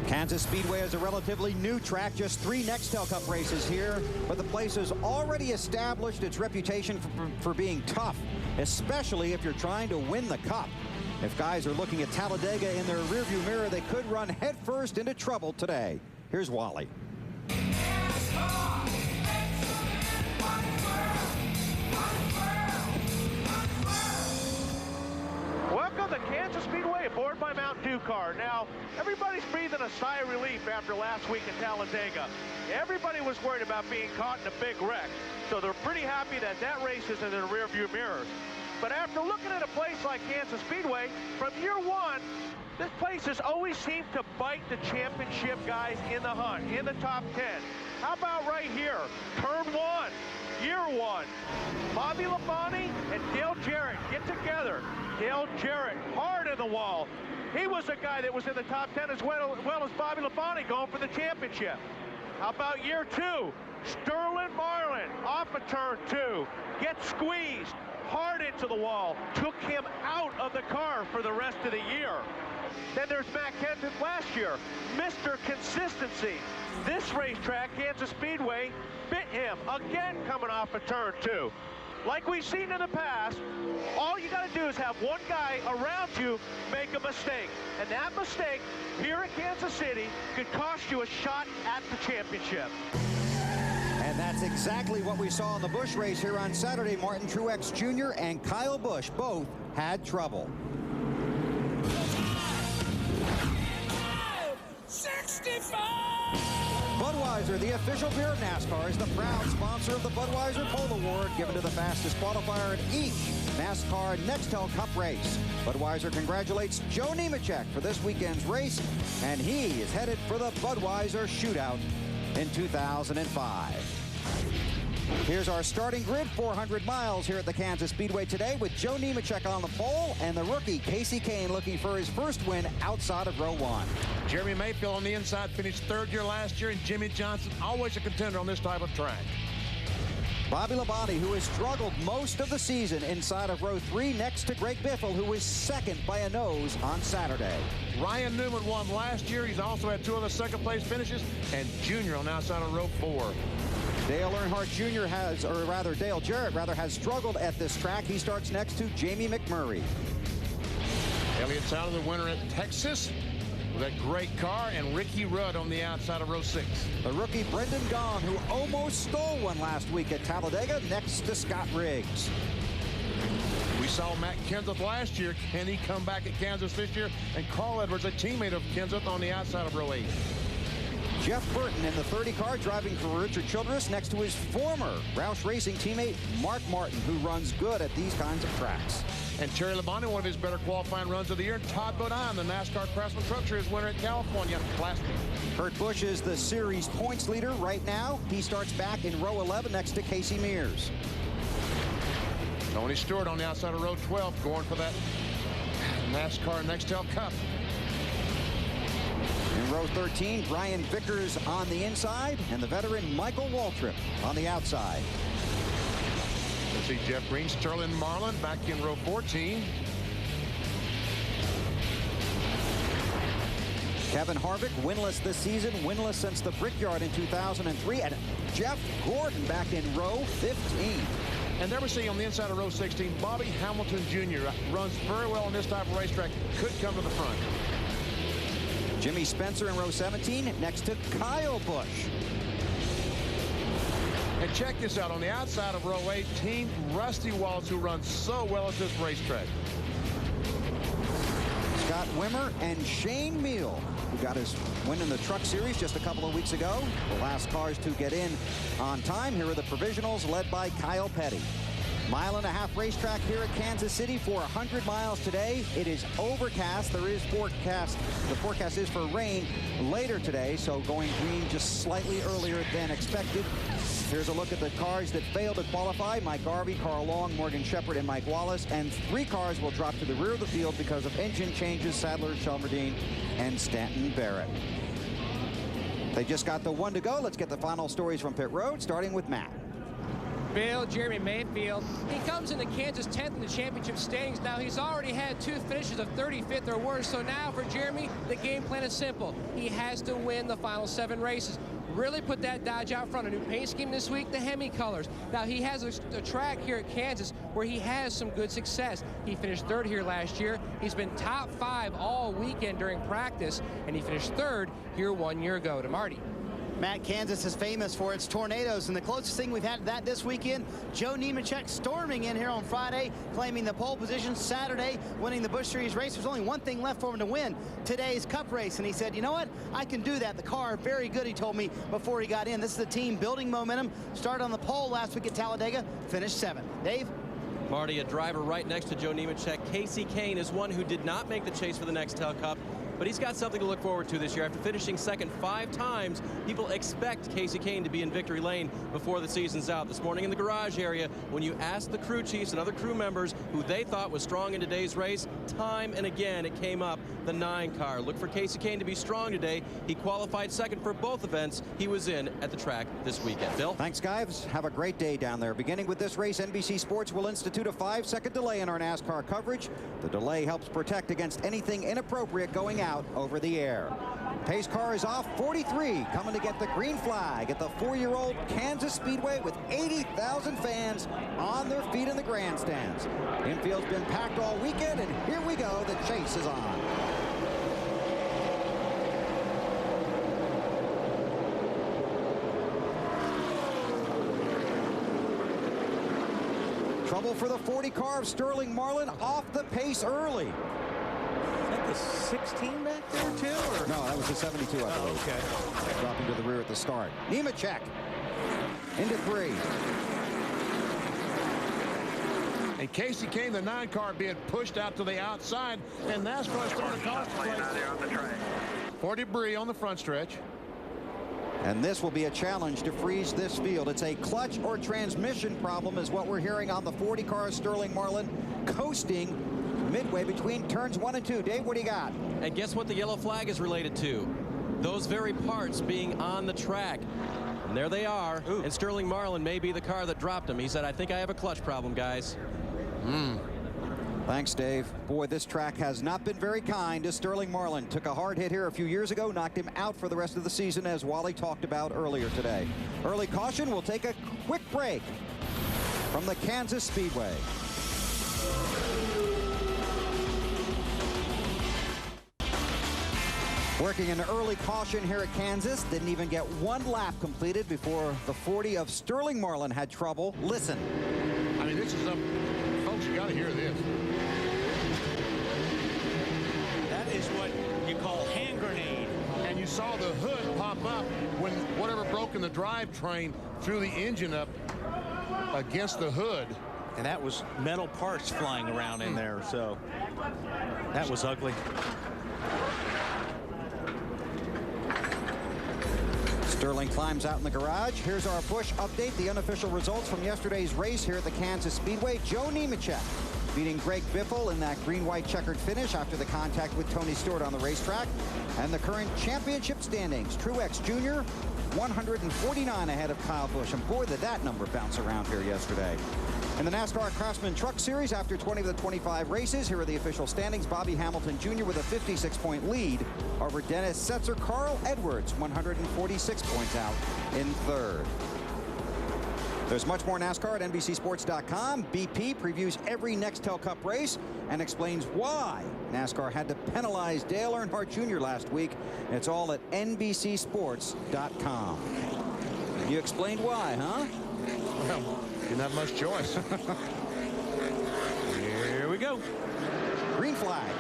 Kansas Speedway is a relatively new track, just 3 Nextel Cup races here, but the place has already established its reputation for being tough, especially if you're trying to win the Cup. If guys are looking at Talladega in their rearview mirror, they could run headfirst into trouble today. Here's Wally. Welcome to Kansas Speedway aboard my Mountain Dew car. Now, everybody's breathing a sigh of relief after last week at Talladega. Everybody was worried about being caught in a big wreck, so they're pretty happy that that race is in their rearview mirrors. But after looking at a place like Kansas Speedway, from year one, this place has always seemed to bite the championship guys in the hunt, in the top 10. How about right here, turn 1, year 1. Bobby Labonte and Dale Jarrett get together. Dale Jarrett, hard in the wall. He was a guy that was in the top 10 as well as Bobby Labonte going for the championship. How about year 2? Sterling Marlin off of turn 2, gets squeezed hard into the wall, took him out of the car for the rest of the year. Then there's Matt Kenseth last year, Mr. Consistency. This racetrack, Kansas Speedway, bit him again coming off of turn 2. Like we've seen in the past, all you got to do is have one guy around you make a mistake. And that mistake here in Kansas City could cost you a shot at the championship. And that's exactly what we saw in the Busch race here on Saturday. Martin Truex Jr. and Kyle Busch both had trouble. 65! Budweiser, the official beer of NASCAR, is the proud sponsor of the Budweiser Pole Award, given to the fastest qualifier in each NASCAR Nextel Cup race. Budweiser congratulates Joe Nemechek for this weekend's race, and he is headed for the Budweiser Shootout in 2005. Here's our starting grid, 400 miles here at the Kansas Speedway today, with Joe Nemechek on the pole and the rookie Casey Kane looking for his first win outside of row 1. Jeremy Mayfield on the inside finished 3rd year last year, and Jimmy Johnson always a contender on this type of track. Bobby Labonte, who has struggled most of the season inside of row 3, next to Greg Biffle, who was 2nd by a nose on Saturday. Ryan Newman won last year. He's also had 2 other second-place finishes, and Junior on the outside of row 4. Dale Earnhardt Jr. has, or rather Dale Jarrett rather, has struggled at this track. He starts next to Jamie McMurray. Elliott Sadler, the winner at Texas, with a great car, and Ricky Rudd on the outside of row 6. The rookie Brendan Gaughan, who almost stole one last week at Talladega, next to Scott Riggs. We saw Matt Kenseth last year. Can he come back at Kansas this year? And Carl Edwards, a teammate of Kenseth, on the outside of row 8. Jeff Burton in the 30 car driving for Richard Childress next to his former Roush Racing teammate Mark Martin, who runs good at these kinds of tracks. And Terry Labonte, one of his better qualifying runs of the year. Todd Bodine, the NASCAR Craftsman Truck Series winner at California last week. Kurt Busch is the series points leader right now. He starts back in row 11 next to Casey Mears. Tony Stewart on the outside of row 12 going for that NASCAR Nextel Cup. In row 13, Brian Vickers on the inside, and the veteran Michael Waltrip on the outside. Let's see Jeff Green, Sterling Marlin back in row 14. Kevin Harvick, winless this season, winless since the Brickyard in 2003, and Jeff Gordon back in row 15. And there we see on the inside of row 16, Bobby Hamilton Jr. runs very well on this type of racetrack, could come to the front. Jimmy Spencer in row 17 next to Kyle Busch. And check this out, on the outside of row 18, Rusty Wallace, who runs so well at this racetrack. Scott Wimmer and Shane Meal, who got his win in the Truck Series just a couple of weeks ago. The last cars to get in on time. Here are the provisionals led by Kyle Petty. 1.5-mile racetrack here at Kansas City for 100 miles today. It is overcast. There is forecast. The forecast is for rain later today, so going green just slightly earlier than expected. Here's a look at the cars that failed to qualify. Mike Garvey, Carl Long, Morgan Shepherd, and Mike Wallace. And 3 cars will drop to the rear of the field because of engine changes. Sadler, Shelmerdine, and Stanton Barrett. They just got the 1 to go. Let's get the final stories from pit road, starting with Matt. Bill, Jeremy Mayfield. He comes into Kansas 10th in the championship standings. Now, he's already had 2 finishes of 35th or worse. So now for Jeremy, the game plan is simple. He has to win the final 7 races. Really put that Dodge out front. A new paint scheme this week, the Hemi colors. Now, he has a track here at Kansas where he has some good success. He finished 3rd here last year. He's been top 5 all weekend during practice, and he finished 3rd here 1 year ago. To Marty. Matt, Kansas is famous for its tornadoes, and the closest thing we've had to that this weekend, Joe Nemechek storming in here on Friday, claiming the pole position. Saturday, winning the Busch Series race. There's only one thing left for him to win, today's Cup race, and he said, you know what, I can do that. The car, very good, he told me before he got in. This is the team building momentum. Started on the pole last week at Talladega, finished 7th. Dave? Marty, a driver right next to Joe Nemechek. Casey Kane is one who did not make the chase for the Nextel Cup, but he's got something to look forward to this year. After finishing 2nd 5 times, people expect Casey Kane to be in victory lane before the season's out. This morning in the garage area, when you asked the crew chiefs and other crew members who they thought was strong in today's race, time and again it came up, the 9 car. Look for Casey Kane to be strong today. He qualified 2nd for both events he was in at the track this weekend. Bill? Thanks, guys. Have a great day down there. Beginning with this race, NBC Sports will institute a 5-second delay in our NASCAR coverage. The delay helps protect against anything inappropriate going out over the air. Pace car is off. 43 coming to get the green flag at the 4-year-old Kansas Speedway with 80,000 fans on their feet in the grandstands. Infield's been packed all weekend, and here we go. The chase is on. Trouble for the 40 car of Sterling Marlin, off the pace early. Is that the 16 back there too? Or? No, that was the 72, I believe. Okay. Dropping to the rear at the start. Nemechek into 3. And Casey Kane, the 9 car, being pushed out to the outside, and NASCAR starting to cause place for debris on the front stretch. And this will be a challenge to freeze this field. It's a clutch or transmission problem is what we're hearing on the 40 car. Sterling Marlin coasting midway between turns 1 and 2. Dave, what do you got? And guess what the yellow flag is related to? Those very parts being on the track. And there they are. Ooh. And Sterling Marlin may be the car that dropped him. He said, I think I have a clutch problem, guys. Thanks, Dave. Boy, this track has not been very kind to Sterling Marlin. Took a hard hit here a few years ago, knocked him out for the rest of the season, as Wally talked about earlier today. Early caution. We'll take a quick break from the Kansas Speedway. Working an early caution here at Kansas. Didn't even get 1 lap completed before the 40 of Sterling Marlin had trouble. Listen. I mean, this is folks, you got to hear this. That is what you call hand grenade. And you saw the hood pop up when whatever broke in the drivetrain threw the engine up against the hood. And that was metal parts flying around in there, so that was ugly. Sterling climbs out in the garage. Here's our Busch update. The unofficial results from yesterday's race here at the Kansas Speedway. Joe Nemechek beating Greg Biffle in that green-white checkered finish after the contact with Tony Stewart on the racetrack. And the current championship standings. Truex Jr. 149 ahead of Kyle Busch. And boy, did that number bounce around here yesterday. In the NASCAR Craftsman Truck Series, after 20 of the 25 races, here are the official standings. Bobby Hamilton Jr. with a 56-point lead over Dennis Setzer. Carl Edwards, 146 points out in 3rd. There's much more NASCAR at NBCSports.com. BP previews every Nextel Cup race and explains why NASCAR had to penalize Dale Earnhardt Jr. last week. It's all at NBCSports.com. You explained why, huh? Well, didn't have much choice. Here we go. Green flag.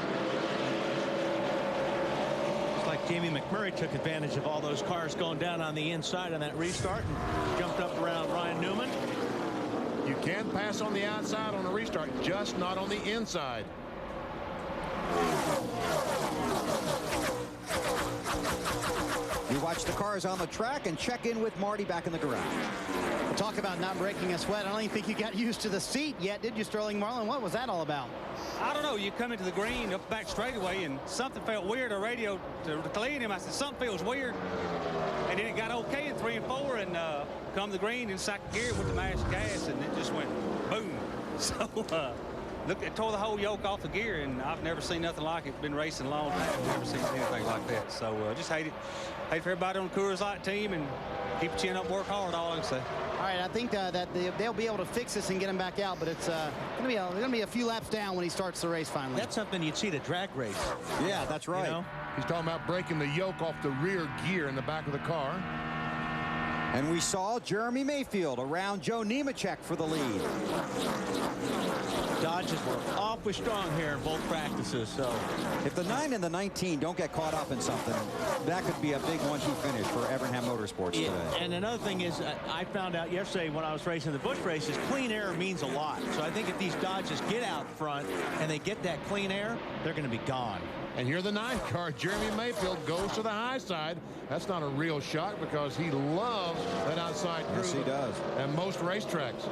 Looks like Jamie McMurray took advantage of all those cars going down on the inside on that restart and jumped up around Ryan Newman. You can pass on the outside on a restart, just not on the inside. We watch the cars on the track and check in with Marty back in the garage. Talk about not breaking a sweat. I don't even think you got used to the seat yet, did you, Sterling Marlin? What was that all about? I don't know. You come into the green up back straightaway, and something felt weird. I radioed to clean him. I said, something feels weird. And then it got okay in 3 and 4, and come the green in second gear with the mash gas, and it just went boom. So look, it tore the whole yoke off the gear, and I've never seen nothing like it. Been racing a long time, never seen anything like that. So just hate it. Hate for everybody on the Coors Light team, and keep your chin up, work hard. All I can say. All right, I think that they'll be able to fix this and get him back out, but it's gonna be a few laps down when he starts the race finally. That's something you'd see at a drag race. Yeah, that's right. You know? He's talking about breaking the yoke off the rear gear in the back of the car. And we saw Jeremy Mayfield around Joe Nemechek for the lead. Dodges were awfully strong here in both practices. So if the 9 and the 19 don't get caught up in something, that could be a big 1-2 finish for Evernham Motorsports today. And another thing is, I found out yesterday when I was racing the Busch races, clean air means a lot. So I think if these Dodges get out front and they get that clean air, they're going to be gone. And here the 9 car, Jeremy Mayfield, goes to the high side. That's not a real shot because he loves that outside groove. Yes, he does. At most racetracks.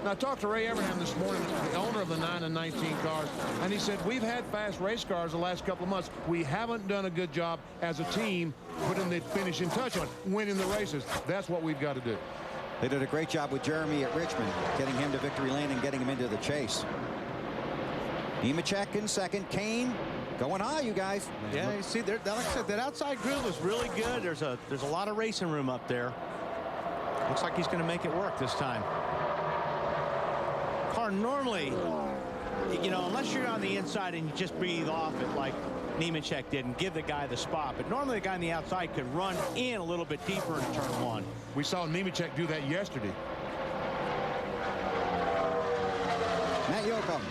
Now, I talked to Ray Evernham this morning, the owner of the 9 and 19 cars, and he said, we've had fast race cars the last couple of months. We haven't done a good job as a team putting the finishing touch on winning the races. That's what we've got to do. They did a great job with Jeremy at Richmond, getting him to victory lane and getting him into the chase. Nemechek in second. Kane going high, you guys. Yeah, you see, like I said, that outside groove was really good. There's a lot of racing room up there. Looks like he's going to make it work this time. Car normally, you know, unless you're on the inside and you just breathe off it like Nemechek did and give the guy the spot. But normally the guy on the outside could run in a little bit deeper in turn 1. We saw Nemechek do that yesterday. Matt Yoakum.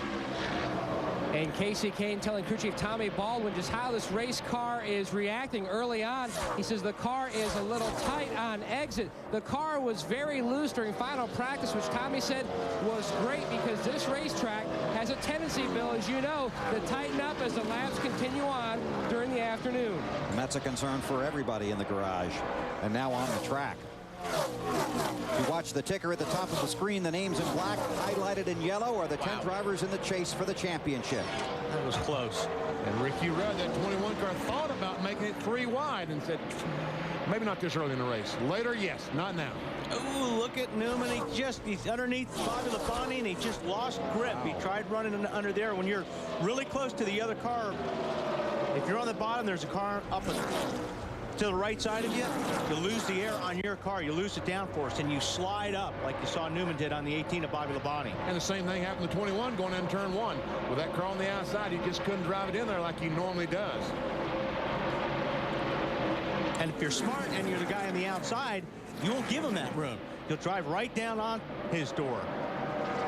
And Casey Kane telling crew chief Tommy Baldwin just how this race car is reacting early on. He says the car is a little tight on exit. The car was very loose during final practice, which Tommy said was great because this racetrack has a tendency, Bill, as you know, to tighten up as the laps continue on during the afternoon. And that's a concern for everybody in the garage and now on the track. You watch the ticker at the top of the screen. The names in black highlighted in yellow are the 10 drivers in the chase for the championship. That was close. And Ricky Rudd, that 21 car, thought about making it 3 wide and said, maybe not this early in the race. Later, yes, not now. Ooh, look at Newman. He's underneath Bobby Labonte, and he just lost grip. He tried running under there. When you're really close to the other car, if you're on the bottom, there's a car up to the right side of you, you lose the air on your car. You lose the downforce, and you slide up like you saw Newman did on the 18 of Bobby Labonte. And the same thing happened to 21 going in turn 1. With that car on the outside, he just couldn't drive it in there like he normally does. And if you're smart and you're the guy on the outside, you won't give him that room. You'll drive right down on his door.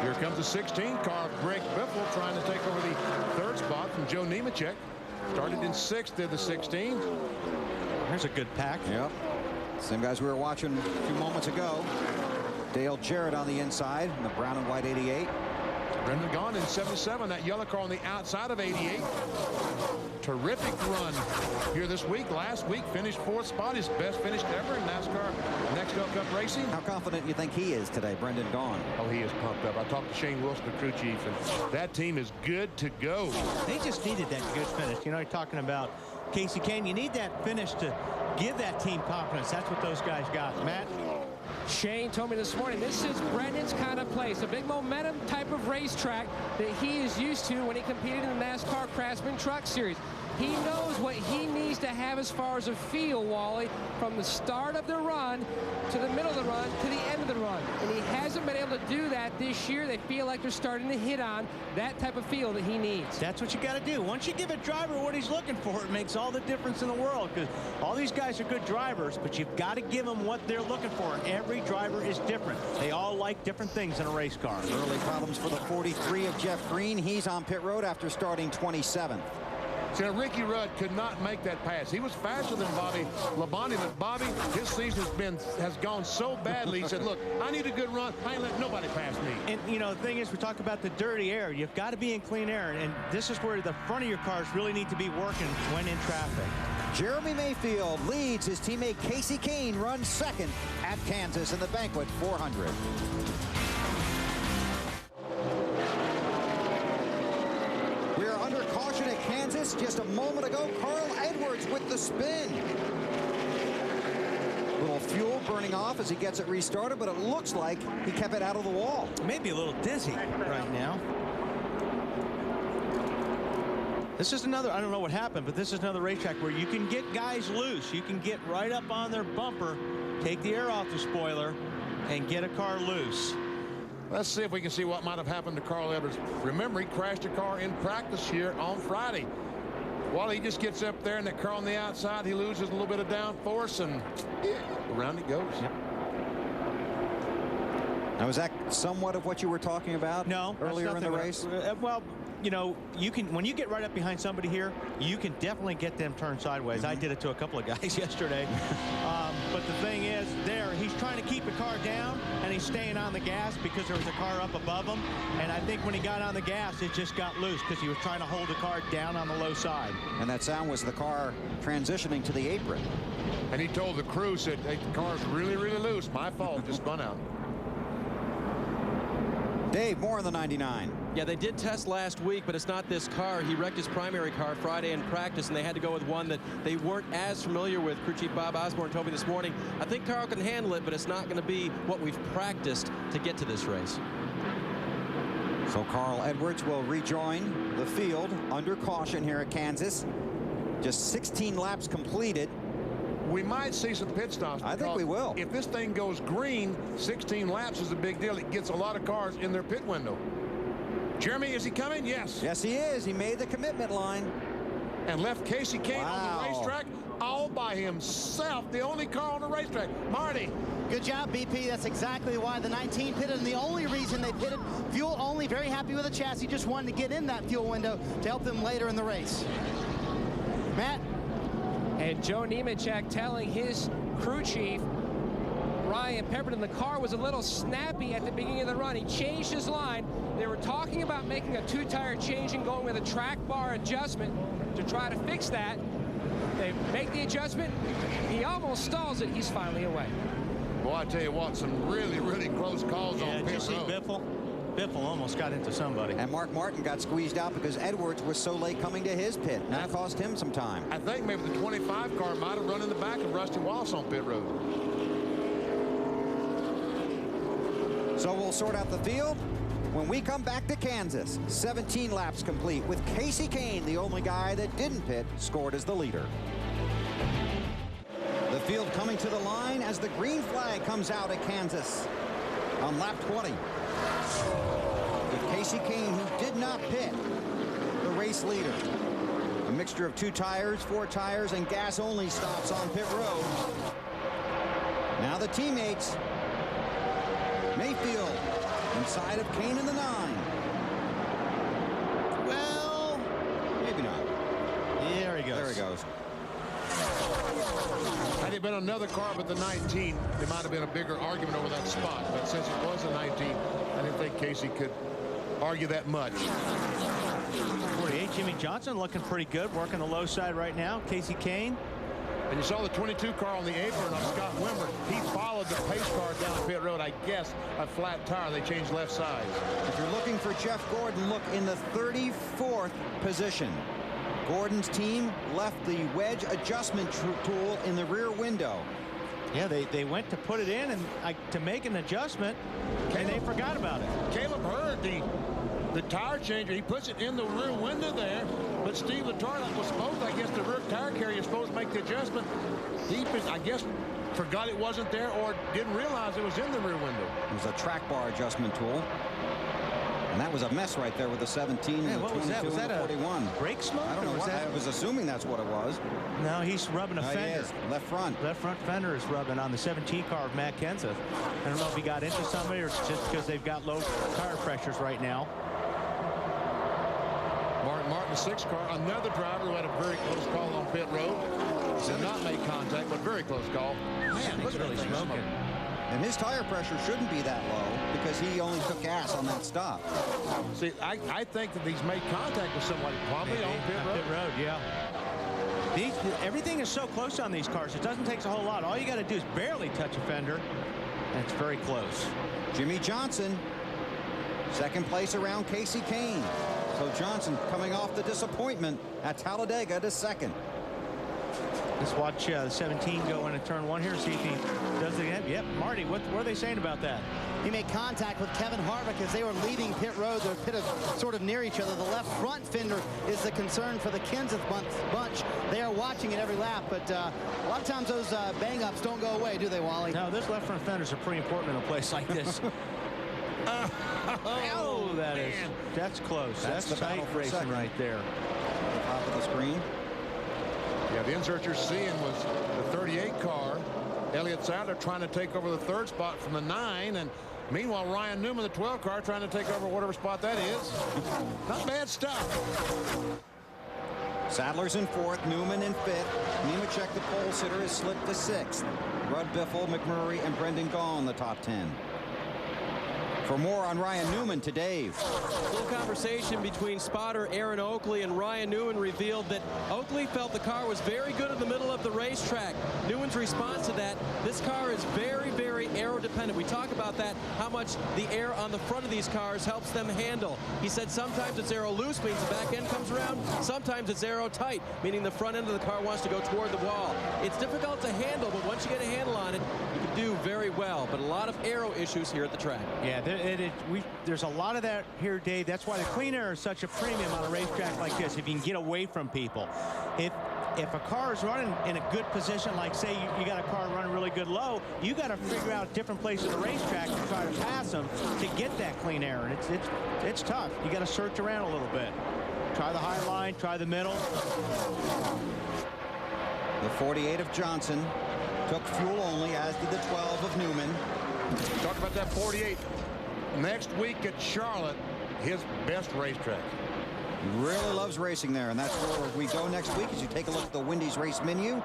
Here comes the 16 car, Greg Biffle, trying to take over the 3rd spot from Joe Nemechek. Started in 6th in the 16. There's a good pack. Yep. Same guys we were watching a few moments ago. Dale Jarrett on the inside in the brown and white 88. Brendan Gaughan in 77. That yellow car on the outside of 88. Terrific run here this week. Last week finished 4th spot. His best finish ever in NASCAR Next Cup racing. How confident you think he is today, Brendan Gaughan? Oh, he is pumped up. I talked to Shane Wilson, the crew chief, and that team is good to go. They just needed that good finish. You know, you're talking about Casey Kane. You need that finish to give that team confidence. That's what those guys got. Matt? Shane told me this morning this is Brendan's kind of place, a big momentum type of racetrack that he is used to when he competed in the NASCAR Craftsman Truck Series. He knows what he needs to have as far as a feel, Wally, from the start of the run to the middle of the run to the end of the run. And he hasn't been able to do that this year. They feel like they're starting to hit on that type of feel that he needs. That's what you got to do. Once you give a driver what he's looking for, it makes all the difference in the world, because all these guys are good drivers, but you've got to give them what they're looking for. And every driver is different. They all like different things in a race car. Early problems for the 43 of Jeff Green. He's on pit road after starting 27th. So Ricky Rudd could not make that pass. He was faster than Bobby Labonte, but Bobby, his season has gone so badly. He said, look, I need a good run. I ain't letting nobody pass me. And, you know, the thing is, we talk about the dirty air. You've got to be in clean air, and this is where the front of your cars really need to be working when in traffic. Jeremy Mayfield leads his teammate Casey Kane, runs second at Kansas in the Banquet 400. We are under caution at Kansas. Just a moment ago, Carl Edwards with the spin. Little fuel burning off as he gets it restarted, but it looks like he kept it out of the wall. Maybe a little dizzy right now. This is another, I don't know what happened, but this is another racetrack where you can get guys loose. You can get right up on their bumper, take the air off the spoiler, and get a car loose. Let's see if we can see what might have happened to Carl Edwards. Remember, he crashed a car in practice here on Friday. Well, he just gets up there, and the car on the outside, he loses a little bit of downforce, and around it goes. Yep. Now, is that somewhat of what you were talking about earlier in the race? Well, you know, you can, when you get right up behind somebody here, you can definitely get them turned sideways. I did it to a couple of guys yesterday. But the thing is, he's trying to keep the car down, and he's staying on the gas because there was a car up above him. And I think when he got on the gas, it just got loose because he was trying to hold the car down on the low side. And that sound was the car transitioning to the apron. And he told the crew, said, hey, the car's really, really loose. My fault, just spun out. Dave, more on the 99. Yeah, they did test last week, but it's not this car. He wrecked his primary car Friday in practice, and they had to go with one that they weren't as familiar with. Crew Chief Bob Osborne told me this morning, I think Carl can handle it, but it's not going to be what we've practiced to get to this race. So Carl Edwards will rejoin the field under caution here at Kansas. Just 16 laps completed. We might see some pit stops. I think we will. If this thing goes green, 16 laps is a big deal. It gets a lot of cars in their pit window. Jeremy, is he coming? Yes. Yes, he is. He made the commitment line. And left Casey Kane on the racetrack all by himself. The only car on the racetrack. Marty. Good job, BP. That's exactly why the 19 pitted, and the only reason they pitted, fuel only. Very happy with the chassis. Just wanted to get in that fuel window to help them later in the race. Matt? And Joe Nemechek telling his crew chief, Ryan Pemberton, the car was a little snappy at the beginning of the run. He changed his line. They were talking about making a two-tire change and going with a track bar adjustment to try to fix that. They make the adjustment. He almost stalls it. He's finally away. Well, I tell you what, some really, really close calls on pit road. Biffle? Biffle almost got into somebody. And Mark Martin got squeezed out because Edwards was so late coming to his pit. And that cost him some time. I think maybe the 25 car might have run in the back of Rusty Wallace on pit road. So we'll sort out the field when we come back to Kansas. 17 laps complete with Casey Kane, the only guy that didn't pit, scored as the leader. The field coming to the line as the green flag comes out at Kansas on lap 20. With Casey Kane, who did not pit, the race leader. A mixture of 2 tires, 4 tires, and gas-only stops on pit road. Now the teammates. Mayfield inside of Kane in the 9. Well, maybe not. There he goes. There he goes. Had it been another car but the 19, there might have been a bigger argument over that spot. But since it was a 19, I didn't think Casey could argue that much. 48, Jimmy Johnson looking pretty good, working the low side right now. Casey Kane. And you saw the 22 car on the apron of Scott Wimber. He followed the pace car down pit road. I guess a flat tire. They changed left sides. If you're looking for Jeff Gordon, look in the 34th position. Gordon's team left the wedge adjustment tool in the rear window. Yeah, they went to put it in and to make an adjustment, and they forgot about it. Caleb heard the tire changer. He puts it in the rear window there, but Steve Latorre was supposed, I guess, the rear tire carrier is supposed to make the adjustment. He, I guess, forgot it wasn't there or didn't realize it was in the rear window. It was a track bar adjustment tool. And that was a mess right there with the 17 and the 22 and the 41. Brake smoke? I don't know what I was assuming that's what it was. No, he's rubbing a fender. Left front. Left front fender is rubbing on the 17 car of Matt Kenseth. I don't know if he got into somebody or it's just because they've got low tire pressures right now. Martin, 6 car, another driver who had a very close call on pit road. Did not make contact, but very close call. Man, look at really smoking. And his tire pressure shouldn't be that low because he only took gas on that stop. See, I think that he's made contact with somebody, probably on pit road. Yeah. Everything is so close on these cars. It doesn't take a whole lot. All you got to do is barely touch a fender, and it's very close. Jimmy Johnson, second place around Casey Kane. So Johnson coming off the disappointment at Talladega to second. Let's watch 17 go into turn 1 here, see if he does it again. Yep, Marty, what are they saying about that? He made contact with Kevin Harvick as they were leaving pit road. They're pitted sort of near each other. The left front fender is the concern for the Kenseth bunch. They are watching it every lap, but a lot of times those bang-ups don't go away, do they, Wally? No, those left front fenders are pretty important in a place like this. That's close. That's the tight battle for racing second right there. Top of the screen. Yeah, the insert you're seeing was the 38 car. Elliott Sadler trying to take over the 3rd spot from the 9, and meanwhile Ryan Newman, the 12 car, trying to take over whatever spot that is. Not bad stuff. Sadler's in 4th, Newman in 5th. Nemechek, the pole sitter, has slipped to 6th. Rudd, Biffle, McMurray, and Brendan Gaughan in the top 10. For more on Ryan Newman, to Dave. A little conversation between spotter Aaron Oakley and Ryan Newman revealed that Oakley felt the car was very good in the middle of the racetrack. Newman's response to that, this car is very, very aero dependent. We talk about that, how much the air on the front of these cars helps them handle. He said sometimes it's aero loose, means the back end comes around. Sometimes it's aero tight, meaning the front end of the car wants to go toward the wall. It's difficult to handle, but once you get a handle on it, you can do very well. But a lot of aero issues here at the track. Yeah, there's a lot of that here, Dave. That's why the clean air is such a premium on a racetrack like this, if you can get away from people. If a car is running in a good position, like say you got a car running really good low, you got to figure out different places of the racetrack to try to pass them to get that clean air. And it's tough. You got to search around a little bit. Try the high line, try the middle. The 48 of Johnson took fuel only, as did the 12 of Newman. Talk about that 48. Next week at Charlotte, his best racetrack. He really loves racing there, and that's where we go next week as you take a look at the Wendy's race menu.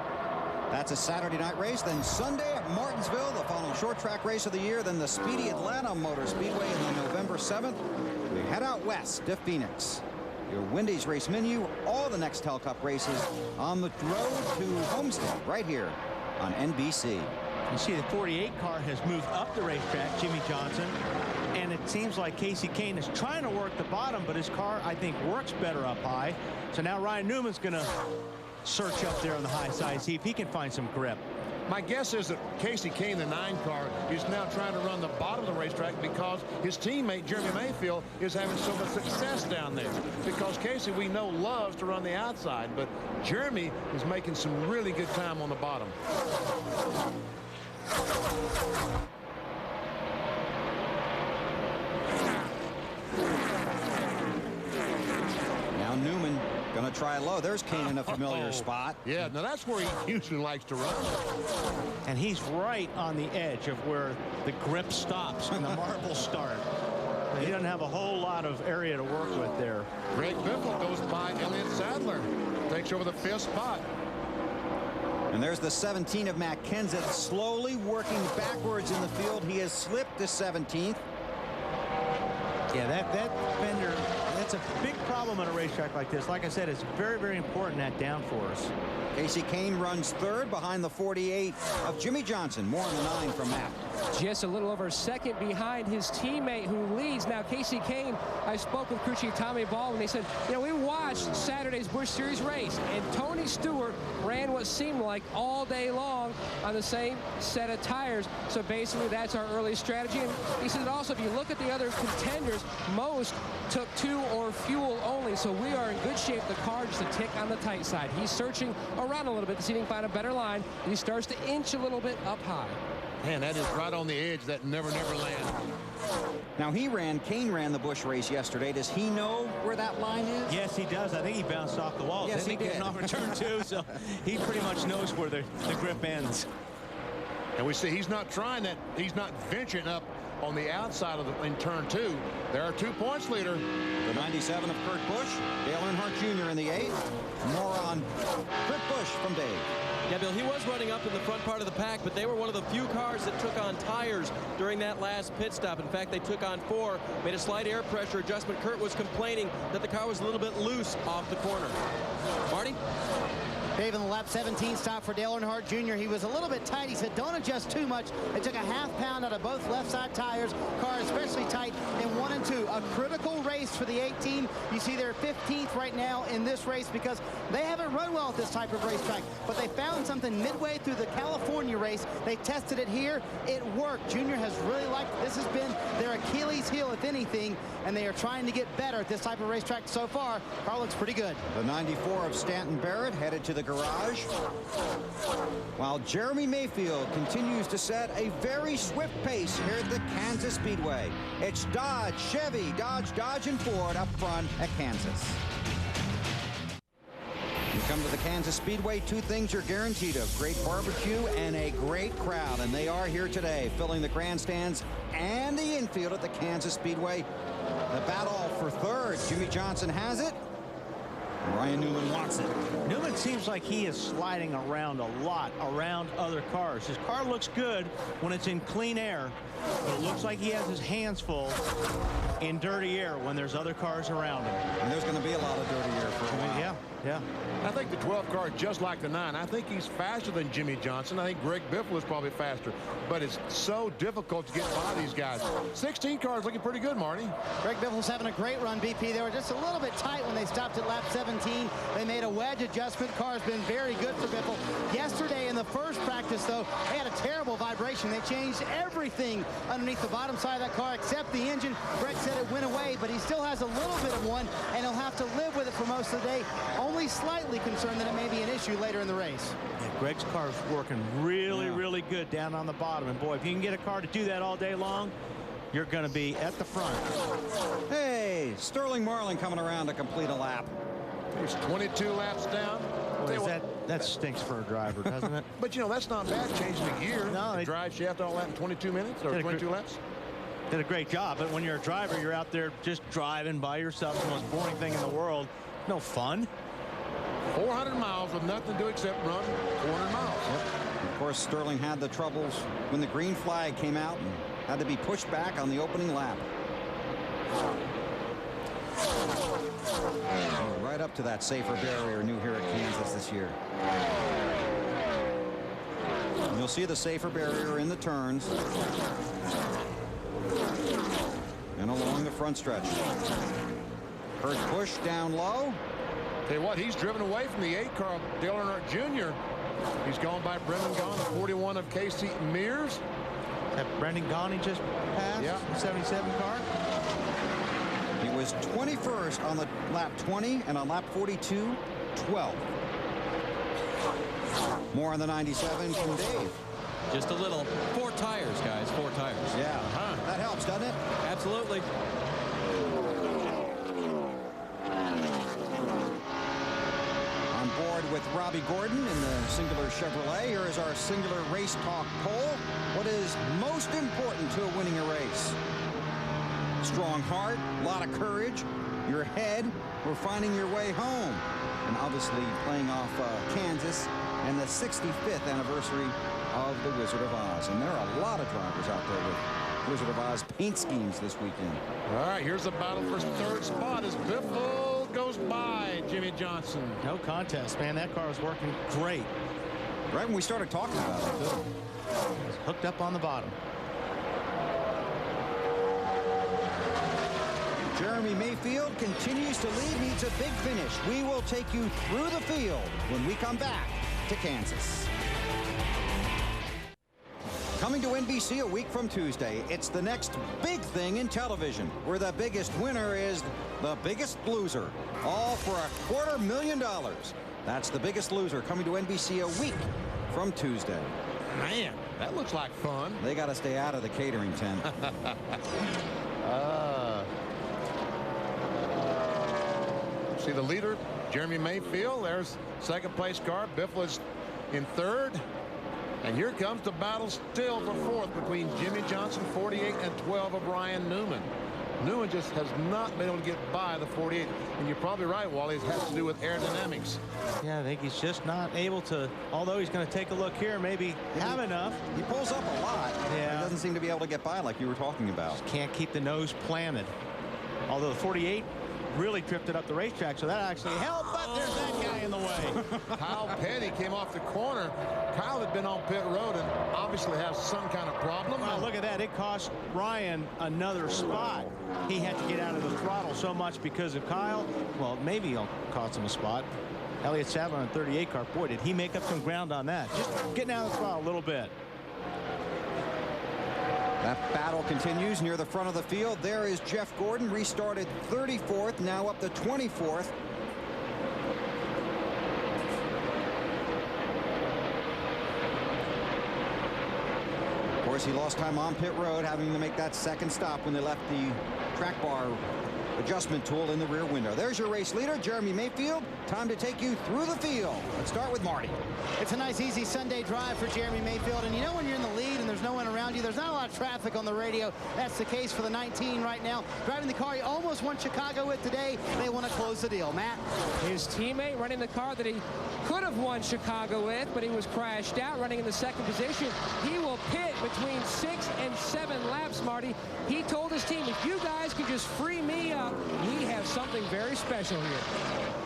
That's a Saturday night race. Then Sunday at Martinsville, the final short track race of the year. Then the Speedy Atlanta Motor Speedway, and then November 7th, we head out west to Phoenix. Your Wendy's race menu, all the Nextel Cup races on the road to Homestead, right here on NBC. You see the 48 car has moved up the racetrack, Jimmy Johnson, and it seems like Casey Kane is trying to work the bottom, but his car, I think, works better up high. So now Ryan Newman's going to search up there on the high side, see if he can find some grip. My guess is that Casey Kane, the 9 car, is now trying to run the bottom of the racetrack because his teammate, Jeremy Mayfield, is having so much success down there. Because Casey, we know, loves to run the outside, but Jeremy is making some really good time on the bottom. Now Newman going to try low. There's Kane in a familiar spot. Yeah, now that's where he usually likes to run. And he's right on the edge of where the grip stops and the marbles start. He doesn't have a whole lot of area to work with there. Greg Biffle goes by Elliott Sadler. Takes over the 5th spot. And there's the 17 of Matt Kenseth slowly working backwards in the field. He has slipped to 17th. Yeah, that fender, that's a big problem on a racetrack like this. Like I said, it's very, very important, that downforce. Casey Kane runs 3rd behind the 48 of Jimmy Johnson. More on the 9 from Matt. Just a little over a second behind his teammate who leads. Now, Casey Kane, I spoke with crew chief Tommy Baldwin. They said, you know, we watched Saturday's Busch Series race, and Tony Stewart ran what seemed like all day long on the same set of tires. So basically, that's our early strategy. And he said also, if you look at the other contenders, most took 2 or fuel only. So we are in good shape. The car just a tick on the tight side. He's searching around a little bit to see if he can find a better line. He starts to inch a little bit up high. Man, that is right on the edge. That never land. Now Kane ran the Busch race yesterday. Does he know where that line is? Yes, he does. I think he bounced off the wall. Yes, he did. Getting off of turn 2, so he pretty much knows where the grip ends. And we see he's not trying that. He's not venturing up on the outside of in turn 2. There are 2 points leader. The 97 of Kurt Busch, Dale Earnhardt Jr. in the 8. More on Kurt Busch from Dave. Yeah, Bill, he was running up in the front part of the pack, but they were one of the few cars that took on tires during that last pit stop. In fact, they took on 4, made a slight air pressure adjustment. Kurt was complaining that the car was a little bit loose off the corner. Marty? Dave, in the lap 17 stop for Dale Earnhardt Jr., he was a little bit tight. He said, don't adjust too much. They took a ½ pound out of both left side tires. Car especially tight in 1 and 2. A critical race for the 8 team. You see they're 15th right now in this race because they haven't run well at this type of racetrack. But they found something midway through the California race. They tested it here. It worked. Junior has really liked it. This has been their Achilles heel, if anything, and they are trying to get better at this type of racetrack so far. Car looks pretty good. The 94 of Stanton Barrett headed to the garage, while Jeremy Mayfield continues to set a very swift pace here at the Kansas Speedway. It's Dodge, Chevy, Dodge, and Ford up front at Kansas. You come to the Kansas Speedway, 2 things you're guaranteed of: great barbecue and a great crowd. And they are here today, filling the grandstands and the infield at the Kansas Speedway. The battle for third. Jimmy Johnson has it. Ryan Newman wants it. Newman seems like he is sliding around a lot around other cars. His car looks good when it's in clean air, but it looks like he has his hands full in dirty air when there's other cars around him. And there's going to be a lot of dirty air for a while. Yeah. I think the 12 car is just like the 9. I think he's faster than Jimmy Johnson. I think Greg Biffle is probably faster, but it's so difficult to get by these guys. 16 cars looking pretty good, Marty. Greg Biffle's having a great run, BP. They were just a little bit tight when they stopped at lap 17. They made a wedge adjustment. Car's been very good for Biffle. Yesterday in the first practice, though, they had a terrible vibration. They changed everything underneath the bottom side of that car except the engine. Greg said it went away, but he still has a little bit of one, and he'll have to live with it for most of the day. Only slightly concerned that it may be an issue later in the race. Yeah, Greg's car's working really good down on the bottom. And boy, if you can get a car to do that all day long, you're going to be at the front. Hey, Sterling Marlin coming around to complete a lap. He's 22 laps down. Boy, that stinks for a driver, doesn't it? But, you know, that's not bad, changing the gear. No, the drive shaft all that in 22 minutes or 22 laps. Did a great job, but when you're a driver, you're out there just driving by yourself. It's the most boring thing in the world. No fun. 400 miles with nothing to do except run 400 miles. Yep. Of course, Sterling had the troubles when the green flag came out and had to be pushed back on the opening lap. Right up to that safer barrier new here at Kansas this year. And you'll see the safer barrier in the turns and along the front stretch. Kurt Busch down low. Tell you what, he's driven away from the 8 car, Dale Earnhardt Jr. He's gone by Brendan Gaughan, the 41 of Casey Mears. That Brendan Gaughan he just passed? Yeah. The 77 car? He was 21st on the lap 20, and on lap 42, 12th. More on the 97 from Dave. Just a little. 4 tires, guys. 4 tires. Yeah, that helps, doesn't it? Absolutely. On board with Robbie Gordon in the Singular Chevrolet. Here is our Singular Race Talk poll. What is most important to winning a race? Strong heart, a lot of courage, your head, or finding your way home. And obviously playing off Kansas and the 65th anniversary of the Wizard of Oz. And there are a lot of drivers out there with Wizard of Oz paint schemes this weekend. All right, here's the battle for third spot as Biffle goes by Jimmy Johnson. No contest, man. That car was working great. Right when we started talking about it, too. It's hooked up on the bottom. Jeremy Mayfield continues to lead, needs a big finish. We will take you through the field when we come back to Kansas. Coming to NBC a week from Tuesday, it's the next big thing in television, where the biggest winner is the biggest loser, all for $250,000. That's The Biggest Loser, coming to NBC a week from Tuesday. Man, that looks like fun. They got to stay out of the catering tent. See the leader, Jeremy Mayfield. There's second place car. Biffle is in third. And here comes the battle still for fourth between Jimmy Johnson, 48, and 12 of Ryan Newman. Newman just has not been able to get by the 48. And you're probably right, Wally. It has to do with aerodynamics. Yeah, I think he's just not able to, although he's going to take a look here, maybe have enough. He pulls up a lot. Yeah. He doesn't seem to be able to get by like you were talking about. Just can't keep the nose planted. Although the 48 really drifted up the racetrack, so that actually helped, but there's that guy in in the way. Kyle Petty came off the corner. Kyle had been on pit road and obviously has some kind of problem. Well, look at that. It cost Ryan another spot. He had to get out of the throttle so much because of Kyle. Well, maybe it'll cost him a spot. Elliott Sadler on a 38 car. Boy, did he make up some ground on that. Just getting out of the throttle a little bit. That battle continues near the front of the field. There is Jeff Gordon, restarted 34th, now up to 24th. Of course, he lost time on pit road, having to make that second stop when they left the track bar adjustment tool in the rear window. There's your race leader, Jeremy Mayfield. Time to take you through the field. Let's start with Marty. It's a nice, easy Sunday drive for Jeremy Mayfield. And you know when you're in the lead and there's no one around you, there's not a lot of traffic on the radio. That's the case for the 19 right now. Driving the car he almost won Chicago with today. They want to close the deal. Matt? His teammate running the car that he could have won Chicago with, but he was crashed out running in the second position. He will pit between 6 and 7 laps, Marty. He told his team, if you guys can just free me up, we have something very special here.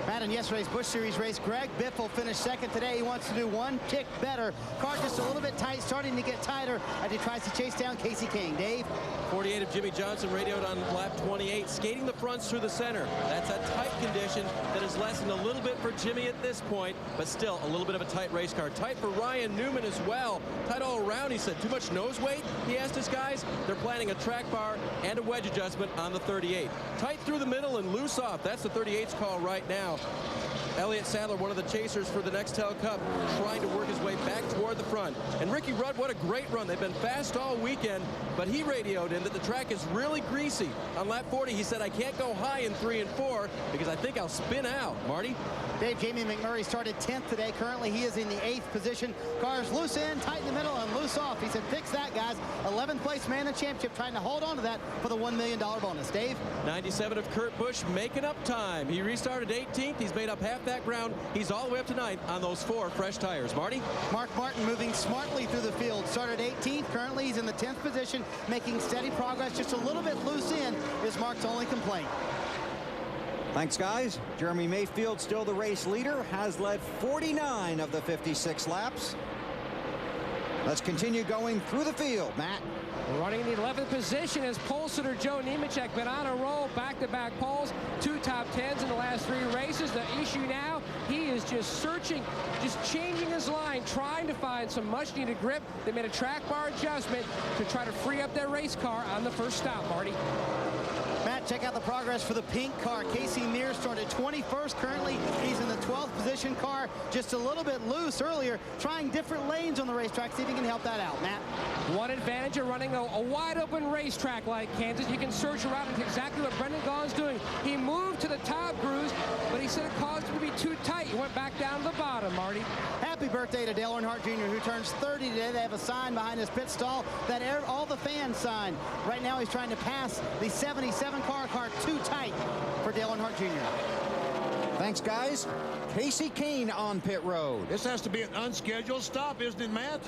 Matt, in yesterday's Busch Series race, Greg Biffle finished second today. He wants to do one tick better. Car just a little bit tight, starting to get tighter as he tries to chase down Casey King. Dave? 48 of Jimmy Johnson radioed on lap 28, skating the fronts through the center. That's a tight condition that has lessened a little bit for Jimmy at this point, but still a little bit of a tight race car. Tight for Ryan Newman as well. Tight all around. He said, too much nose weight? He asked his guys. They're planning a track bar and a wedge adjustment on the 38. Tight through the middle and loose off. That's the 38's call right now. Elliott Sadler, one of the chasers for the Nextel Cup, trying to work his way back toward the front. And Ricky Rudd, what a great run. They've been fast all weekend, but he radioed in that the track is really greasy. On lap 40, he said, I can't go high in 3 and 4 because I think I'll spin out. Marty? Dave, Jamie McMurray started 10th today. Currently, he is in the 8th position. Cars loose in, tight in the middle, and loose off. He said, fix that, guys. 11th place man in the championship, trying to hold on to that for the $1 million bonus. Dave? 97 of Kurt Busch making up time. He restarted 18th. He's made up half that ground. He's all the way up to 9th on those 4 fresh tires. Marty? Mark Martin moving smartly through the field. Started 18th. Currently, he's in the 10th position, making steady progress. Just a little bit loose in is Mark's only complaint. Thanks, guys. Jeremy Mayfield, still the race leader, has led 49 of the 56 laps. Let's continue going through the field. Matt? Running in the 11th position is pole sitter Joe Nemechek, been on a roll, back-to-back poles, 2 top 10s in the last 3 races. The issue now, he is just searching, just changing his line, trying to find some much-needed grip. They made a track bar adjustment to try to free up their race car on the first stop, Marty. Matt, check out the progress for the pink car. Casey Mears started 21st. Currently, he's in the 12th position. Car just a little bit loose earlier, trying different lanes on the racetrack. See if he can help that out. Matt? One advantage of running a wide-open racetrack like Kansas. You can search around into exactly what Brendan Gaughan's doing. He moved to the top grooves, but he said it caused him to be too tight. He went back down to the bottom, Marty. Happy birthday to Dale Earnhardt Jr., who turns 30 today. They have a sign behind his pit stall that all the fans sign. Right now, he's trying to pass the 77 car too tight for Dale Earnhardt Jr. Thanks, guys. Casey Kane on pit road. This has to be an unscheduled stop, isn't it, Matt?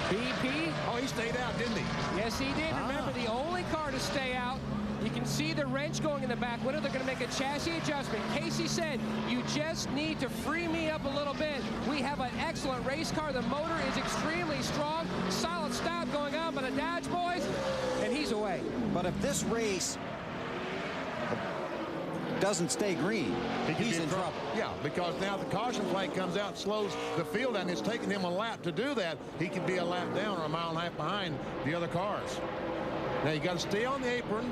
BP. Oh, he stayed out, didn't he? Yes, he did. Remember, the only car to stay out. You can see the wrench going in the back window. They're going to make a chassis adjustment. Casey said, you just need to free me up a little bit. We have an excellent race car. The motor is extremely strong. Solid stop going on by the Dodge boys, and he's away. But if this race doesn't stay green, he's in trouble. Yeah, because now the caution flag comes out, slows the field down. It's taking him a lap to do that. He could be a lap down or a mile and a half behind the other cars. Now you got to stay on the apron.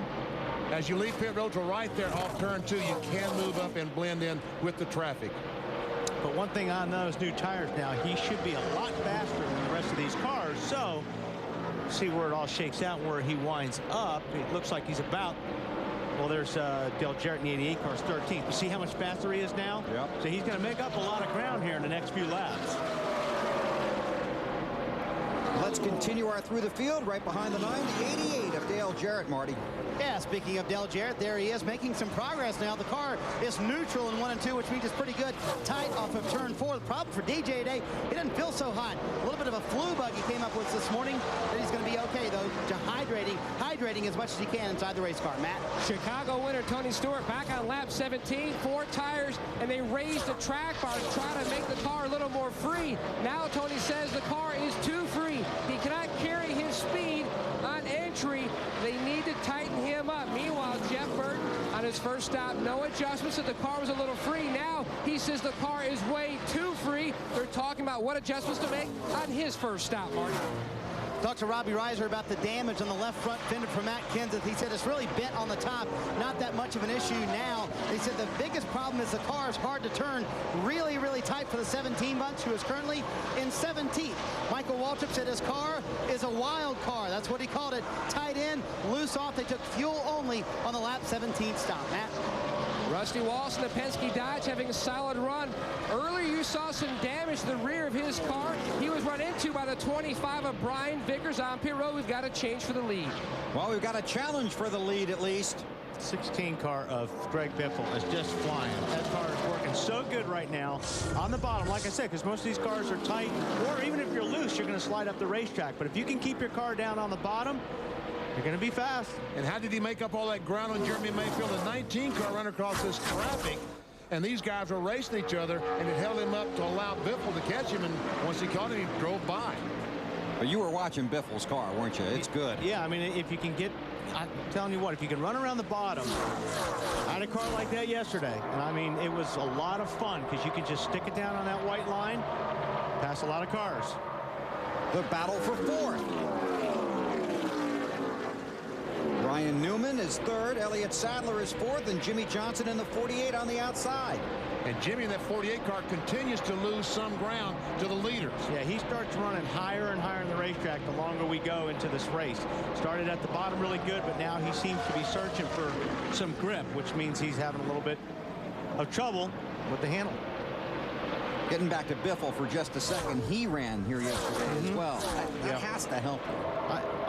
As you leave pit road to right there off turn 2, you can move up and blend in with the traffic. But one thing on those new tires now, he should be a lot faster than the rest of these cars. So, see where it all shakes out, where he winds up. It looks like he's about, well, there's Dale Jarrett in the 88 cars, 13th. You see how much faster he is now? Yep. So he's going to make up a lot of ground here in the next few laps. Let's continue our through the field. Right behind the 9, the 88 of Dale Jarrett, Marty. Yeah, speaking of Dale Jarrett, there he is making some progress now. The car is neutral in 1 and 2, which means it's pretty good. Tight off of turn 4. The problem for DJ today, he doesn't feel so hot. A little bit of a flu bug he came up with this morning. But he's going to be okay, though, to hydrating as much as he can inside the race car. Matt? Chicago winner Tony Stewart back on lap 17, 4 tires, and they raised the track bar to try to make the car a little more free. Now Tony says the car is too free. He cannot carry his speed on entry. They need to tighten him up. Meanwhile, Jeff Burton on his first stop, no adjustments, so the car was a little free. Now he says the car is way too free. They're talking about what adjustments to make on his first stop, Marty. Talked to Robbie Reiser about the damage on the left front fender for Matt Kenseth. He said it's really bent on the top, not that much of an issue now. He said the biggest problem is the car is hard to turn, really, really tight for the 17 bunch, who is currently in 17th. Michael Waltrip said his car is a wild car. That's what he called it. Tight in, loose off. They took fuel only on the lap 17 stop. Matt? Rusty Wallace and the Penske Dodge having a solid run. Earlier you saw some damage to the rear of his car. He was run into by the 25 of Brian Vickers on pit road. We've got a change for the lead. Well, we've got a challenge for the lead at least. 16 car of Greg Biffle is just flying. That car is working so good right now on the bottom, like I said, because most of these cars are tight, or even if you're loose, you're going to slide up the racetrack. But if you can keep your car down on the bottom, you're going to be fast. And how did he make up all that ground on Jeremy Mayfield? A 19 car run across this traffic, and these guys were racing each other, and it held him up to allow Biffle to catch him, and once he caught him, he drove by. But you were watching Biffle's car, weren't you? It's good. Yeah, I mean, if you can get, I'm telling you what, if you can run around the bottom, I had a car like that yesterday, and I mean, it was a lot of fun because you can just stick it down on that white line, pass a lot of cars. The battle for fourth. Ryan Newman is third, Elliott Sadler is fourth, and Jimmy Johnson in the 48 on the outside. And Jimmy in that 48 car continues to lose some ground to the leaders. Yeah, he starts running higher and higher in the racetrack the longer we go into this race. Started at the bottom really good, but now he seems to be searching for some grip, which means he's having a little bit of trouble with the handle. Getting back to Biffle for just a second, he ran here yesterday as well. That has to help you.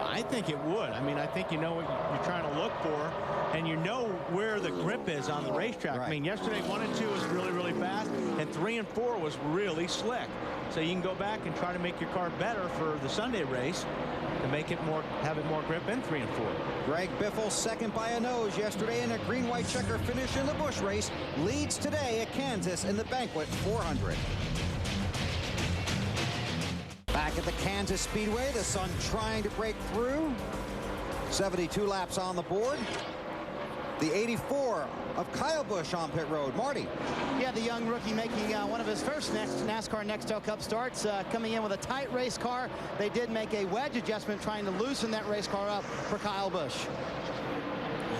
I think it would. I mean, I think you know what you're trying to look for, and you know where the grip is on the racetrack. Right. I mean, yesterday 1 and 2 was really, really fast, and 3 and 4 was really slick. So you can go back and try to make your car better for the Sunday race to make it more, have it more grip in 3 and 4. Greg Biffle second by a nose yesterday in a green-white checker finish in the Busch race. Leads today at Kansas in the Banquet 400. Back at the Kansas Speedway, the sun trying to break through. 72 laps on the board. The 84 of Kyle Busch on pit road. Marty. Yeah, the young rookie making one of his first NASCAR Nextel Cup starts, coming in with a tight race car. They did make a wedge adjustment trying to loosen that race car up for Kyle Busch.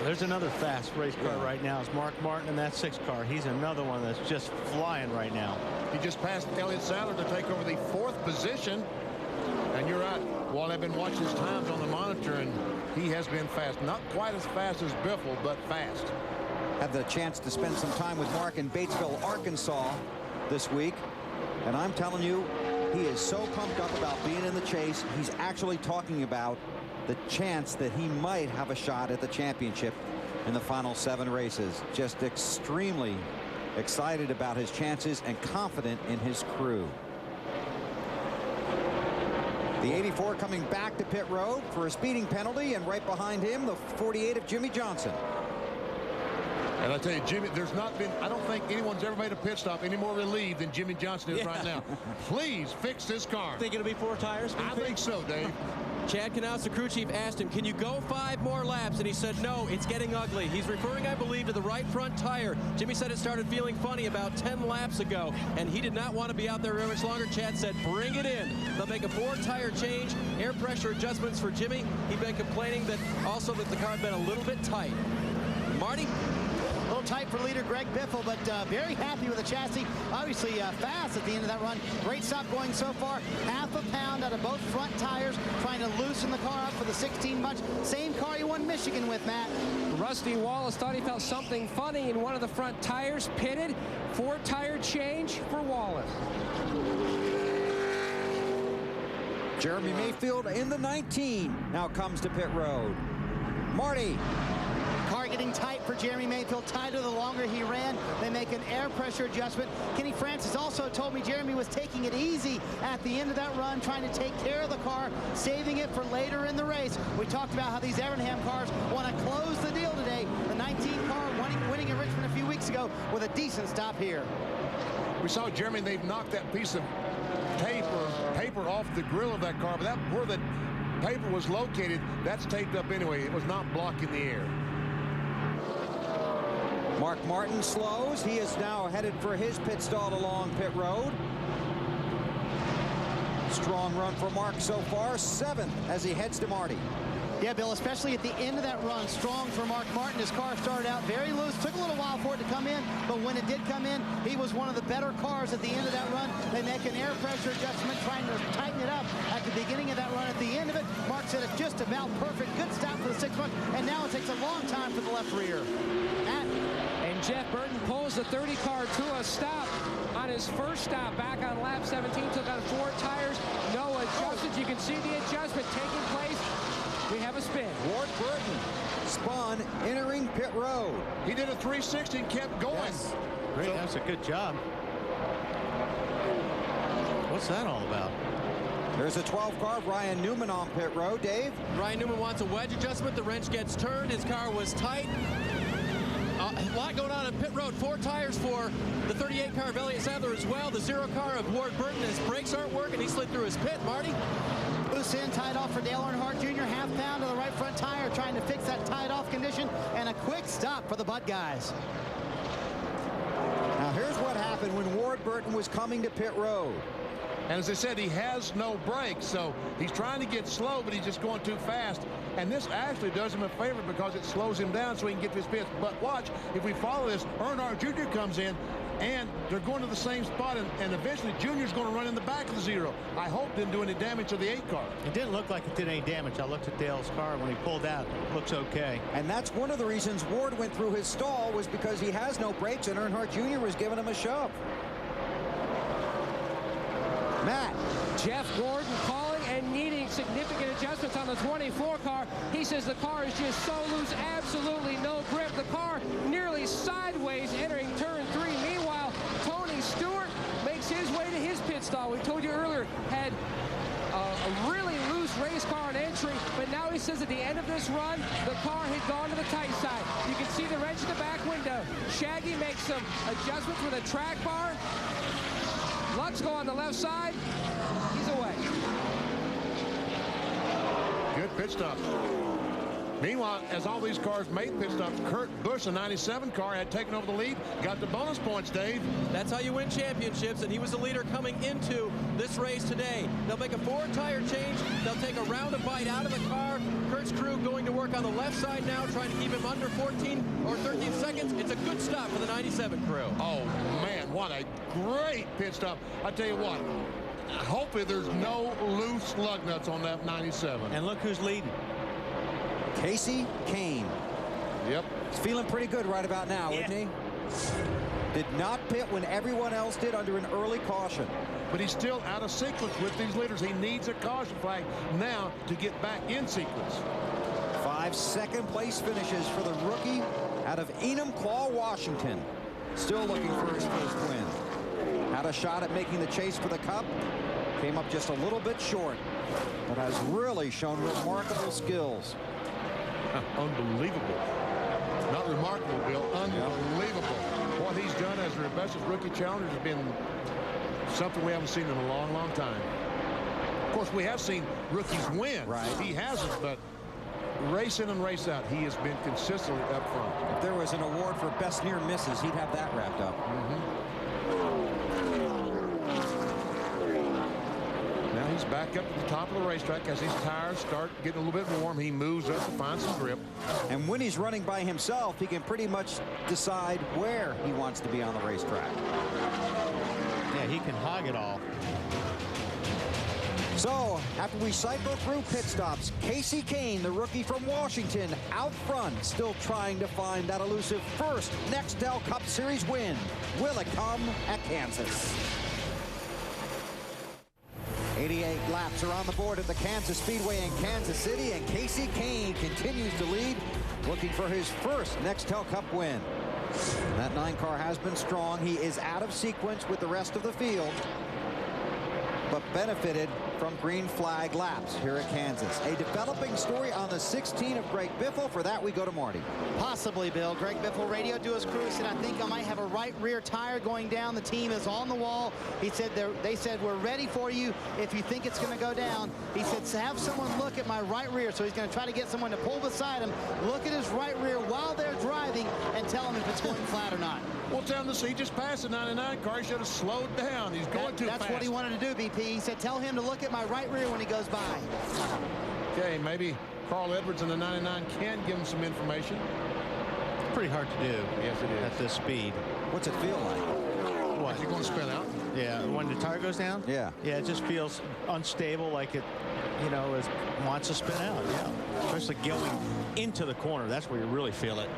There's another fast race car right now. It's Mark Martin in that 6 car. He's another one that's just flying right now. He just passed Elliott Sadler to take over the 4th position. And you're right. Walt, I've been watching his times on the monitor, and he has been fast. Not quite as fast as Biffle, but fast. Had the chance to spend some time with Mark in Batesville, Arkansas this week. And I'm telling you, he is so pumped up about being in the chase. He's actually talking about the chance that he might have a shot at the championship in the final 7 races. Just extremely excited about his chances and confident in his crew. The 84 coming back to pit road for a speeding penalty, and right behind him the 48 of Jimmy Johnson. And I tell you, Jimmy, there's not been, I don't think anyone's ever made a pit stop any more relieved than Jimmy Johnson is right now. Please fix this car. Think it'll be 4 tires? I think so, Dave. Chad Knaus, the crew chief, asked him, can you go 5 more laps? And he said, no, it's getting ugly. He's referring, I believe, to the right front tire. Jimmy said it started feeling funny about 10 laps ago, and he did not want to be out there very much longer. Chad said, bring it in. They'll make a 4-tire change, air pressure adjustments for Jimmy. He'd been complaining that also that the car had been a little bit tight. Marty? A little tight for leader Greg Biffle, but very happy with the chassis. Obviously fast at the end of that run. Great stop going so far. Half a pound out of both front tires, trying to loosen the car up for the 16 bunch. Same car you won Michigan with, Matt. Rusty Wallace thought he felt something funny in one of the front tires. Pitted. 4-tire change for Wallace. Jeremy Mayfield in the 19 now comes to pit road. Marty. Car getting tight for Jeremy Mayfield, tighter the longer he ran. They make an air pressure adjustment. Kenny Francis also told me Jeremy was taking it easy at the end of that run, trying to take care of the car, saving it for later in the race. We talked about how these Evernham cars want to close the deal today. The 19 car winning in Richmond a few weeks ago with a decent stop here. We saw Jeremy, they've knocked that piece of tape or paper off the grill of that car, but where the paper was located, that's taped up anyway. It was not blocking the air. Mark Martin slows. He is now headed for his pit stall along pit road. Strong run for Mark so far, 7th as he heads to Marty. Yeah, Bill, especially at the end of that run, strong for Mark Martin. His car started out very loose. Took a little while for it to come in, but when it did come in, he was one of the better cars at the end of that run. They make an air pressure adjustment, trying to tighten it up at the beginning of that run. At the end of it, Mark said it's just about perfect. Good stop for the 6th one, and now it takes a long time for the left rear. And Jeff Burton pulls the 30 car to a stop on his first stop back on lap 17. Took on 4 tires, no adjustments. You can see the adjustment taking place. We have a spin. Ward Burton spun entering pit road. He did a 360 and kept going. Yes. Great, that's a good job. What's that all about? There's a 12 car, Ryan Newman on pit road. Dave? Ryan Newman wants a wedge adjustment. The wrench gets turned. His car was tight. A lot going on pit road. 4 tires for the 38 car of Elliott Sadler as well. The 0 car of Ward Burton. His brakes aren't working. He slid through his pit. Marty? Loose end tied off for Dale Earnhardt Jr. Half pound to the right front tire, trying to fix that tied off condition, and a quick stop for the Bud guys. Now here's what happened when Ward Burton was coming to pit road. And as I said, he has no brakes, so he's trying to get slow, but he's just going too fast. And this actually does him a favor because it slows him down so he can get to his pits. But watch, if we follow this, Earnhardt Jr. comes in, and they're going to the same spot, and eventually Junior's going to run in the back of the 0. I hope it didn't do any damage to the 8 car. It didn't look like it did any damage. I looked at Dale's car when he pulled out. It looks okay. And that's one of the reasons Ward went through his stall, was because he has no brakes, and Earnhardt Jr. was giving him a shove. Matt. Jeff Gordon calling and needing significant adjustments on the 24 car. He says the car is just so loose, absolutely no grip. The car nearly sideways entering turn 3. Meanwhile, Tony Stewart makes his way to his pit stall. We told you earlier, had a really loose race car on entry, but now he says at the end of this run, the car had gone to the tight side. You can see the wrench in the back window. Shaggy makes some adjustments with a track bar. Lux go on the left side. He's away. Good pit stop. Meanwhile, as all these cars made pit stops, Kurt Busch, a 97 car, had taken over the lead, got the bonus points, Dave. That's how you win championships, and he was the leader coming into this race today. They'll make a 4-tire change. They'll take a roundabout out of the car. Kurt's crew going to work on the left side now, trying to keep him under 14 or 13 seconds. It's a good stop for the 97 crew. Oh, man, what a great pit stop. I tell you what, hopefully there's no loose lug nuts on that 97. And look who's leading. Casey Kane. Yep. He's feeling pretty good right about now, isn't he? Did not pit when everyone else did under an early caution. But he's still out of sequence with these leaders. He needs a caution flag now to get back in sequence. 5 second-place finishes for the rookie out of Enumclaw, Washington. Still looking for his first win. Had a shot at making the chase for the Cup. Came up just a little bit short, but has really shown remarkable skills. Unbelievable. Not remarkable, Bill. Unbelievable. What he's done as Rebecca's rookie challenger has been something we haven't seen in a long, long time. Of course, we have seen rookies win. Right. He hasn't, but race in and race out, he has been consistently up front. If there was an award for best near misses, he'd have that wrapped up. Now he's back up at the top of the racetrack. As his tires start getting a little bit warm, he moves up to find some grip. And when he's running by himself, he can pretty much decide where he wants to be on the racetrack. Yeah, he can hog it all. So, after we cycle through pit stops, Casey Kane, the rookie from Washington, out front, still trying to find that elusive first Nextel Cup Series win. Will it come at Kansas? 88 laps are on the board at the Kansas Speedway in Kansas City, and Kasey Kahne continues to lead, looking for his first Nextel Cup win. That 9 car has been strong. He is out of sequence with the rest of the field, but benefited from green flag laps here at Kansas. A developing story on the 16 of Greg Biffle. For that, we go to Marty. Possibly, Bill. Greg Biffle radio to his crew said, I think I might have a right rear tire going down. The team is on the wall. He said, they said, we're ready for you if you think it's going to go down. He said, so have someone look at my right rear. So he's going to try to get someone to pull beside him, look at his right rear while they're driving, and tell him if it's going flat or not. Well, tell him this. He just passed the 99 car. He should have slowed down. He's going too fast. That's what he wanted to do, BP. He said, tell him to look at my right rear when he goes by. Okay, maybe Carl Edwards in the 99 can give him some information. Pretty hard to do. Yes, it is. At this speed. What's it feel like? What? Is he going to spin out? Yeah, when the tire goes down? Yeah. Yeah, it just feels unstable, like it, you know, wants to spin out. Yeah. Especially going into the corner. That's where you really feel it.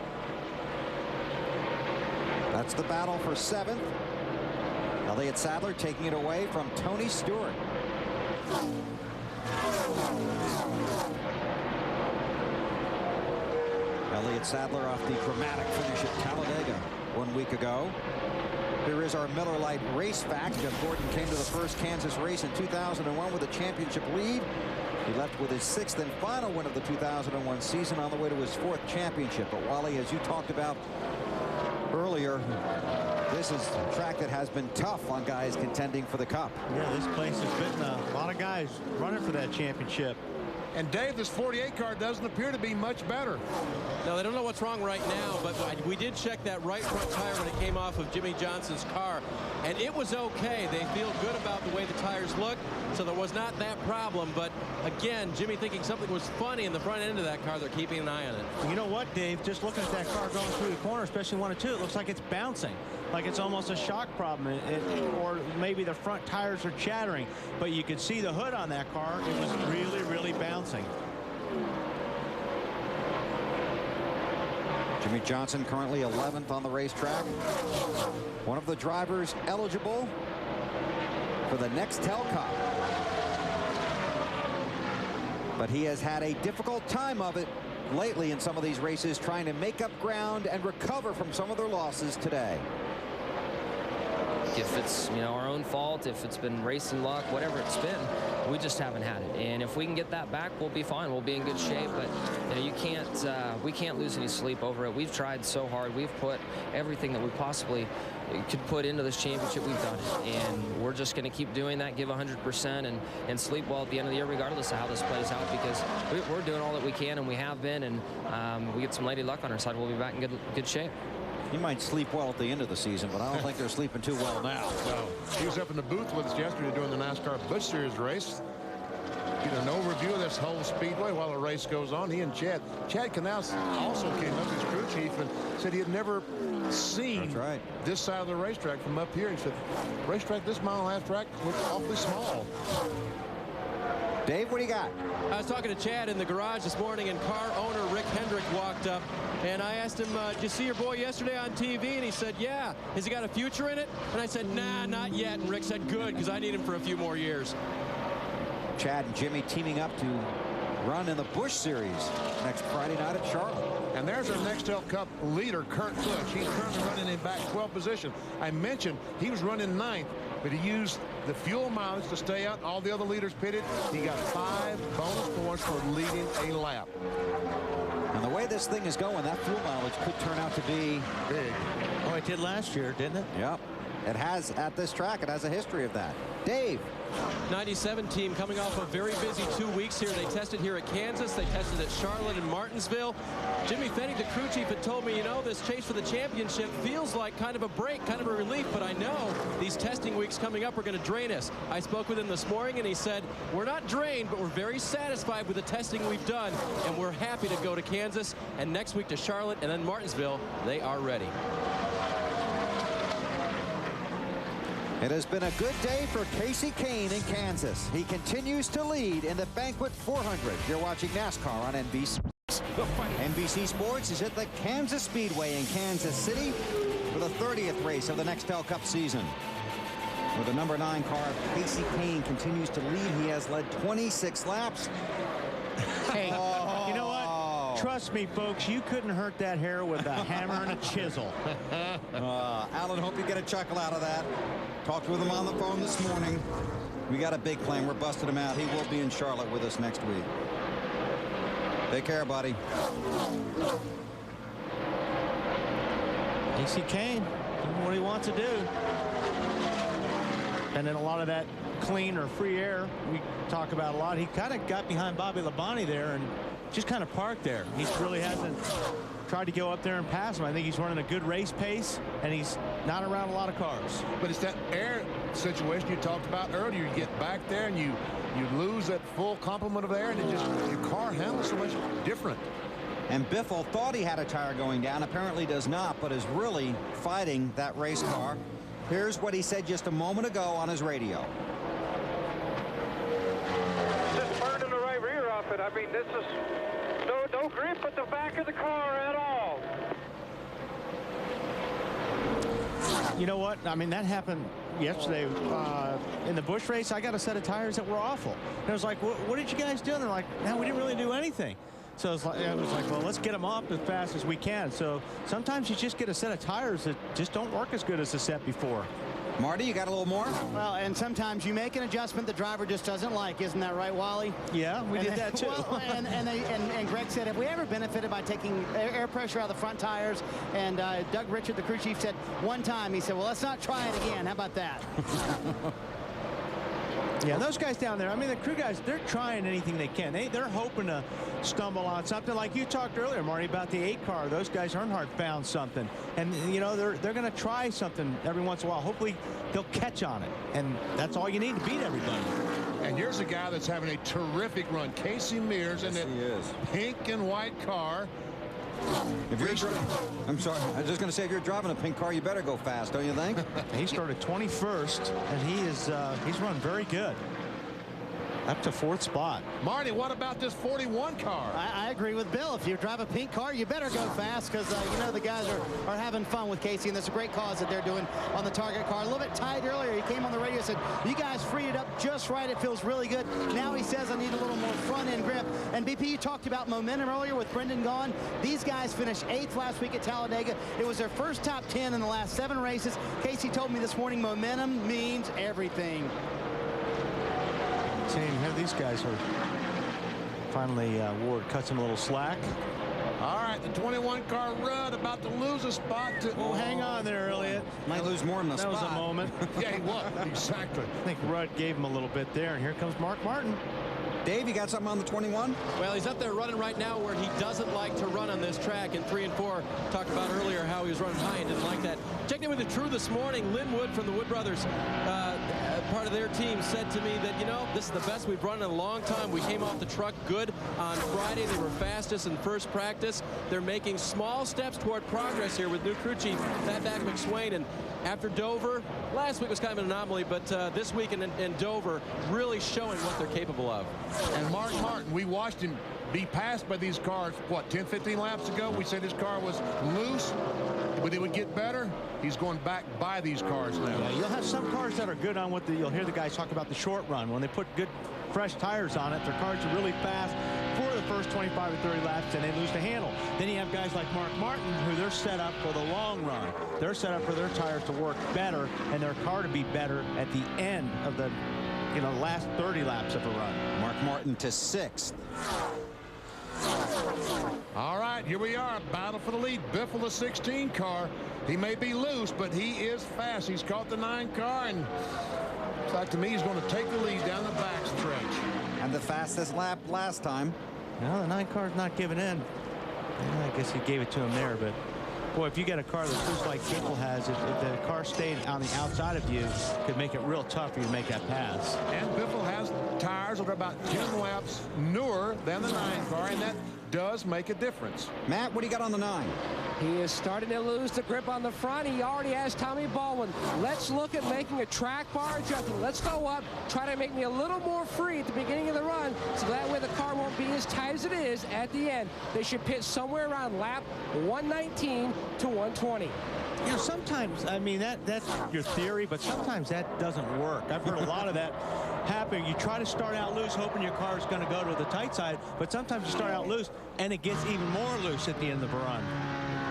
That's the battle for 7th. Elliott Sadler taking it away from Tony Stewart. Elliott Sadler off the dramatic finish at Talladega 1 week ago. Here is our Miller Lite race fact. Jeff Gordon came to the first Kansas race in 2001 with a championship lead. He left with his 6th and final win of the 2001 season, on the way to his 4th championship. But Wally, as you talked about earlier, this is a track that has been tough on guys contending for the Cup. Yeah, this place has been a lot of guys running for that championship. And Dave, this 48 car doesn't appear to be much better. Now, they don't know what's wrong right now, but we did check that right front tire when it came off of Jimmy Johnson's car, and it was okay. They feel good about the way the tires look, so there was not that problem. But again, Jimmy thinking something was funny in the front end of that car. They're keeping an eye on it. You know what, Dave? Just looking at that car going through the corner, especially 1 and 2, it looks like it's bouncing. Like it's almost a shock problem, or maybe the front tires are chattering. But you could see the hood on that car. It was really, really bouncing. Jimmy Johnson currently 11th on the racetrack. One of the drivers eligible for the Nextel Cup. But he has had a difficult time of it lately in some of these races, trying to make up ground and recover from some of their losses today. If it's, you know, our own fault, if it's been racing luck, whatever it's been, we just haven't had it. And if we can get that back, we'll be fine. We'll be in good shape. But you know, we can't lose any sleep over it. We've tried so hard. We've put everything that we possibly could put into this championship. We've done it, and we're just going to keep doing that, give 100%, and sleep well at the end of the year, regardless of how this plays out, because we're doing all that we can, and we have been, and we get some lady luck on our side. We'll be back in good shape. You might sleep well at the end of the season, but I don't think they're sleeping too well now. No. He was up in the booth with us yesterday doing the NASCAR Busch Series race. Get an overview of this whole speedway while the race goes on. He and Chad Canals also came up as crew chief and said he had never seen this side of the racetrack from up here. He said, racetrack, this mile-and-a-half track looks awfully small. Dave, what do you got? I was talking to Chad in the garage this morning, and car owner Rick Hendrick walked up, and I asked him, did you see your boy yesterday on TV? And he said, yeah. Has he got a future in it? And I said, nah, not yet. And Rick said, good, because I need him for a few more years. Chad and Jimmy teaming up to run in the Busch Series next Friday night at Charlotte. And there's our Nextel Cup leader, Kurt Busch. He's currently running in back 12 position. I mentioned he was running 9th, but he used the fuel mileage to stay out. All the other leaders pitted. He got 5 bonus points for leading a lap. And the way this thing is going, that fuel mileage could turn out to be big. Oh, it did last year, didn't it? Yep. It has at this track. It has a history of that. Dave. 97 team coming off a very busy 2 weeks here. They tested here at Kansas. They tested at Charlotte and Martinsville. Jimmy Fennig, the crew chief, had told me, you know, this chase for the championship feels like kind of a break, kind of a relief, but I know these testing weeks coming up are going to drain us. I spoke with him this morning, and he said, we're not drained, but we're very satisfied with the testing we've done, and we're happy to go to Kansas, and next week to Charlotte, and then Martinsville. They are ready. It has been a good day for Kasey Kahne in Kansas. He continues to lead in the Banquet 400. You're watching NASCAR on NBC. NBC Sports is at the Kansas Speedway in Kansas City for the 30th race of the Nextel Cup season. With the number 9 car, Casey Kane continues to lead. He has led 26 laps. Hey, you know what? Trust me, folks, you couldn't hurt that hair with a hammer and a chisel. Alan, hope you get a chuckle out of that. Talked with him on the phone this morning. We got a big plan. We're busting him out. He will be in Charlotte with us next week. Take care, buddy. Casey Kane doing what he wants to do. And then a lot of that clean or free air we talk about a lot. He kind of got behind Bobby Labonte there and just kind of parked there. He really hasn't tried to go up there and pass him. I think he's running a good race pace, and he's not around a lot of cars. But it's that air situation you talked about earlier. You get back there and you lose that full complement of air, and it just, your car handles so much different. And Biffle thought he had a tire going down, apparently does not, but is really fighting that race car. Here's what he said just a moment ago on his radio. Just burning the right rear off it. I mean, this is no grip at the back of the car at all. You know what? I mean, that happened yesterday in the Busch race. I got a set of tires that were awful. And it was like, what did you guys do? And they're like, no, we didn't really do anything. So it was like, well, let's get them off as fast as we can. So sometimes you just get a set of tires that just don't work as good as the set before. Marty, you got a little more? Well, and sometimes you make an adjustment the driver just doesn't like. Isn't that right, Wally? Yeah, we did that too. Well, and Greg said, have we ever benefited by taking air pressure out of the front tires? And Doug Richard, the crew chief, said one time, he said, well, let's not try it again. How about that? Yeah, those guys down there, I mean, the crew guys, they're trying anything they can. They're hoping to stumble on something. Like you talked earlier, Marty, about the 8 car. Those guys, Earnhardt found something. And, you know, they're going to try something every once in a while. Hopefully, they'll catch on it. And that's all you need to beat everybody. And here's a guy that's having a terrific run. Casey Mears in that pink and white car. If you're I'm sorry, I was just going to say, if you're driving a pink car, you better go fast, don't you think? He started 21st, and he's run very good. Up to 4th spot. Marty, what about this 41 car? I agree with Bill. If you drive a pink car, you better go fast because, you know, the guys are having fun with Casey, and that's a great cause that they're doing on the target car. A little bit tight earlier. He came on the radio and said, you guys freed it up just right. It feels really good. Now he says, I need a little more front-end grip. And BP, you talked about momentum earlier with Brendan gone. These guys finished 8th last week at Talladega. It was their first top 10 in the last 7 races. Casey told me this morning, momentum means everything. Here these guys are finally Ward cuts him a little slack. All right, the 21 car Rudd about to lose a spot. Oh, hang on there, Elliott. Might lose more than a spot. That was a moment. Yeah, he was. Exactly. I think Rudd gave him a little bit there, and here comes Mark Martin. Dave, you got something on the 21? Well, he's up there running right now where he doesn't like to run on this track in 3 and 4. Talked about earlier how he was running high and didn't like that. Checked in with the crew this morning. Lynn Wood from the Wood Brothers, part of their team, said to me that, you know, this is the best we've run in a long time. We came off the truck good on Friday. They were fastest in first practice. They're making small steps toward progress here with new crew chief Fatback McSwain. And after Dover, last week was kind of an anomaly, but this week in Dover, really showing what they're capable of. And Mark Martin, we watched him be passed by these cars, what, 10, 15 laps ago? We said his car was loose, but it would get better. He's going back by these cars now. Yeah, you'll have some cars that are good on what you'll hear the guys talk about the short run. When they put good, fresh tires on it, their cars are really fast for the first 25 or 30 laps, and they lose the handle. Then you have guys like Mark Martin, who they're set up for the long run. They're set up for their tires to work better and their car to be better at the end of the last 30 laps of a run. Mark Martin to 6th. All right, here we are. Battle for the lead. Biffle, the 16 car. He may be loose, but he is fast. He's caught the 9 car, and looks like to me he's going to take the lead down the back stretch. And the fastest lap last time. No, the 9 car's not giving in. Yeah, I guess he gave it to him there, but boy, if you get a car that's just like Biffle has, if the car stayed on the outside of you, it could make it real tough for you to make that pass. And Biffle has tires that are about 10 laps newer than the 9 car, and that does make a difference. Matt, what do you got on the 9? He is starting to lose the grip on the front. He already has Tommy Baldwin. Let's look at making a track bar adjustment. Let's go up, try to make me a little more free at the beginning of the run, so that way the car won't be as tight as it is at the end. They should pit somewhere around lap 119 to 120. You know, sometimes, I mean, that's your theory, but sometimes that doesn't work. I've heard a lot of that happen. You try to start out loose, hoping your car is going to go to the tight side, but sometimes you start out loose, and it gets even more loose at the end of the run.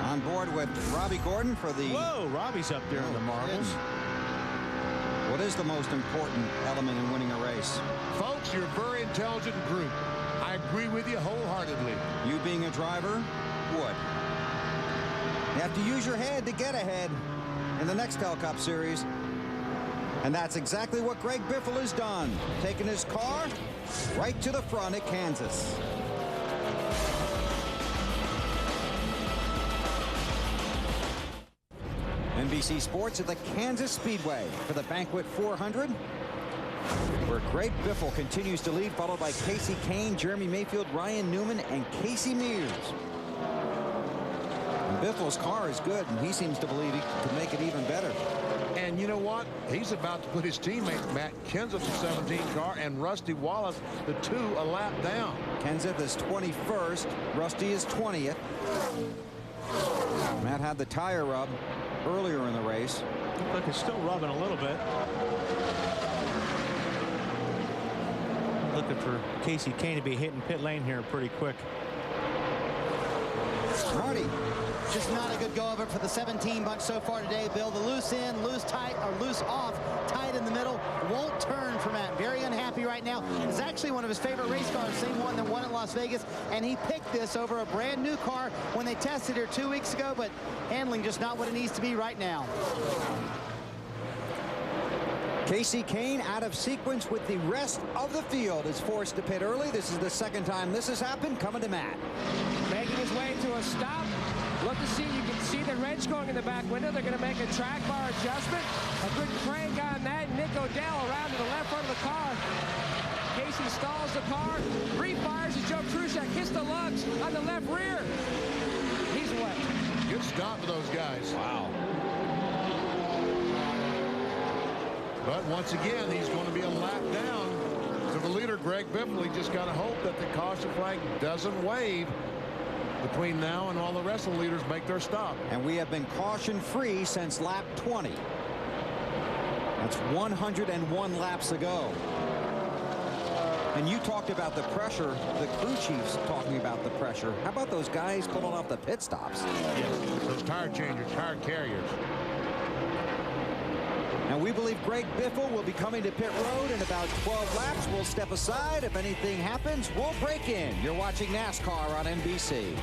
On board with Robbie Gordon for the... Whoa, Robbie's up there in the marbles. What is the most important element in winning a race? Folks, you're a very intelligent group. I agree with you wholeheartedly. You being a driver would. You have to use your head to get ahead in the Nextel Cup Series. And that's exactly what Greg Biffle has done, taking his car right to the front at Kansas. NBC Sports at the Kansas Speedway for the Banquet 400, where Greg Biffle continues to lead, followed by Casey Kane, Jeremy Mayfield, Ryan Newman, and Casey Mears. And Biffle's car is good, and he seems to believe he could make it even better. And you know what? He's about to put his teammate Matt Kenseth, the 17 car, and Rusty Wallace, the 2, a lap down. Kenseth is 21st. Rusty is 20th. Matt had the tire rub earlier in the race. Look, it's still rubbing a little bit. Looking for Casey Kane to be hitting pit lane here pretty quick. Marty. Just not a good go of it for the 17 bunch so far today, Bill. The loose in, loose tight, or loose off, tight in the middle. Won't turn for Matt. Very unhappy right now. It's actually one of his favorite race cars, same one that won at Las Vegas, and he picked this over a brand new car when they tested here 2 weeks ago, but handling just not what it needs to be right now. Casey Kane out of sequence with the rest of the field is forced to pit early. This is the second time this has happened. Coming to Matt. Making his way to a stop. Look to see, you can see the wrench going in the back window. They're going to make a track bar adjustment. A good crank on that. Nick Odell around to the left front of the car. Casey stalls the car. Refires as Joe Trushak hits the lugs on the left rear. He's wet. Good stop for those guys. Wow. But once again, he's going to be a lap down to the leader, Greg Biffle. He just got to hope that the caution flag doesn't wave between now and all the rest of the leaders make their stop. And we have been caution-free since lap 20. That's 101 laps ago. And you talked about the pressure, the crew chiefs talking about the pressure. How about those guys pulling off the pit stops? Yes, those tire changers, tire carriers. And we believe Greg Biffle will be coming to pit road in about 12 laps. We'll step aside. If anything happens, we'll break in. You're watching NASCAR on NBC.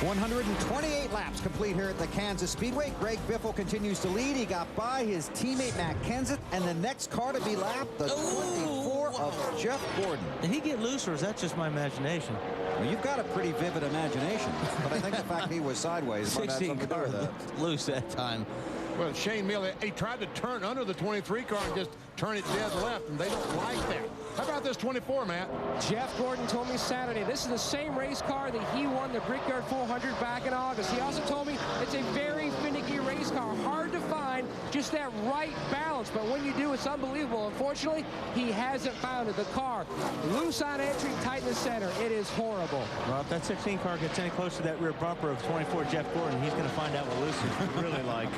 128 laps complete here at the Kansas Speedway. Greg Biffle continues to lead. He got by his teammate Matt Kenseth, and the next car to be lapped, the 24 of Jeff Gordon. Did he get loose, or is that just my imagination? Well, you've got a pretty vivid imagination, but I think the fact he was sideways might have 16 something to do car with it. loose that time. Well, Shane Miller, he tried to turn under the 23 car and just turn it dead left, and they don't like that. How about this 24, Matt? Jeff Gordon told me Saturday this is the same race car that he won the Brickyard 400 back in August. He also told me it's a very finicky race car. Hard to find just that right balance, but when you do, it's unbelievable. Unfortunately, he hasn't found it. The car loose on entry, tight in the center. It is horrible. Well, if that 16 car gets any close to that rear bumper of 24 Jeff Gordon, he's going to find out what loose is really like.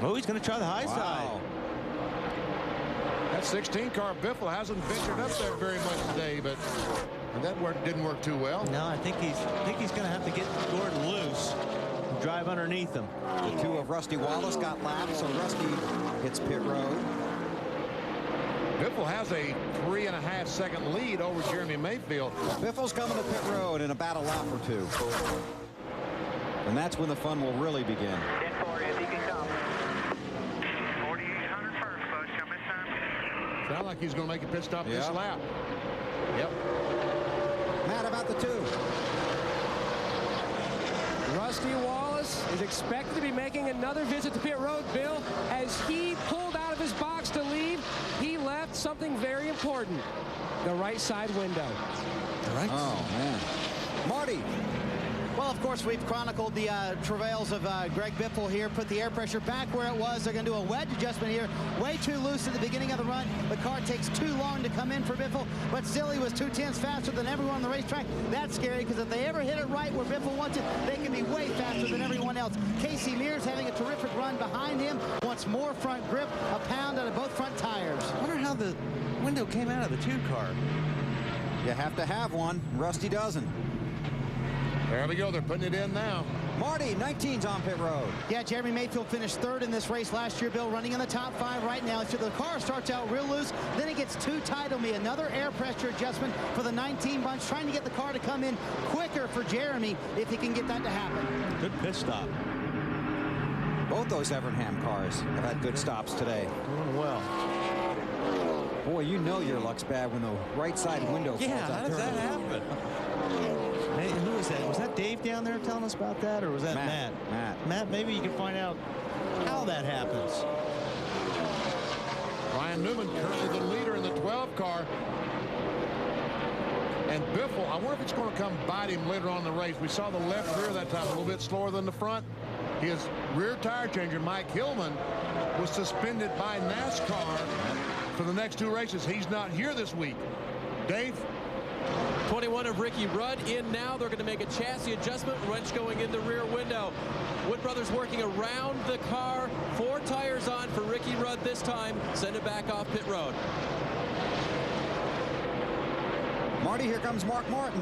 Oh, he's going to try the high side. That 16 car Biffle hasn't ventured up there very much today, but that didn't work too well. No, I think he's going to have to get Gordon loose and drive underneath him. The 2 of Rusty Wallace got lapped, so Rusty hits pit road. Biffle has a 3.5 second lead over Jeremy Mayfield. Biffle's coming to pit road in about a lap or 2. And that's when the fun will really begin. Sound like he's going to make a pit stop this lap. Yep. Matt, about the 2. Rusty Wallace is expected to be making another visit to pit road, Bill. As he pulled out of his box to leave, he left something very important. The right side window. Right. Oh, man. Marty. Well, of course, we've chronicled the travails of Greg Biffle here. Put the air pressure back where it was. They're going to do a wedge adjustment here. Way too loose at the beginning of the run. The car takes too long to come in for Biffle, but still he was 2/10 faster than everyone on the racetrack. That's scary because if they ever hit it right where Biffle wants it, they can be way faster than everyone else. Casey Mears having a terrific run behind him. Wants more front grip, a pound out of both front tires. I wonder how the window came out of the 2 car. You have to have one. Rusty doesn't. There we go. They're putting it in now. Marty, 19's on pit road. Yeah, Jeremy Mayfield finished 3rd in this race last year, Bill, running in the top 5 right now. So the car starts out real loose, then it gets too tight. It'll be another air pressure adjustment for the 19 bunch, trying to get the car to come in quicker for Jeremy if he can get that to happen. Good pit stop. Both those Evernham cars have had good stops today. Doing well. Boy, you know your luck's bad when the right side window falls out. Yeah, how does that happen? Hey, who was that? Was that Dave down there telling us about that, or was that Matt? Matt, maybe you can find out how that happens. Ryan Newman currently the leader in the 12 car. And Biffle, I wonder if it's going to come bite him later on in the race. We saw the left rear that time a little bit slower than the front. His rear tire changer, Mike Hillman, was suspended by NASCAR for the next 2 races. He's not here this week. Dave? 21 of Ricky Rudd in now. They're going to make a chassis adjustment. Wrench going in the rear window. Wood Brothers working around the car. 4 tires on for Ricky Rudd this time. Send it back off pit road. Marty, here comes Mark Martin.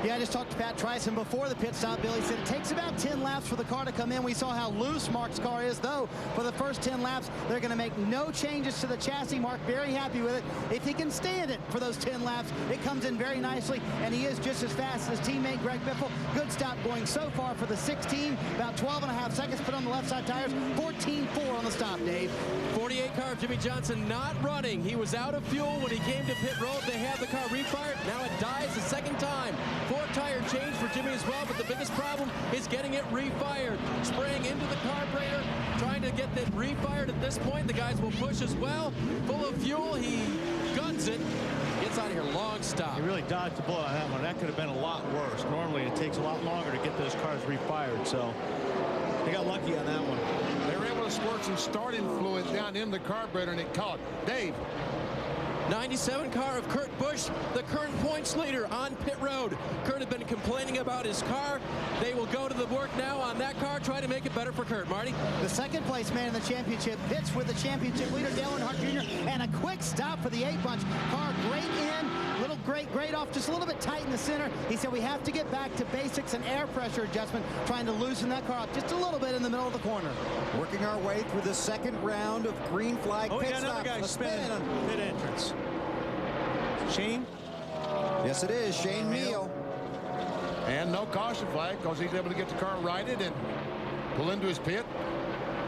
Yeah, I just talked to Pat Tryson before the pit stop, Bill. He said it takes about 10 laps for the car to come in. We saw how loose Mark's car is, though. For the first 10 laps, they're going to make no changes to the chassis. Mark very happy with it. If he can stand it for those 10 laps, it comes in very nicely, and he is just as fast as his teammate Greg Biffle. Good stop going so far for the 16. About 12.5 seconds put on the left side tires. 14.4 on the stop, Dave. 48 car of Jimmy Johnson not running. He was out of fuel when he came to pit road. They had the car refired. Now it dies the second time. 4 tire change for Jimmy as well, but the biggest problem is getting it refired. Spraying into the carburetor, trying to get it refired at this point. The guys will push as well. Full of fuel, he guns it. Gets out of here, long stop. He really dodged the bullet on that one. That could have been a lot worse. Normally it takes a lot longer to get those cars refired, so they got lucky on that one. They were able to squirt some starting fluid down in the carburetor, and it caught. Dave? 97 car of Kurt Busch, the current points leader on pit road. Kurt had been complaining about his car. They will go to the work now on that car, try to make it better for Kurt. Marty? The second place man in the championship pits with the championship leader, Dale Earnhardt Jr., and a quick stop for the 8 bunch. Car great in, little great off, just a little bit tight in the center. He said we have to get back to basics and air pressure adjustment, trying to loosen that car up just a little bit in the middle of the corner. Working our way through the second round of green flag pit We got another stops. guy spinning on pit entrance. Shane? Yes, it is. Shane Meal. And no caution flag because he's able to get the car righted and pull into his pit.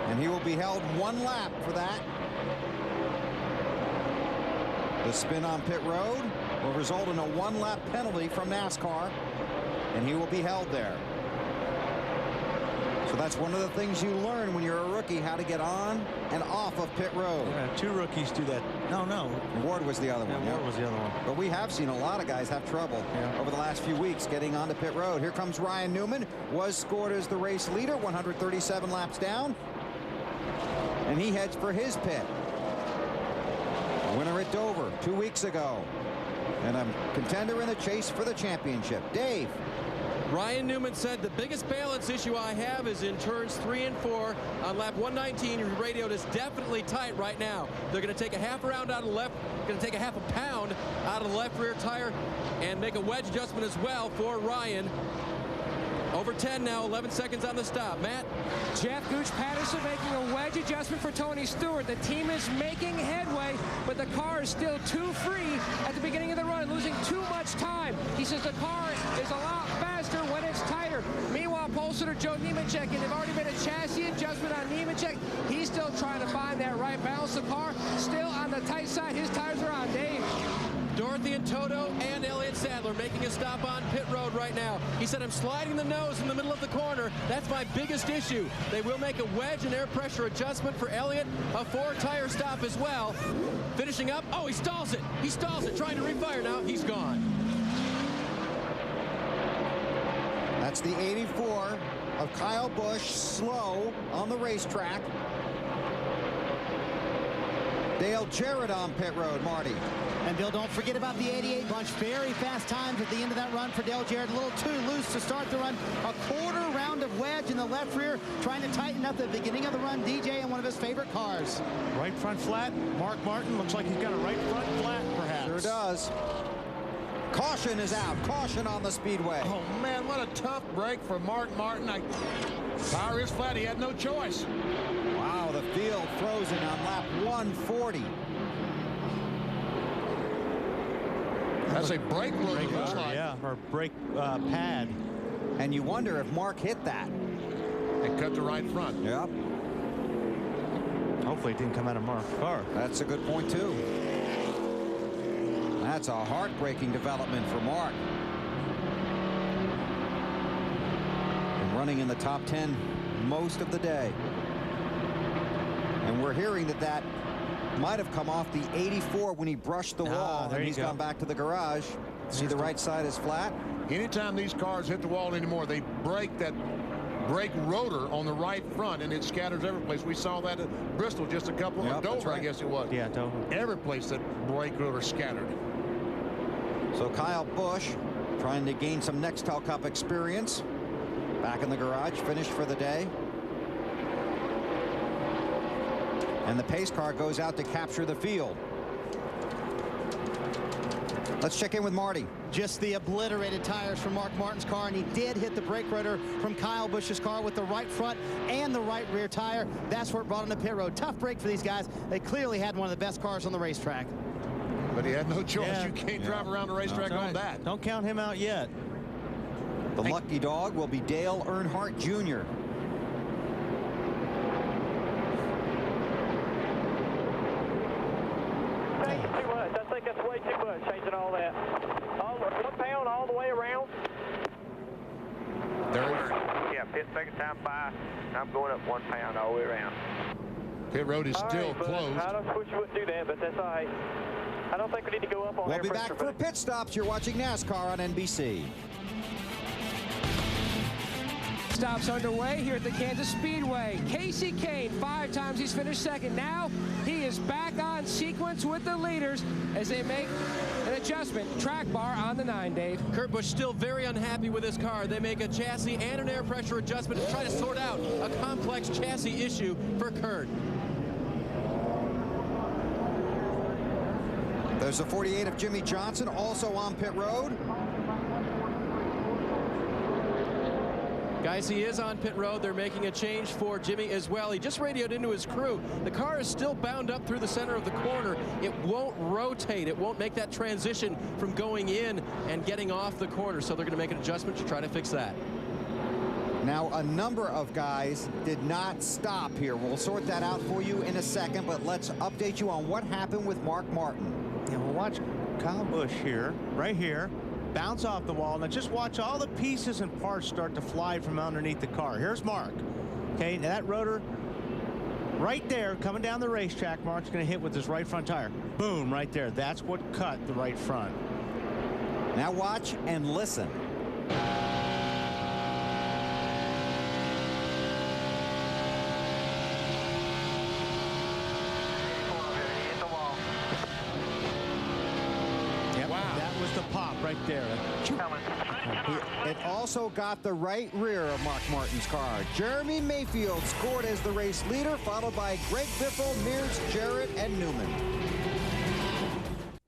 And he will be held 1 lap for that. The spin on pit road will result in a 1-lap penalty from NASCAR, and he will be held there. So that's one of the things you learn when you're a rookie, how to get on and off of pit road. Yeah, 2 rookies do that. No. Ward was the other one. Ward was the other one. But we have seen a lot of guys have trouble over the last few weeks getting onto pit road. Here comes Ryan Newman, was scored as the race leader, 137 laps down. And he heads for his pit. Winner at Dover 2 weeks ago. And a contender in the chase for the championship. Dave? Ryan Newman said the biggest balance issue I have is in turns 3 and 4 on lap 119. Your radio is definitely tight right now. They're going to take a half a round out of the left, going to take a half a pound out of the left rear tire and make a wedge adjustment as well for Ryan. Over 10 now, 11 seconds on the stop. Matt? Jeff Gooch Patterson making a wedge adjustment for Tony Stewart. The team is making headway, but the car is still too free at the beginning of the run, losing too much time. He says the car is a lot faster when it's tighter. Meanwhile, pole sitter Joe Nemechek, and they've already made a chassis adjustment on Nemechek. He's still trying to find that right balance. The car still on the tight side. His tires are on, Dave. Dorothy and Toto and Elliott Sadler making a stop on pit road right now. He said, I'm sliding the nose in the middle of the corner. That's my biggest issue. They will make a wedge and air pressure adjustment for Elliott. A 4-tire stop as well. Finishing up. Oh, he stalls it. He stalls it. Trying to refire now. He's gone. That's the 84 of Kyle Busch, slow on the racetrack. Dale Jarrett on pit road, Marty. And Bill, don't forget about the 88 bunch. Very fast times at the end of that run for Dale Jarrett. A little too loose to start the run. A quarter round of wedge in the left rear, trying to tighten up the beginning of the run. DJ in one of his favorite cars. Right front flat. Mark Martin looks like he's got a right front flat, perhaps. Sure does. Caution is out. Caution on the speedway. Oh, man, what a tough break for Mark Martin. Tire is flat. He had no choice. Wow, the field frozen on lap 140. That's a brake rotor, Brake looks rotor, like. yeah, or brake pad. And you wonder if Mark hit that. And cut the right front. Yep. Hopefully it didn't come out of Mark's car. That's a good point, too. That's a heartbreaking development for Mark. And running in the top 10 most of the day. And we're hearing that might have come off the 84 when he brushed the wall, and he's gone back to the garage. See, the right side is flat. Anytime these cars hit the wall anymore, they break that brake rotor on the right front, and it scatters every place. We saw that at Bristol just a couple of Dover, I guess it was. Yeah, Dover. Every place that brake rotor scattered. So Kyle Busch trying to gain some Nextel Cup experience. Back in the garage, finished for the day. And the pace car goes out to capture the field. Let's check in with Marty. Just the obliterated tires from Mark Martin's car, and he did hit the brake rotor from Kyle Busch's car with the right front and the right rear tire. That's where it brought him to pit road. Tough break for these guys. They clearly had one of the best cars on the racetrack. But he had no choice. You can't drive around the racetrack on that. Don't count him out yet. The lucky dog will be Dale Earnhardt Jr. Thank you too much. I think that's way too much, changing all that. 1 pound all the way around. Yeah, pit second time by. I'm going up 1 pound all the way around. Pit road is still closed. I don't wish you wouldn't do that, but that's all right. I don't think we need to go up on We'll air be pressure, back for but pit stops. You're watching NASCAR on NBC. Stops underway here at the Kansas Speedway. Casey Kane, 5 times he's finished second. Now he is back on sequence with the leaders as they make an adjustment. Track bar on the 9, Dave. Kurt Busch still very unhappy with his car. They make a chassis and an air pressure adjustment to try to sort out a complex chassis issue for Kurt. There's a 48 of Jimmy Johnson, also on pit road. Guys, he is on pit road. They're making a change for Jimmy as well. He just radioed into his crew. The car is still bound up through the center of the corner. It won't rotate. It won't make that transition from going in and getting off the corner. So they're going to make an adjustment to try to fix that. Now, a number of guys did not stop here. We'll sort that out for you in a second, but let's update you on what happened with Mark Martin. Yeah, we'll watch Kyle Busch here, right here, bounce off the wall. Now just watch all the pieces and parts start to fly from underneath the car. Here's Mark. Okay, now that rotor right there coming down the racetrack, Mark's going to hit with his right front tire. Boom, right there. That's what cut the right front. Now watch and listen. Right there. It also got the right rear of Mark Martin's car. Jeremy Mayfield scored as the race leader, followed by Greg Biffle, Mears, Jarrett, and Newman.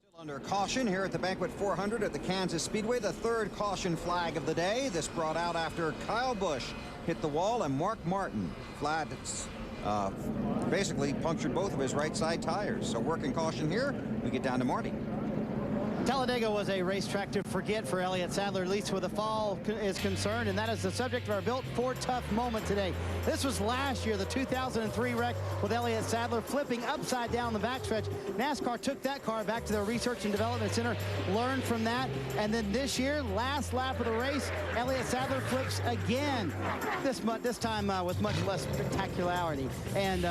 Still under caution here at the Banquet 400 at the Kansas Speedway, the 3rd caution flag of the day. This brought out after Kyle Busch hit the wall and Mark Martin flat basically punctured both of his right side tires. So working caution here. We get down to Marty. Talladega was a racetrack to forget for Elliott Sadler, at least where the fall is concerned, and that is the subject of our Built Ford Tough moment today. This was last year, the 2003 wreck with Elliott Sadler flipping upside down the backstretch. NASCAR took that car back to their Research and Development Center, learned from that, and then this year, last lap of the race, Elliott Sadler flips again. This time with much less spectacularity, and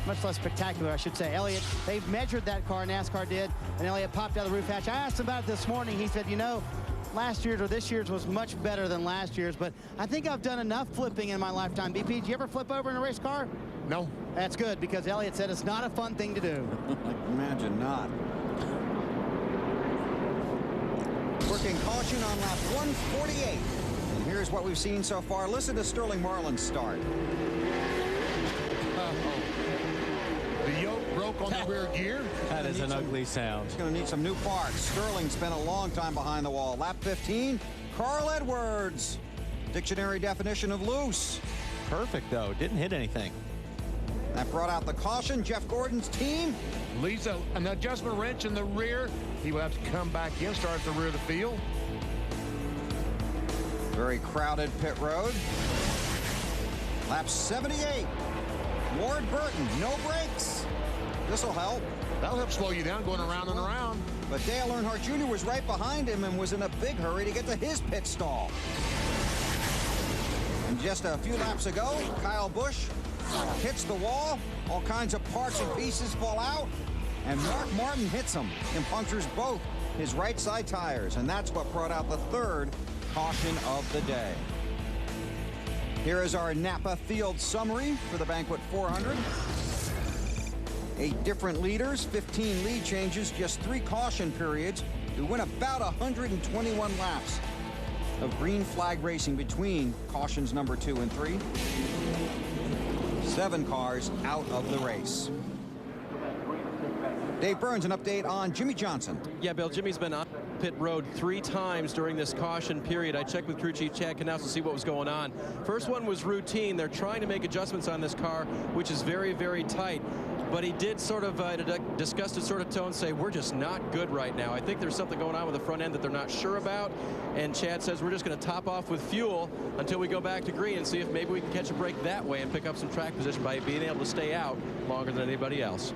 much less spectacular, I should say. Elliott, they measured that car, NASCAR did, and Elliott popped out of the roof hatch. I asked him about it this morning. He said, you know, last year's or this year's was much better than last year's, but I think I've done enough flipping in my lifetime. BP, did you ever flip over in a race car? No. That's good, because Elliott said it's not a fun thing to do. Imagine not. Working caution on lap 148. And here's what we've seen so far. Listen to Sterling Marlin's start. The yoke broke on the rear gear. That is an ugly sound. He's going to need some new parts. Sterling spent a long time behind the wall. Lap 15, Carl Edwards. Dictionary definition of loose. Perfect, though. Didn't hit anything. That brought out the caution. Jeff Gordon's team. Leaves an adjustment wrench in the rear. He will have to come back in, start at the rear of the field. Very crowded pit road. Lap 78. Ward Burton, no brakes. This will help. That'll help slow you down going around and around. But Dale Earnhardt Jr. was right behind him and was in a big hurry to get to his pit stall. And just a few laps ago, Kyle Busch hits the wall. All kinds of parts and pieces fall out. And Mark Martin hits him and punctures both his right side tires. And that's what brought out the third caution of the day. Here is our Napa Field summary for the Banquet 400. 8 different leaders, 15 lead changes, just 3 caution periods. We win about 121 laps of green flag racing between cautions number 2 and 3. 7 cars out of the race. Dave Burns, an update on Jimmy Johnson. Yeah, Bill, Jimmy's been on pit road 3 times during this caution period. I checked with crew chief Chad Knaus to see what was going on. First one was routine. They're trying to make adjustments on this car, which is very, very tight. But he did sort of, in a disgusted sort of tone, say, we're just not good right now. I think there's something going on with the front end that they're not sure about. And Chad says we're just going to top off with fuel until we go back to green and see if maybe we can catch a break that way and pick up some track position by being able to stay out longer than anybody else.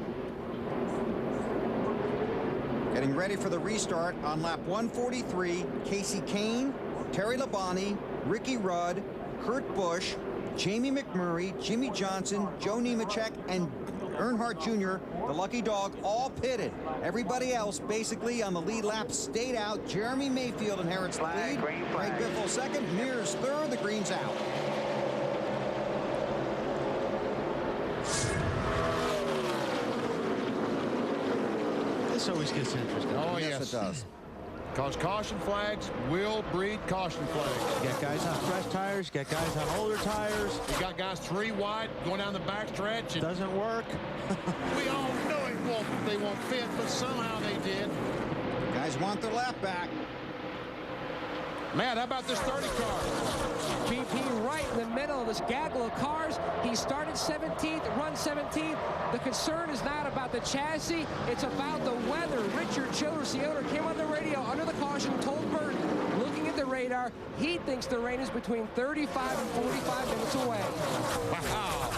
Getting ready for the restart on lap 143, Casey Kane, Terry Labonte, Ricky Rudd, Kurt Busch, Jamie McMurray, Jimmy Johnson, Joe Nemechek, and Earnhardt Jr., the lucky dog, all pitted. Everybody else basically on the lead lap stayed out. Jeremy Mayfield inherits the lead. Craig Biffle second, Mears third, the green's out. This always gets interesting. Oh, Yes, it does. Because caution flags will breed caution flags. You got guys on fresh tires, you got guys on older tires. You got guys 3 wide going down the backstretch. It doesn't work. We all know they won't fit, but somehow they did. Guys want their lap back. Matt, how about this 30 car? BP right in the middle of this gaggle of cars. He started 17th, run 17th. The concern is not about the chassis, it's about the weather. Richard Childress, the owner, came on the radio under the caution, told Burton, looking at the radar, he thinks the rain is between 35 and 45 minutes away. Wow.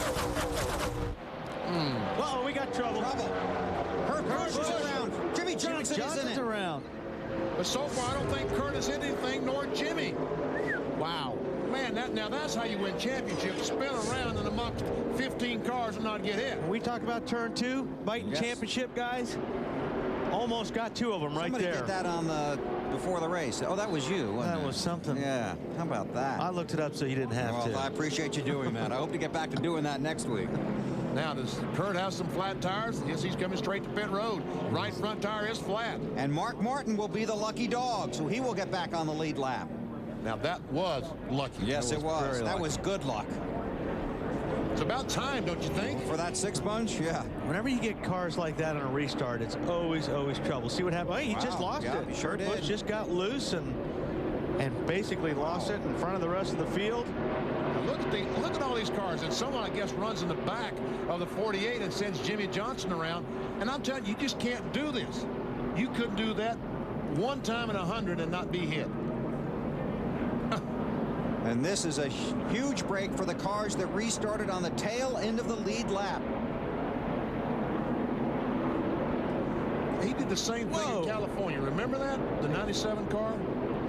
Uh-oh, we got trouble. Kurt Busch is around. Jimmy Johnson is in it. Around. But so far, I don't think Kurt has hit anything, nor Jimmy. Wow. Man, now that's how you win championships. Spin around in amongst 15 cars and not get hit. When we talk about turn 2, biting championship guys, almost got 2 of them right Somebody there. did that on the before the race. Oh, that was you, wasn't That it? was something. Yeah, how about that? I looked it up so you didn't have Well, to. I appreciate you doing that. I hope to get back to doing that next week. Now, does Kurt have some flat tires? Yes, he's coming straight to pit road. Right front tire is flat. And Mark Martin will be the lucky dog, so he will get back on the lead lap. Now, that was lucky. Yes, it was. very That lucky. was good luck. It's about time, don't you think? For that 6 bunch, yeah. Whenever you get cars like that on a restart, it's always trouble. See what happened? Hey, he just Wow. lost Yeah, it. he sure Busch did. just got loose and basically lost it in front of the rest of the field. Now look at all these cars, and someone, I guess, runs in the back of the 48 and sends Jimmy Johnson around. And I'm telling you, you just can't do this. You couldn't do that one time in 100 and not be hit. And this is a huge break for the cars that restarted on the tail end of the lead lap. He did the same thing in California. Remember that? The 97 car?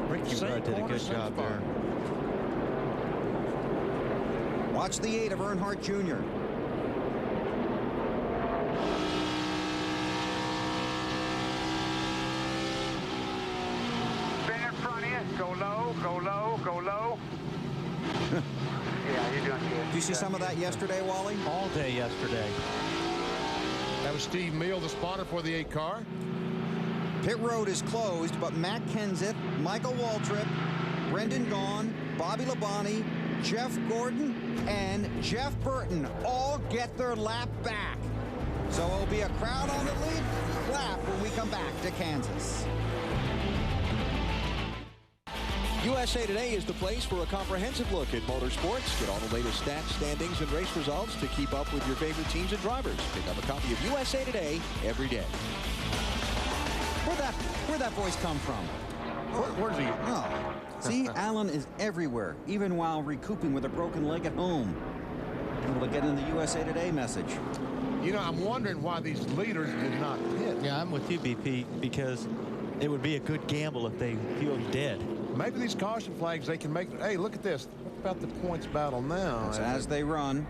Ricky Rudd did a good job there. Watch the 8 of Earnhardt Jr. Been in front of you. Did you see some of that yesterday, Wally? All day yesterday. That was Steve Meal, the spotter for the 8 car. Pit road is closed, but Matt Kenseth, Michael Waltrip, Brendan Gaughan, Bobby Labonte, Jeff Gordon, and Jeff Burton all get their lap back. So it'll be a crowd on the lead lap when we come back to Kansas. USA Today is the place for a comprehensive look at motorsports. Get all the latest stats, standings, and race results to keep up with your favorite teams and drivers. Pick up a copy of USA Today every day. Where'd that voice come from? Where's he? Oh, see, Alan is everywhere, even while recouping with a broken leg at home. Able to get in the USA Today message. You know, I'm wondering why these leaders did not pit. Yeah, I'm with you, BP, because it would be a good gamble if they feel dead. Maybe these caution flags, they can make. Hey, look at this. What about the points battle now? As they run.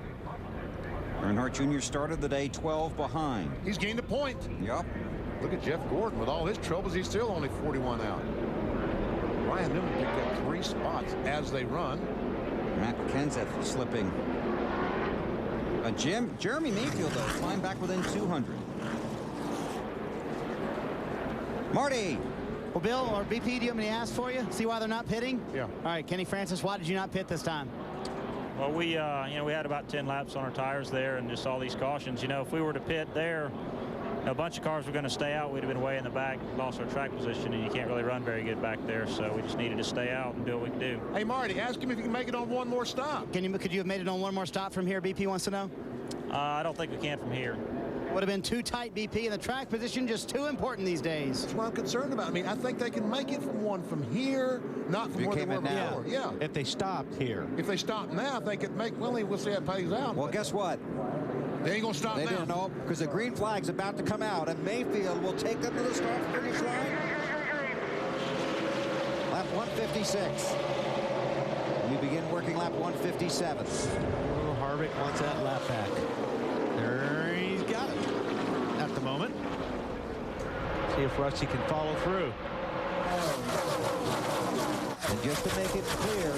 Earnhardt Jr. started the day 12 behind. He's gained a point. Yep. Look at Jeff Gordon. With all his troubles, he's still only 41 out. Ryan Newman picked up 3 spots as they run. Matt Kenseth slipping. Jeremy Mayfield, though, climbed back within 200. Marty. Well, Bill or BP, do you want me to ask for you? See why they're not pitting? Yeah. All right, Kenny Francis, why did you not pit this time? Well, we had about 10 laps on our tires there, and just all these cautions. You know, if we were to pit there, a bunch of cars were going to stay out. We'd have been way in the back, lost our track position, and you can't really run very good back there. So we just needed to stay out and do what we can do. Hey, Marty, ask him if he can make it on one more stop. Could you have made it on one more stop from here? BP wants to know. I don't think we can from here. Would have been too tight, BP, and the track position just too important these days. That's what I'm concerned about. I mean, I think they can make it from here, not from where they were before. Yeah. If they stopped here. If they stop now, they could make. Well, we'll see how it plays out. Well, guess what? They ain't gonna stop They now. didn't know because the green flag's about to come out, and Mayfield will take them to the start-finish line. Lap 156. We begin working lap 157. Oh, Harvick wants that lap back. There he's got it at the moment. See if Rusty can follow through. And just to make it clear,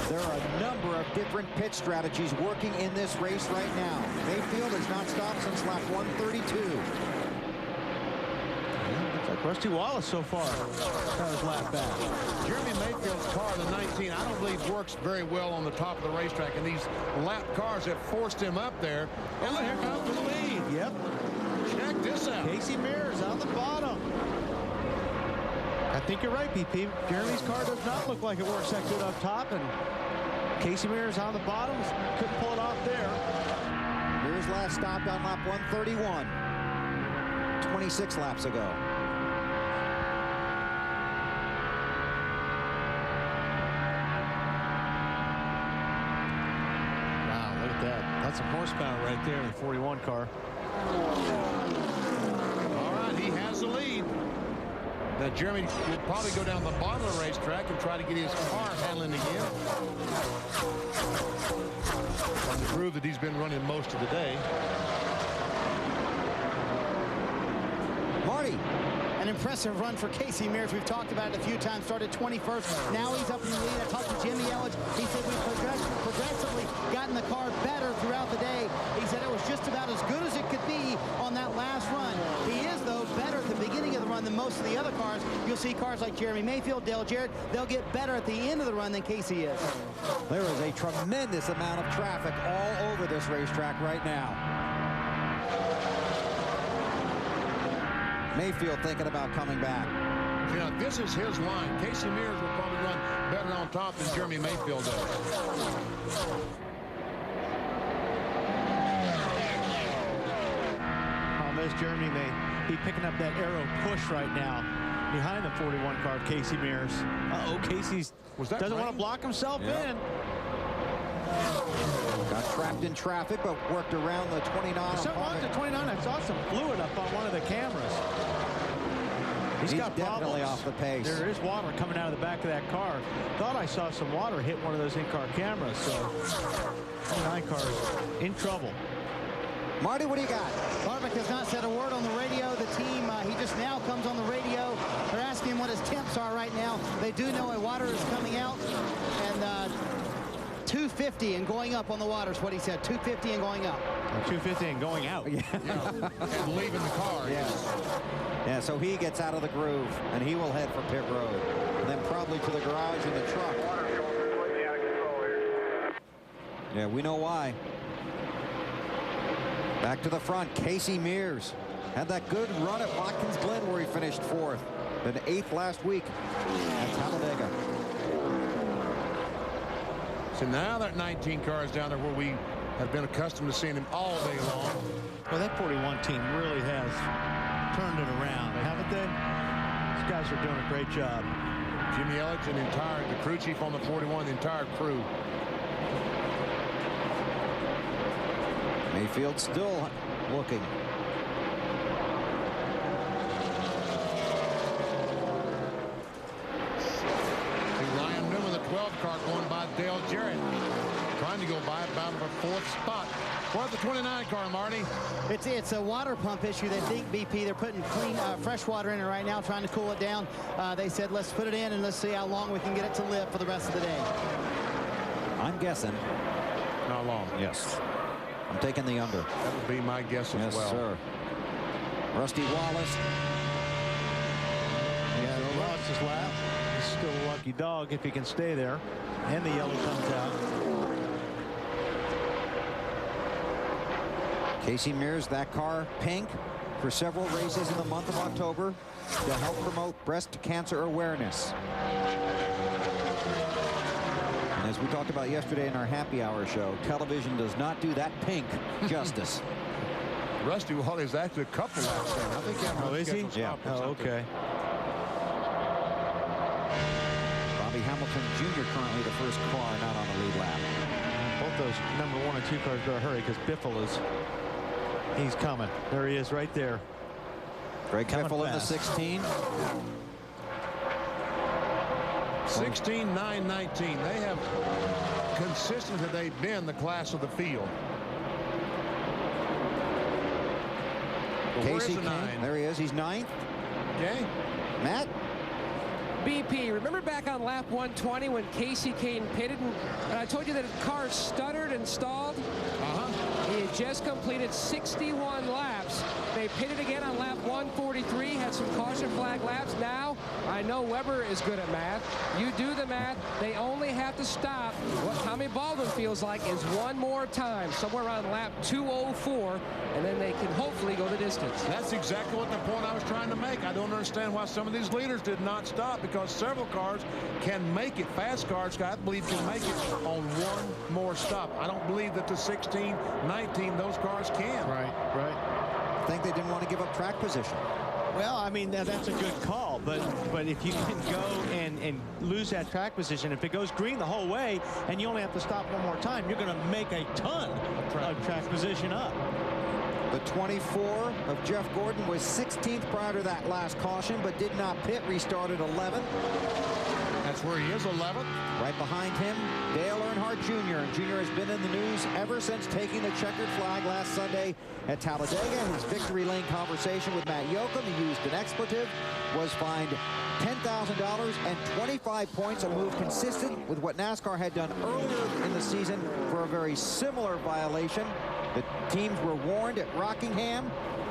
there are a number of different pit strategies working in this race right now. Mayfield has not stopped since lap 132. Looks like Rusty Wallace so far got his lap back. Jeremy Mayfield's car, the 19, I don't believe works very well on the top of the racetrack, and these lap cars have forced him up there. And look, here comes the lead. Yep. Check this out. Casey Mears on the bottom. I think you're right, BP. Jeremy's car does not look like it works that good up top, and Casey Mears on the bottom. Couldn't pull it off there. Mears last stopped on lap 131, 26 laps ago. Wow, look at that. That's some horsepower right there in the 41 car. All right, he has the lead. Now, Jeremy will probably go down the bottom of the racetrack and try to get his car handling again. On the groove that he's been running most of the day. Marty. An impressive run for Casey Mears. We've talked about it a few times. Started 21st. Now he's up in the lead. I talked to Jimmy Elledge. He said we've progressively gotten the car better throughout the day. He said it was just about as good as it could be on that last run. He is, though, better at the beginning of the run than most of the other cars. You'll see cars like Jeremy Mayfield, Dale Jarrett, they'll get better at the end of the run than Casey is. There is a tremendous amount of traffic all over this racetrack right now. Mayfield thinking about coming back. You know, this is his line. Casey Mears will probably run better on top than Jeremy Mayfield does. Problem is, Jeremy may be picking up that arrow push right now behind the 41 car, Casey Mears. Uh-oh, Casey's doesn't want to block himself in. Got trapped in traffic, but worked around the 29. Something wrong with the 29. I saw some fluid up on one of the cameras. He's got definitely problems. off the pace. There is water coming out of the back of that car. Thought I saw some water hit one of those in-car cameras. So, 29 cars in trouble. Marty, what do you got? Harvick has not said a word on the radio. The team, he just now comes on the radio. They're asking him what his temps are right now. They do know a water is coming out. And 2 250 and going up on the water is what he said. 250 and going up. 250 and going out. Yeah. And leaving the car. Yeah, so he gets out of the groove, and he will head for pit road. And then probably to the garage in the truck. Yeah, we know why. Back to the front, Casey Mears. Had that good run at Watkins Glen where he finished 4th. Then 8th last week at Talladega. So now that 19 car is down there where we have been accustomed to seeing him all day long. Well, that 41 team really has turned it around, haven't they? These guys are doing a great job. Jimmy Elliott and the crew chief on the 41, the entire crew. Mayfield still looking. Ryan Newman, the 12 car, going by Dale Jarrett. Trying to go by about a 4th spot. Where's the 29 car, Marty? It's a water pump issue. They think BP, they're putting clean, fresh water in it right now, trying to cool it down. They said, let's put it in and let's see how long we can get it to live for the rest of the day. I'm guessing. Not long. Yes. I'm taking the under. That would be my guess as well. Yes, sir. Rusty Wallace. Yeah, Wallace's lap. He's still a lucky dog if he can stay there. And the yellow comes out. Casey Mears, that car pink for several races in the month of October to help promote breast cancer awareness. And as we talked about yesterday in our happy hour show, television does not do that pink justice. Rusty Wallace is actually a couple laps down. I think that is he? Yeah. Oh, okay. Bobby Hamilton Jr. currently the first car not on the lead lap. Both those number 1 and 2 cars better hurry because Biffle is, he's coming. There he is right there. Greg Biffle in the 16. 16, 9, 19. They have consistently they've been the class of the field. Casey Kane, there he is. He's 9th. Okay. Matt? BP, remember back on lap 120 when Casey Kane pitted and I told you that his car stuttered and stalled? He had just completed 61 laps. They pitted again on lap 143, had some caution flag laps. Now, I know Weber is good at math. You do the math. They only have to stop. What Tommy Baldwin feels like is one more time, somewhere around lap 204, and then they can hopefully go the distance. That's exactly what the point I was trying to make. I don't understand why some of these leaders did not stop, because several cars can make it. Fast cars, I believe, can make it on one more stop. I don't believe that the 16, 19, those cars can. Right. I think they didn't want to give up track position. Well, I mean, that's a good call, but if you can go and lose that track position, if it goes green the whole way and you only have to stop one more time, you're going to make a ton of track position up. The 24 of Jeff Gordon was 16th prior to that last caution, but did not pit, restarted 11th. That's where he is, 11th. Right behind him, Dale Earnhardt Jr. And Jr. has been in the news ever since taking the checkered flag last Sunday at Talladega. His victory lane conversation with Matt Yoakum, he used an expletive, was fined $10,000 and 25 points, a move consistent with what NASCAR had done earlier in the season for a very similar violation. The teams were warned at Rockingham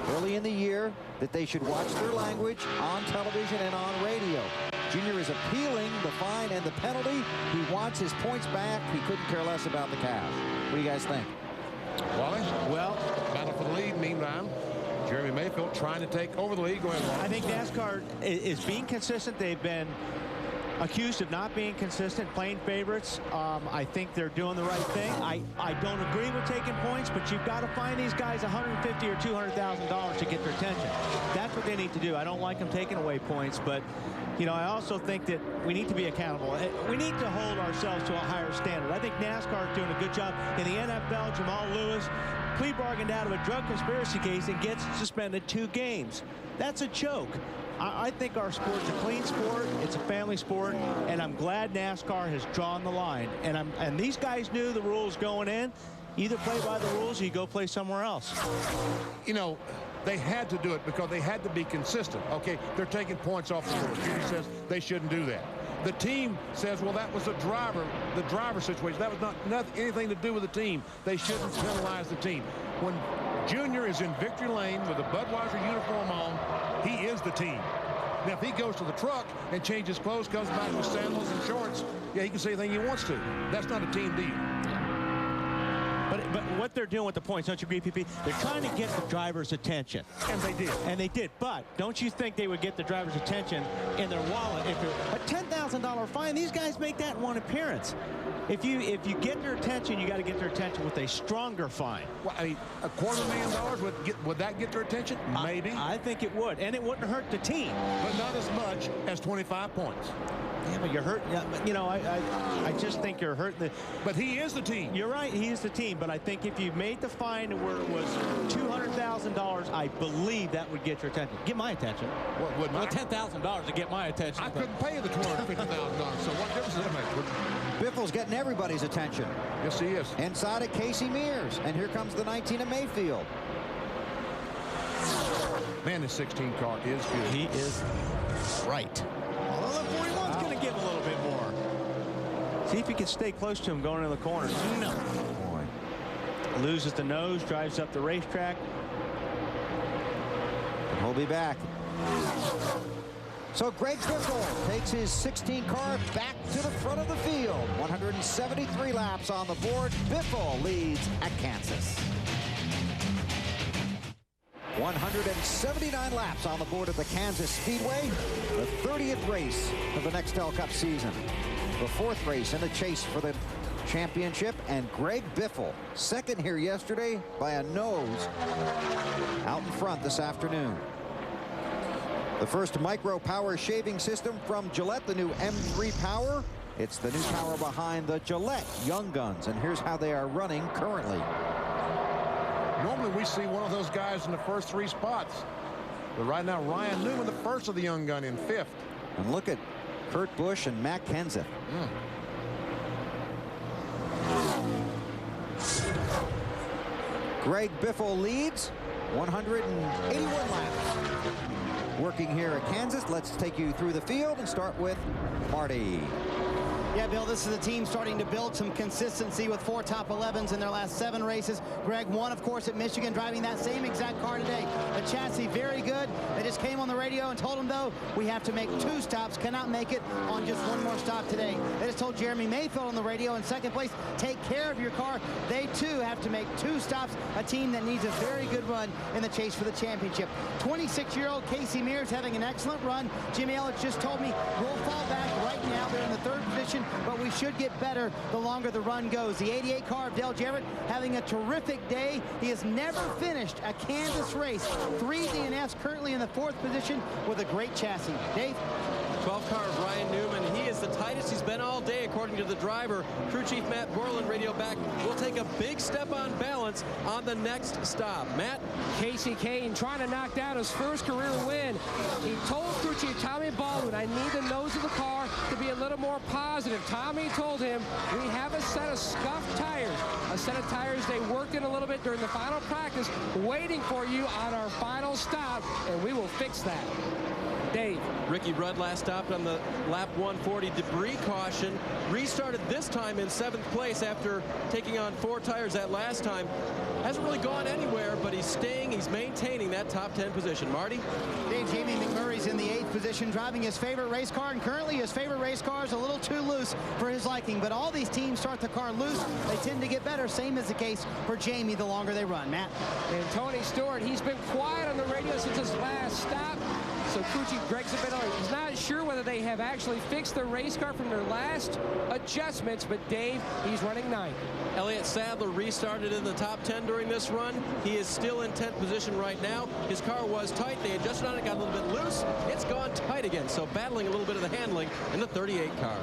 early in the year that they should watch their language on television and on radio. Junior is appealing the fine and the penalty. He wants his points back. He couldn't care less about the cash. What do you guys think? Wally? Well, battle for the lead. Meantime, Jeremy Mayfield trying to take over the lead. Go ahead, Wally. I think NASCAR is being consistent. They've been accused of not being consistent, playing favorites. I think they're doing the right thing. I don't agree with taking points, but you've got to find these guys $150,000 or $200,000 to get their attention. That's what they need to do. I don't like them taking away points, but you know, I also think that we need to be accountable. We need to hold ourselves to a higher standard. I think NASCAR is doing a good job. In the NFL, Jamal Lewis plea bargained out of a drug conspiracy case and gets suspended 2 games. That's a joke. I think our sport's a clean sport. It's a family sport, and I'm glad NASCAR has drawn the line. And these guys knew the rules going in. Either play by the rules or you go play somewhere else. You know, they had to do it because they had to be consistent. Okay, they're taking points off the board. Judy says they shouldn't do that. The team says, well, that was the driver situation. That was not anything to do with the team. They shouldn't penalize the team. When Junior is in victory lane with a Budweiser uniform on, he is the team. Now, if he goes to the truck and changes clothes, comes back with sandals and shorts, yeah, he can say anything he wants to. That's not a team deal. But what they're doing with the points, don't you agree, PP? They're trying to get the driver's attention. And they did. And they did. But don't you think they would get the driver's attention in their wallet if a $10,000 fine? These guys make that in one appearance. If you get their attention, you got to get their attention with a stronger fine. Well, I mean, $250,000 would that get their attention? Maybe. I think it would, and it wouldn't hurt the team. But not as much as 25 points. Yeah, but you're hurting. You know, I just think you're hurting the. But he is the team. You're right. He is the team. But I think if you made the fine where it was $200,000, I believe that would get your attention. Get my attention. What would well, $10,000 to get my attention. I couldn't pay the $250,000. So what difference does it make? Biffle's getting everybody's attention. Yes, he is. Inside of Casey Mears, and here comes the 19 of Mayfield. Man, this 16 car is good. He is right. Although the 41's going to give a little bit more. See if he can stay close to him going into the corner. No. Boy. Loses the nose, drives up the racetrack. And he'll be back. So Greg Biffle takes his 16 car back to the front of the field. 173 laps on the board. Biffle leads at Kansas. 179 laps on the board at the Kansas Speedway. The 30th race of the Nextel Cup season. The 4th race in the chase for the championship. And Greg Biffle, second here yesterday by a nose, out in front this afternoon. The first micro power shaving system from Gillette, the new M3 Power. It's the new power behind the Gillette Young Guns, and here's how they are running currently. Normally we see one of those guys in the first 3 spots. But right now, Ryan Newman, the first of the Young Gun, in 5th. And look at Kurt Busch and Matt Kenseth. Greg Biffle leads 181 laps. Working here at Kansas, let's take you through the field and start with Marty. Yeah, Bill, this is a team starting to build some consistency with 4 top 11s in their last 7 races. Greg won, of course, at Michigan, driving that same exact car today. The chassis, very good. They just came on the radio and told him, though, we have to make 2 stops, cannot make it on just 1 more stop today. They just told Jeremy Mayfield on the radio in 2nd place, take care of your car. They, too, have to make 2 stops, a team that needs a very good run in the chase for the championship. 26-year-old Casey Mears having an excellent run. Jimmy Elliott just told me we'll fall back right now. They're in the 3rd position, but we should get better the longer the run goes. The 88 car of Dale Jarrett having a terrific day. He has never finished a Kansas race. 3 DNFs, currently in the 4th position with a great chassis. Dave? 12 car of Ryan Newman. He is the tightest he's been all day, according to the driver. Crew Chief Matt Borland, radio back, will take a big step on balance on the next stop. Matt? Casey Kane trying to knock down his first career win. He told Crew Chief Tommy Baldwin, I need the nose of the car to be a little more positive. Tommy told him, we have a set of scuffed tires. A set of tires they worked in a little bit during the final practice, waiting for you on our final stop, and we will fix that. Dave. Ricky Rudd last stopped on the lap 140 debris caution. Restarted this time in 7th place after taking on 4 tires that last time. Hasn't really gone anywhere, but he's staying, he's maintaining that top 10 position. Marty? Dave, Jamie McMurray's in the 8th position, driving his favorite race car, and currently his favorite race car is a little too loose for his liking. But all these teams start the car loose. They tend to get better. Same is the case for Jamie the longer they run. Matt? And Tony Stewart, he's been quiet on the radio since his last stop. So Crew Chief Greg's a bit on. He's not sure whether they have actually fixed their race car from their last adjustments, but Dave, he's running 9th. Elliott Sadler restarted in the top 10 during this run. He is still in 10th position right now. His car was tight. They adjusted on it, got a little bit loose. It's gone tight again, so battling a little bit of the handling in the 38 car.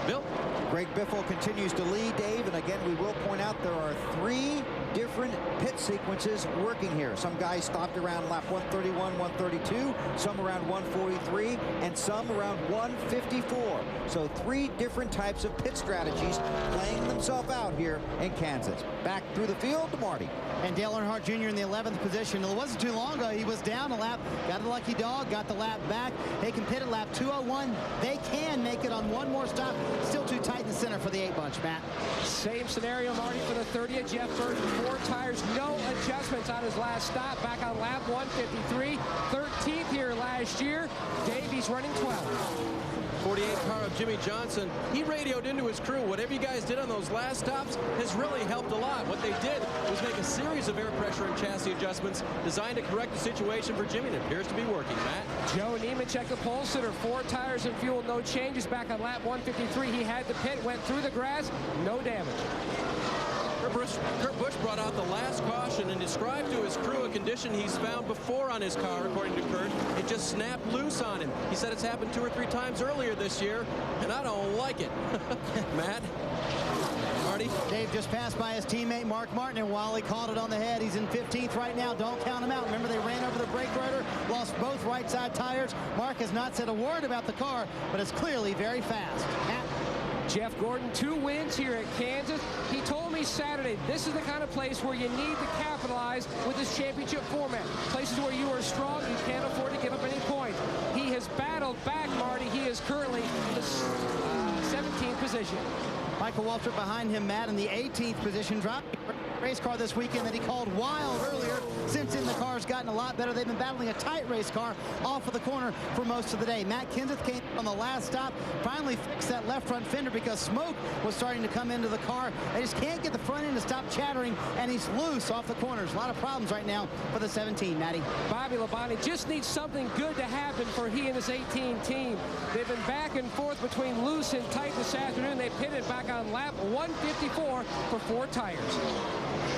Bill? Greg Biffle continues to lead, Dave, and again, we will point out there are 3 different pit sequences working here. Some guys stopped around lap 131, 132, some around 143, and some around 154. So 3 different types of pit strategies playing themselves out here in Kansas. Back through the field to Marty. And Dale Earnhardt Jr. in the 11th position. It wasn't too long ago. He was down a lap, got a lucky dog, got the lap back. They can pit at lap 201. They can make it on one more stop. Still too tight in the center for the 8 bunch, Matt. Same scenario, Marty, for the 30th. Jeff Burton, 4 tires, no adjustments on his last stop. Back on lap 153. 13th here last year. Davies running 12th. 48 car of Jimmy Johnson. He radioed into his crew. Whatever you guys did on those last stops has really helped a lot. What they did was make a series of air pressure and chassis adjustments designed to correct the situation for Jimmy, and it appears to be working, Matt. Joe Nemechek, the pole sitter, 4 tires and fuel, no changes. Back on lap 153, he had the pit, went through the grass, no damage. Kurt Busch brought out the last caution and described to his crew a condition he's found before on his car, according to Kurt. It just snapped loose on him. He said it's happened 2 or 3 times earlier this year, and I don't like it. Matt? Marty? Dave just passed by his teammate Mark Martin, and while he called it on the head, he's in 15th right now. Don't count him out. Remember, they ran over the brake rotor, lost both right side tires. Mark has not said a word about the car, but it's clearly very fast. Matt? Jeff Gordon, 2 wins here at Kansas. He told me Saturday, this is the kind of place where you need to capitalize with this championship format. Places where you are strong, you can't afford to give up any points. He has battled back, Marty. He is currently in the 17th position. Michael Waltrip behind him, Matt, in the 18th position, dropped race car this weekend that he called wild earlier. Since then, the car's gotten a lot better. They've been battling a tight race car off of the corner for most of the day. Matt Kenseth came on the last stop, finally fixed that left front fender because smoke was starting to come into the car. They just can't get the front end to stop chattering, and he's loose off the corners. A lot of problems right now for the 17, Matty. Bobby Labonte just needs something good to happen for he and his 18 team. They've been back and forth between loose and tight this afternoon. They pitted back on lap 154 for 4 tires.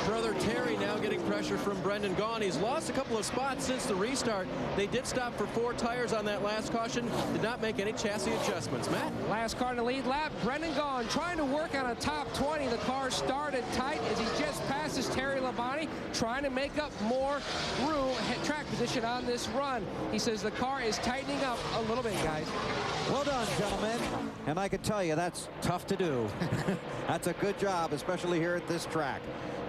Brother Terry now getting pressure from Brendan Gaughan. He's lost a couple of spots since the restart. They did stop for 4 tires on that last caution. Did not make any chassis adjustments. Matt? Last car in the lead lap, Brendan Gaughan trying to work on a top 20. The car started tight as he just passes Terry Labonte, trying to make up more room, track position on this run. He says the car is tightening up a little bit, guys. Well done, gentlemen. And I can tell you that's tough to do. That's a good job, especially here at this track.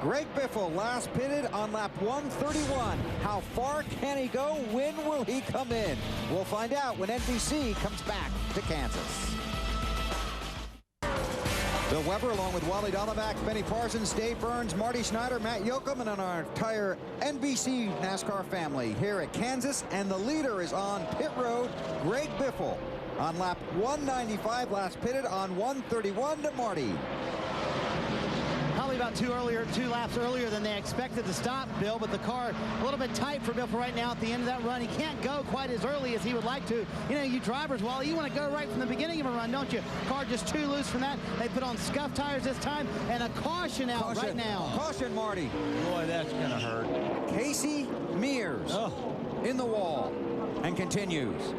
Greg Biffle last pitted on lap 131. How far can he go? When will he come in? We'll find out when NBC comes back to Kansas. Bill Weber along with Wally Donovac, Benny Parsons, Dave Burns, Marty Schneider, Matt Yoakum, and our entire NBC NASCAR family here at Kansas. And the leader is on pit road, Greg Biffle. On lap 195, last pitted on 131 to Marty. Probably about 2 laps earlier than they expected to stop, Bill, but the car a little bit tight for Bill for right now at the end of that run. He can't go quite as early as he would like to. You know, you drivers, Wally, you want to go right from the beginning of a run, don't you? Car just too loose from that. They put on scuff tires this time, and a caution out right now. Caution, Marty. Boy, that's going to hurt. Casey Mears in the wall and continues.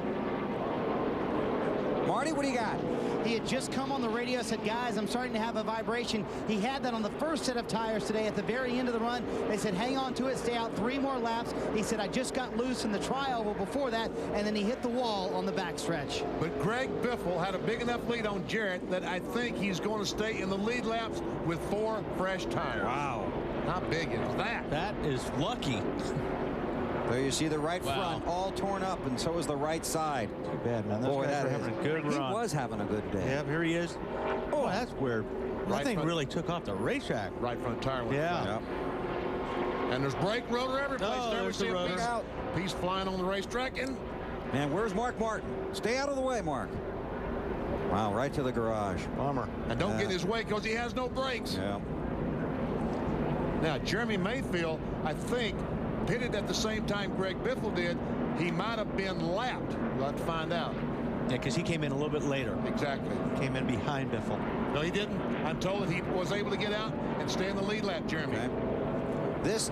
Marty, what do you got? He had just come on the radio, said, guys, I'm starting to have a vibration. He had that on the first set of tires today at the very end of the run. They said, hang on to it, stay out 3 more laps. He said, I just got loose in the trioval before that, and then he hit the wall on the backstretch. But Greg Biffle had a big enough lead on Jarrett that I think he's going to stay in the lead laps with 4 fresh tires. Wow. How big is that? That is lucky. There you see the right front all torn up, and so is the right side. Too bad, man. Those guys were having a good run. He was having a good day. Yeah, here he is. Oh, that's weird. That thing really took off the racetrack. Right front tire went flat. Yep. And there's brake rotor every place. Oh, Never there's see the a rotor. piece flying on the racetrack. And Man, where's Mark Martin? Stay out of the way, Mark. Wow, right to the garage. Bummer. And don't get in his way because he has no brakes. Yeah. Now, Jeremy Mayfield, I think, pitted at the same time Greg Biffle did. He might have been lapped. We'll have to find out. Yeah, because he came in a little bit later. Exactly. Came in behind Biffle. No, he didn't. I'm told that he was able to get out and stay in the lead lap, Jeremy. Okay. This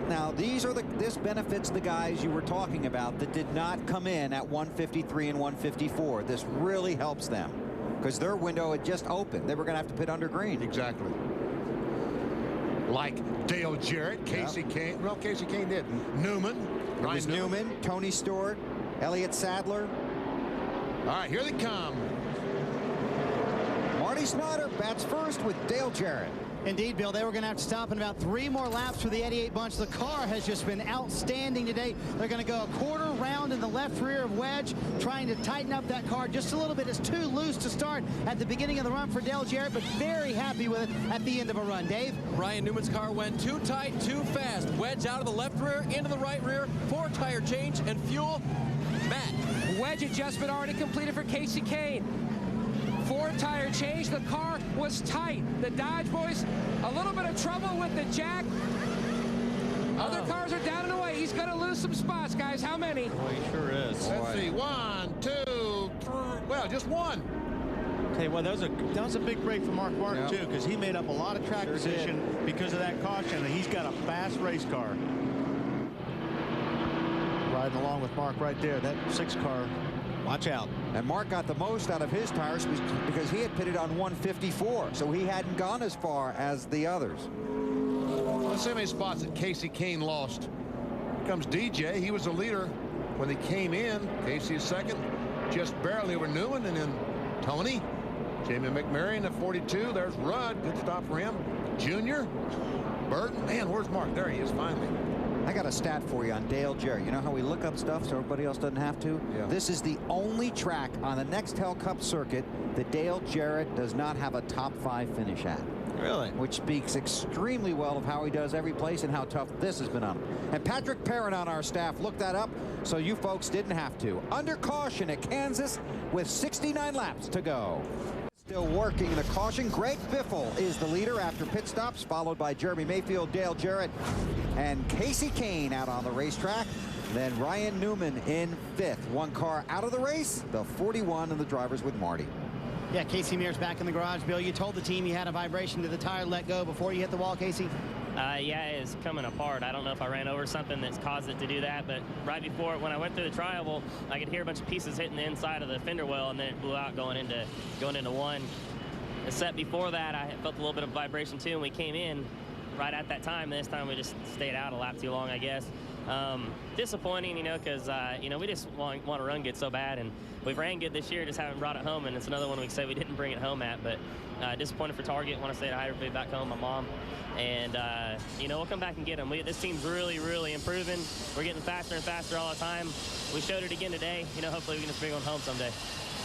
benefits the guys you were talking about that did not come in at 153 and 154. This really helps them because their window had just opened. They were going to have to pit under green. Exactly. Like Dale Jarrett, Casey Kane. Well, Casey Kane did. Newman. It was Newman, Tony Stewart, Elliott Sadler. All right, here they come. Marty Schneider bats first with Dale Jarrett. Indeed, Bill, they were going to have to stop in about 3 more laps for the 88 bunch. The car has just been outstanding today. They're going to go a quarter round in the left rear of Wedge, trying to tighten up that car just a little bit. It's too loose to start at the beginning of the run for Dale Jarrett, but very happy with it at the end of a run. Dave? Ryan Newman's car went too tight, too fast. Wedge out of the left rear, into the right rear, 4 tire change, and fuel. Matt. Wedge adjustment already completed for Casey Kane. 4 tire change. The car was tight. The Dodge boys, a little bit of trouble with the jack. Other cars are down and away. He's going to lose some spots, guys. How many? Boy, he sure is. Let's see. 1, 2, 3. Well, just 1. Hey, well, that was a big break for Mark Martin, too, because he made up a lot of track position because of that caution, and he's got a fast race car. Riding along with Mark right there. That 6 car. Watch out. And Mark got the most out of his tires because he had pitted on 154, so he hadn't gone as far as the others. Let's see how many spots that Casey Kane lost. Here comes DJ. He was the leader when he came in. Casey is second, just barely over Newman, and then Tony. Jamie McMarion at 42. There's Rudd. Good stop for him. Junior. Burton. Man, where's Mark? There he is finally. I got a stat for you on Dale Jarrett. You know how we look up stuff so everybody else doesn't have to? Yeah. This is the only track on the Nextel Cup circuit that Dale Jarrett does not have a top 5 finish at. Really? Which speaks extremely well of how he does every place and how tough this has been on him. And Patrick Perrin on our staff looked that up so you folks didn't have to. Under caution at Kansas with 69 laps to go. Still working the caution. Greg Biffle is the leader after pit stops, followed by Jeremy Mayfield, Dale Jarrett, and Casey Kane out on the racetrack. Then Ryan Newman in 5th. 1 car out of the race, the 41 and the drivers with Marty. Yeah, Casey Mears back in the garage. Bill, you told the team you had a vibration to the tire let go before you hit the wall, Casey? Yeah, it's coming apart. I don't know if I ran over something that's caused it to do that, but right before, when I went through the trial, well, I could hear a bunch of pieces hitting the inside of the fender well, and then it blew out going into 1. The set before that, I felt a little bit of vibration too, and we came in right at that time. This time we just stayed out a lap too long, I guess. Disappointing, you know, because, you know, we just want to run good so bad, and we've ran good this year, just haven't brought it home, and it's another one we say we didn't bring it home at, but disappointed for Target. Want to say hi to everybody back home, my mom, and, you know, we'll come back and get them. This team's really, really improving. We're getting faster and faster all the time. We showed it again today. You know, hopefully we can just bring one home someday.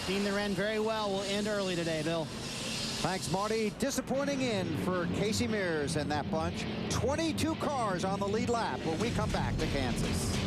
Team that ran very well will end early today, Bill. Thanks, Marty. Disappointing in for Casey Mears and that bunch. 22 cars on the lead lap when we come back to Kansas.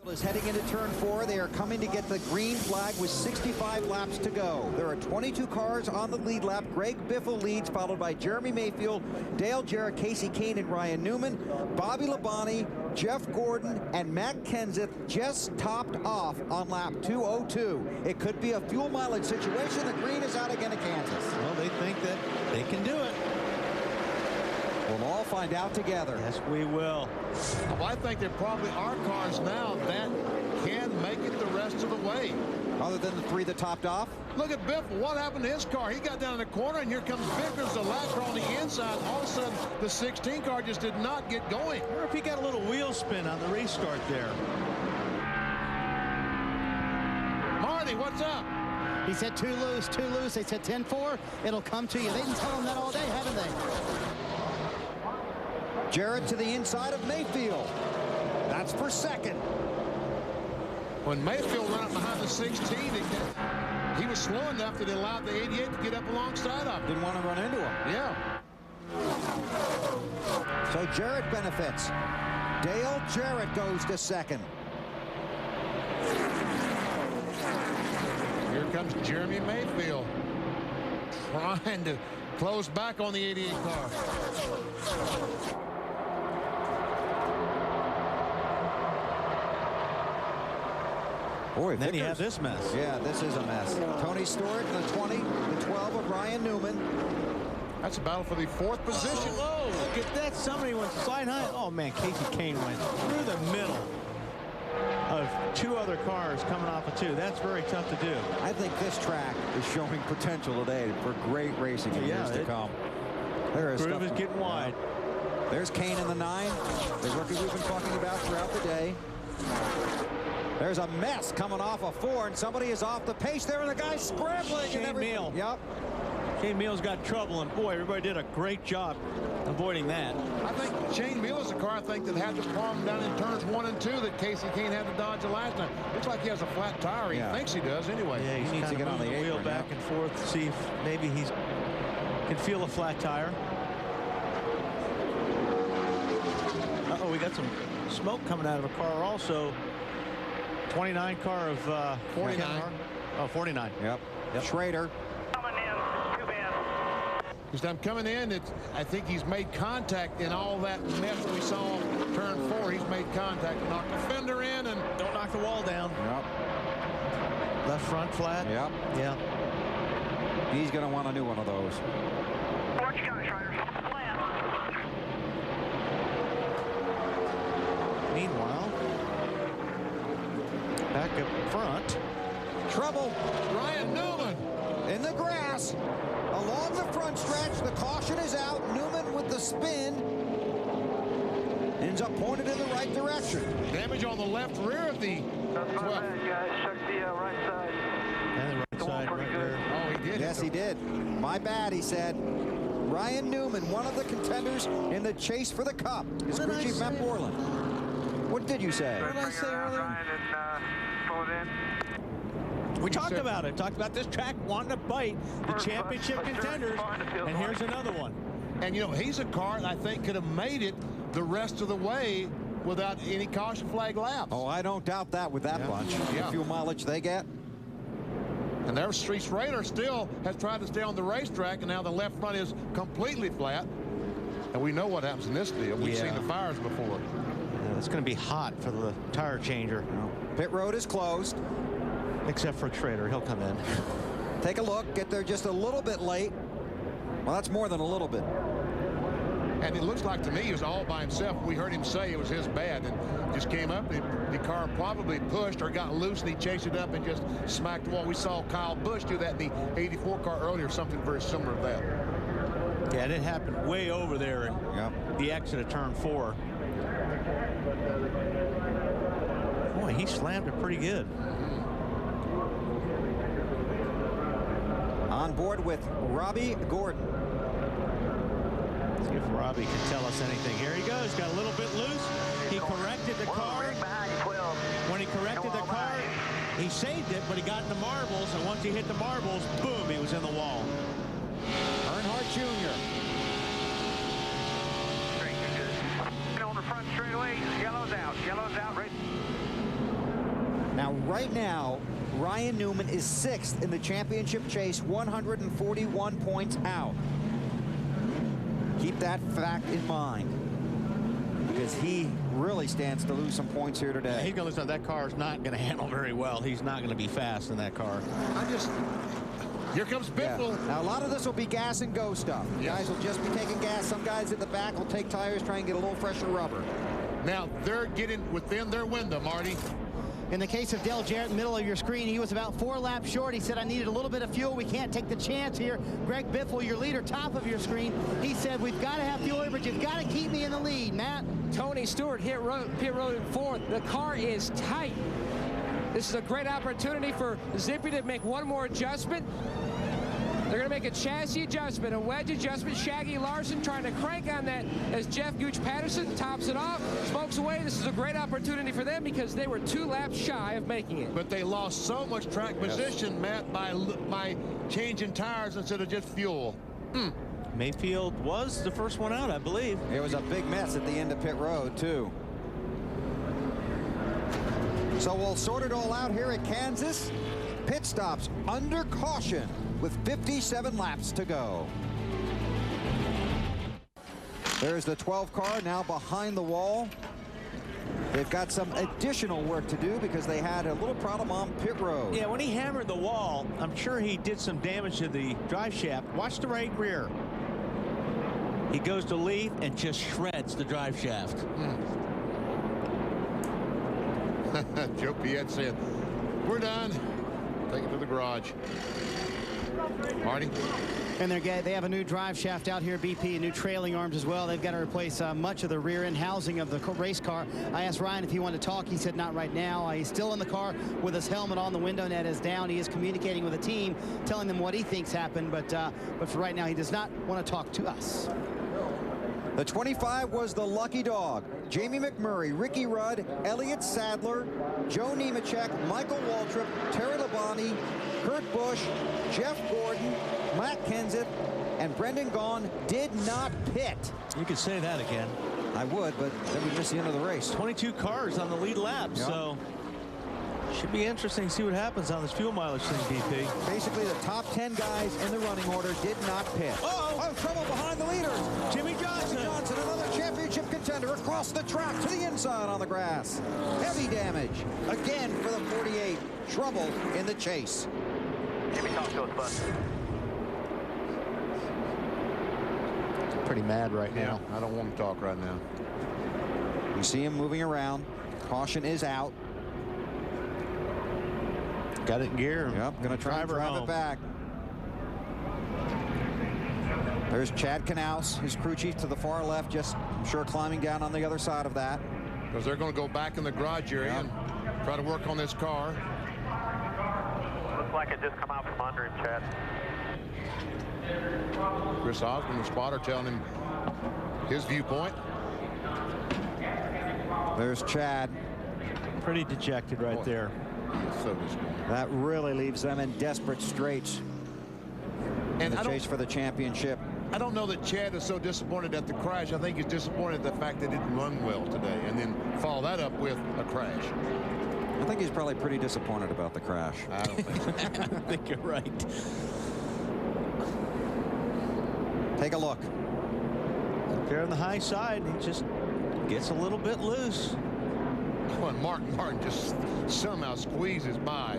Is heading into turn 4. They are coming to get the green flag with 65 laps to go. There are 22 cars on the lead lap. Greg Biffle leads, followed by Jeremy Mayfield, Dale Jarrett, Casey Kane, and Ryan Newman. Bobby Labonte, Jeff Gordon, and Matt Kenseth just topped off on lap 202. It could be a fuel mileage situation. The green is out again at Kansas. Well, they think that they can do it. We'll all find out together. Yes, we will. Well, I think there probably are cars now that can make it the rest of the way. Other than the 3 that topped off? Look at Biffle. What happened to his car? He got down in the corner, and here comes Vickers, the last car on the inside. All of a sudden, the 16 car just did not get going. I wonder if he got a little wheel spin on the restart there. Marty, what's up? He said too loose, too loose. They said 10-4. It'll come to you. They didn't tell him that all day, haven't they? Jarrett to the inside of Mayfield. That's for 2nd. When Mayfield went up behind the 16, he was slow enough that he allowed the 88 to get up alongside of him. Didn't want to run into him. Yeah. So Jarrett benefits. Dale Jarrett goes to 2nd. Here comes Jeremy Mayfield trying to close back on the 88 car. Boy, then you have this mess. Yeah, this is a mess. Tony Stewart in the 20, the 12 of Ryan Newman. That's a battle for the 4th position. Oh, look at that. Somebody went slide high. Oh, man, Casey Kane went through the middle of 2 other cars coming off of 2. That's very tough to do. I think this track is showing potential today for great racing in years to come. There is Groove is getting wide. There's Kane in the 9, the rookie we've been talking about throughout the day. There's a mess coming off of 4, and somebody is off the pace there, and the guy's scrambling. Shane and Meal. Yep. Shane Meal's got trouble, and boy, everybody did a great job avoiding that. I think Shane Meal is the car, I think, that had the problem down in turns 1 and 2 that Casey Kane had to dodge the last time. Looks like he has a flat tire. He thinks he does anyway. Yeah, he needs to get on the wheel back and forth to see if maybe he can feel a flat tire. Uh-oh, we got some smoke coming out of a car also. 29 car of 49. Oh, 49. Yep. Schrader. I'm coming in. I think he's made contact in all that mess we saw on turn 4. He's made contact, knocked the fender in, and don't knock the wall down. Yep. Left front flat. Yep. Yeah. He's going to want a new one of those. What you got, Schrader? Meanwhile, back up front. Trouble. Ryan Newman in the grass. Along the front stretch, the caution is out. Newman with the spin. Ends up pointed in the right direction. Damage on the left rear of the 12. Guys, check the right side. And the right side, right rear. Oh, he did. Yes, he did. My bad, he said. Ryan Newman, one of the contenders in the chase for the cup. His crew chief, Matt Borland. What did you say? What did I say earlier? We talked about it. Talked about this track wanting to bite the championship contenders, and here's another one. And, you know, he's a car that I think could have made it the rest of the way without any caution flag laps. Oh, I don't doubt that with that bunch. The fuel mileage they get. And their Street Raider still has tried to stay on the racetrack, and now the left front is completely flat. And we know what happens in this deal. We've seen the fires before. Yeah, it's going to be hot for the tire changer. Pit road is closed. Except for Schrader, he'll come in. Take a look, get there just a little bit late. Well, that's more than a little bit. And it looks like to me he was all by himself. We heard him say it was his bad and just came up. The car probably pushed or got loose, and he chased it up and just smacked the wall. We saw Kyle Busch do that in the 84 car earlier, something very similar to that. Yeah, it happened way over there in the exit of turn 4. Boy, he slammed it pretty good. On board with Robbie Gordon. See if Robbie can tell us anything. Here he goes. Got a little bit loose. He corrected the car. When he corrected the car, he saved it, but he got in the marbles, and once he hit the marbles, boom, he was in the wall. Earnhardt Jr. On the front straightaway, yellow's out. Yellow's out. Right. Now, right now, Ryan Newman is 6th in the championship chase, 141 points out. Keep that fact in mind, because he really stands to lose some points here today. He's going to lose. That car is not going to handle very well. He's not going to be fast in that car. Here comes Biffle. Yeah. Now, a lot of this will be gas and go stuff. Guys will just be taking gas. Some guys in the back will take tires, try and get a little fresher rubber. Now, they're getting within their window, Marty. In the case of Dale Jarrett, middle of your screen, he was about 4 laps short. He said, I needed a little bit of fuel. We can't take the chance here. Greg Biffle, your leader, top of your screen, he said, we've got to have fuel, but you've got to keep me in the lead, Matt. Tony Stewart pit road in 4th. The car is tight. This is a great opportunity for Zippy to make one more adjustment. They're going to make a chassis adjustment, a wedge adjustment. Shaggy Larson trying to crank on that as Jeff Gooch Patterson tops it off, smokes away. This is a great opportunity for them because they were 2 laps shy of making it. But they lost so much track position, Matt, by changing tires instead of just fuel. Mayfield was the first one out, I believe. It was a big mess at the end of pit road, too. So we'll sort it all out here at Kansas. Pit stops under caution with 57 laps to go. There's the 12 car now behind the wall. They've got some additional work to do because they had a little problem on pit road. Yeah, when he hammered the wall, I'm sure he did some damage to the drive shaft. Watch the right rear. He goes to leave and just shreds the drive shaft. Joe Piet said, we're done. Take it to the garage. Marty? And they have a new drive shaft out here, BP, and new trailing arms as well. They've got to replace much of the rear end housing of the race car. I asked Ryan if he wanted to talk. He said not right now. He's still in the car with his helmet on. The window net is down. He is communicating with the team, telling them what he thinks happened. But for right now, he does not want to talk to us. The 25 was the lucky dog. Jamie McMurray, Ricky Rudd, Elliott Sadler, Joe Nemechek, Michael Waltrip, Terry Labonte, Kurt Busch, Jeff Gordon, Matt Kenseth, and Brendan Gaughan did not pit. You could say that again. I would, but then we missed the end of the race. 22 cars on the lead lap, yep. So should be interesting to see what happens on this fuel mileage thing, BP. Basically, the top 10 guys in the running order did not pit. Oh, trouble behind the leaders. Jimmy Johnson. Jimmy Johnson, another championship contender across the track to the inside on the grass. Heavy damage. Again for the 48. Trouble in the chase. Jimmy, talk to us, bud. Pretty mad right now. I don't want to talk right now. You see him moving around. Caution is out. Got it in gear. Yep, going to try and drive it back. There's Chad Knaus, his crew chief to the far left, just, I'm sure, climbing down on the other side of that. Because they're going to go back in the garage area and try to work on this car. Looks like it just come out from under him, Chad. Chris Osborne, the spotter, telling him his viewpoint. There's Chad. Pretty dejected right there. So disappointed. That really leaves them in desperate straits in the chase for the championship. I don't know that Chad is so disappointed at the crash. I think he's disappointed at the fact that it didn't run well today, and then follow that up with a crash. I think he's probably pretty disappointed about the crash. I don't think so. I think you're right. Take a look. Up there on the high side, he just gets a little bit loose. Well, and Martin just somehow squeezes by.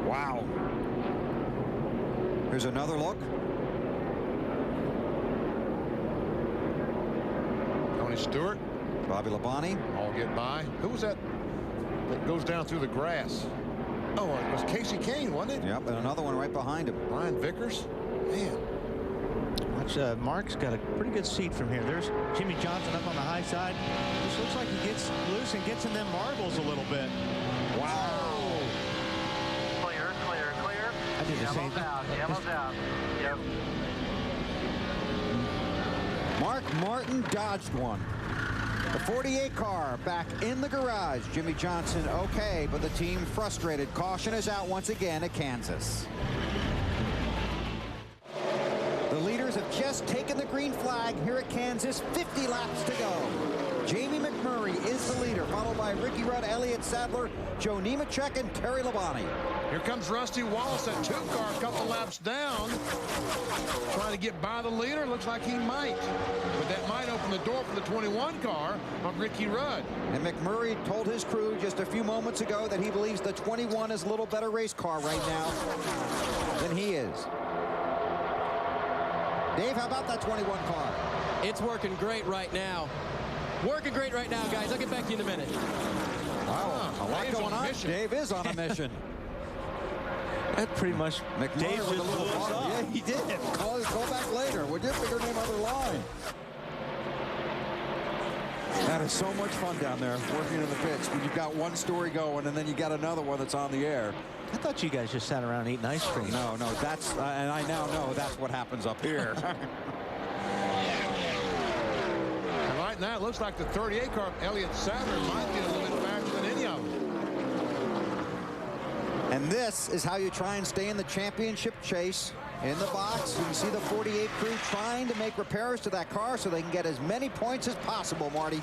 Wow. Here's another look. Tony Stewart. Bobby Labonte. All get by. Who was that goes down through the grass? Oh, it was Casey Kane, wasn't it? Yep, and another one right behind him. Brian Vickers. Man. Watch, Mark's got a pretty good seat from here. There's Jimmy Johnson up on the high side. Just looks like he gets loose and gets in them marbles a little bit. Wow. Clear, clear, clear. I did the same thing. Yellow's out. Yep. Mark Martin dodged one. The 48 car back in the garage. Jimmy Johnson okay, but the team frustrated. Caution is out once again at Kansas. The leaders have just taken the green flag here at Kansas. 50 laps to go. Jamie McMurray is the leader, followed by Ricky Rudd, Elliott Sadler, Joe Nemechek, and Terry Labonte. Here comes Rusty Wallace, that 2 car, a couple laps down. Trying to get by the leader. Looks like he might. But that might open the door for the 21 car on Ricky Rudd. And McMurray told his crew just a few moments ago that he believes the 21 is a little better race car right now than he is. Dave, how about that 21 car? It's working great right now. Working great right now, guys. I'll get back to you in a minute. Wow, a lot going on. Dave is on a mission. That pretty much Dave with a little bottle. Yeah, he did. Call back later. We'll just figure name other line. That is so much fun down there working in the pits when you've got one story going and then you got another one that's on the air. I thought you guys just sat around eating ice cream. No, that's and I now know that's what happens up here. Right now, it looks like the 38 car, Elliott Sadler, might get a little bit faster than any of them. And this is how you try and stay in the championship chase. In the box, you can see the 48 crew trying to make repairs to that car so they can get as many points as possible, Marty.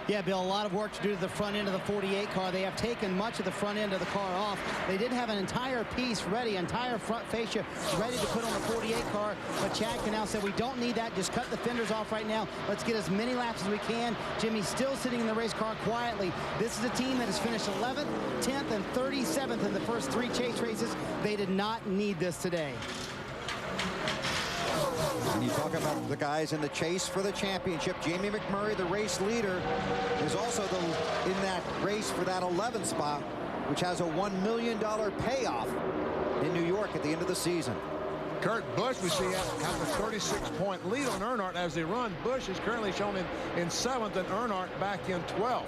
Yeah, Bill, a lot of work to do to the front end of the 48 car. They have taken much of the front end of the car off. They did have an entire piece ready, entire front fascia ready to put on the 48 car, but Chad Knaus said, we don't need that. Just cut the fenders off right now. Let's get as many laps as we can. Jimmy's still sitting in the race car quietly. This is a team that has finished 11th, 10th, and 37th in the first 3 chase races. They did not need this today. And you talk about the guys in the chase for the championship. Jamie McMurray, the race leader, is also in that race for that 11th spot which has a $1 million payoff in New York at the end of the season. Kurt Busch, we see, has a 36-point lead on Earnhardt as they run. Busch is currently shown in 7th and Earnhardt back in 12th.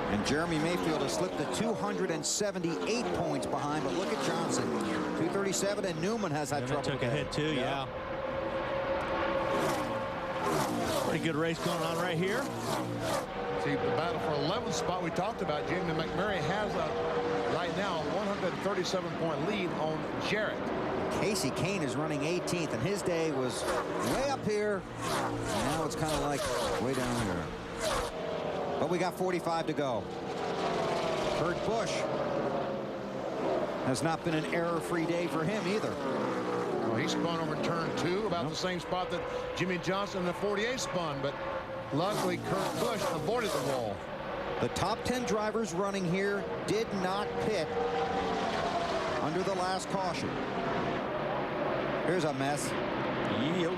And Jeremy Mayfield has slipped to 278 points behind, but look at Johnson, 237, and Newman has had trouble. Took a hit too, yeah. Pretty good race going on right here. See, the battle for 11th spot we talked about. Jamie McMurray has right now a 137-point lead on Jarrett. Casey Kane is running 18th, and his day was way up here. Now it's kind of like way down here. But we got 45 to go. Kurt Busch has not been an error-free day for him either. Well, he spun over turn 2, about the same spot that Jimmy Johnson in the 48 spun, but luckily Kurt Busch avoided the wall. The top 10 drivers running here did not pit under the last caution. Here's a mess. Yep.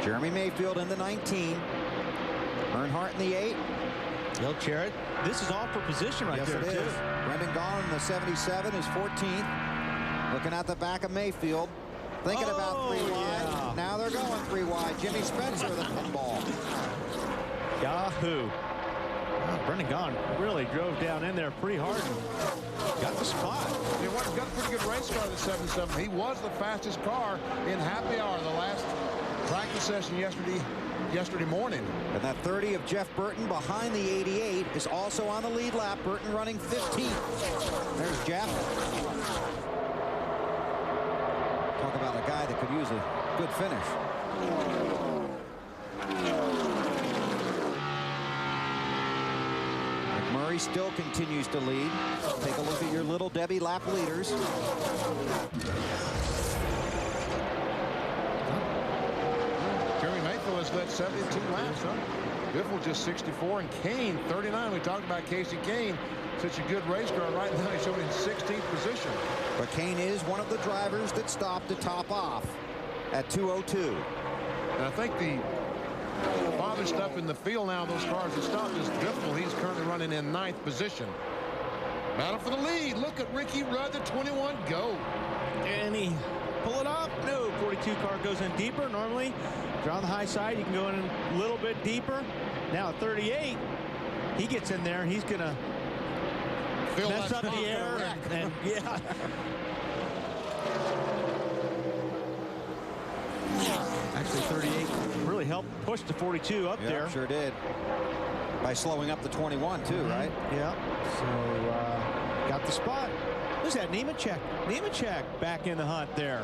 Jeremy Mayfield in the 19. Earnhardt in the 8. Bill Jarrett. This is all for position right there, Yes, it too. is. Brendan Gaughan in the 77 is 14th. Looking at the back of Mayfield. Thinking about 3 wide. Now they're going 3 wide. Jimmy Spencer, the pinball. Yahoo. Wow, Brendan Gaughan really drove down in there pretty hard and got the spot. He got a pretty good race car, the 77. He was the fastest car in happy hour the last practice session yesterday morning. And that 30 of Jeff Burton behind the 88 is also on the lead lap. Burton running 15th. There's Jeff. Talk about a guy that could use a good finish. McMurray still continues to lead. Take a look at your Little Debbie lap leaders. Jeremy Mayfield has led 72 laps. Biffle just 64, and Kane 39. We talked about Casey Kane, such a good race car. Right now he's showing in 16th position. But Kane is one of the drivers that stopped to top off at 2:02. And I think the farther stuff in the field now, those cars that stopped is Biffle. He's currently running in 9th position. Battle for the lead. Look at Ricky Rudd, the 21. Go. And he pull it up. No, 42 car goes in deeper. Normally, if you're on the high side, you can go in a little bit deeper. Now at 38, he gets in there. He's going to mess up the air. And yeah. Actually, 38 really helped push the 42 up there. Sure did. By slowing up the 21, too, right? Yeah. So, got the spot. Who's that? Nemechek. Nemechek back in the hunt there.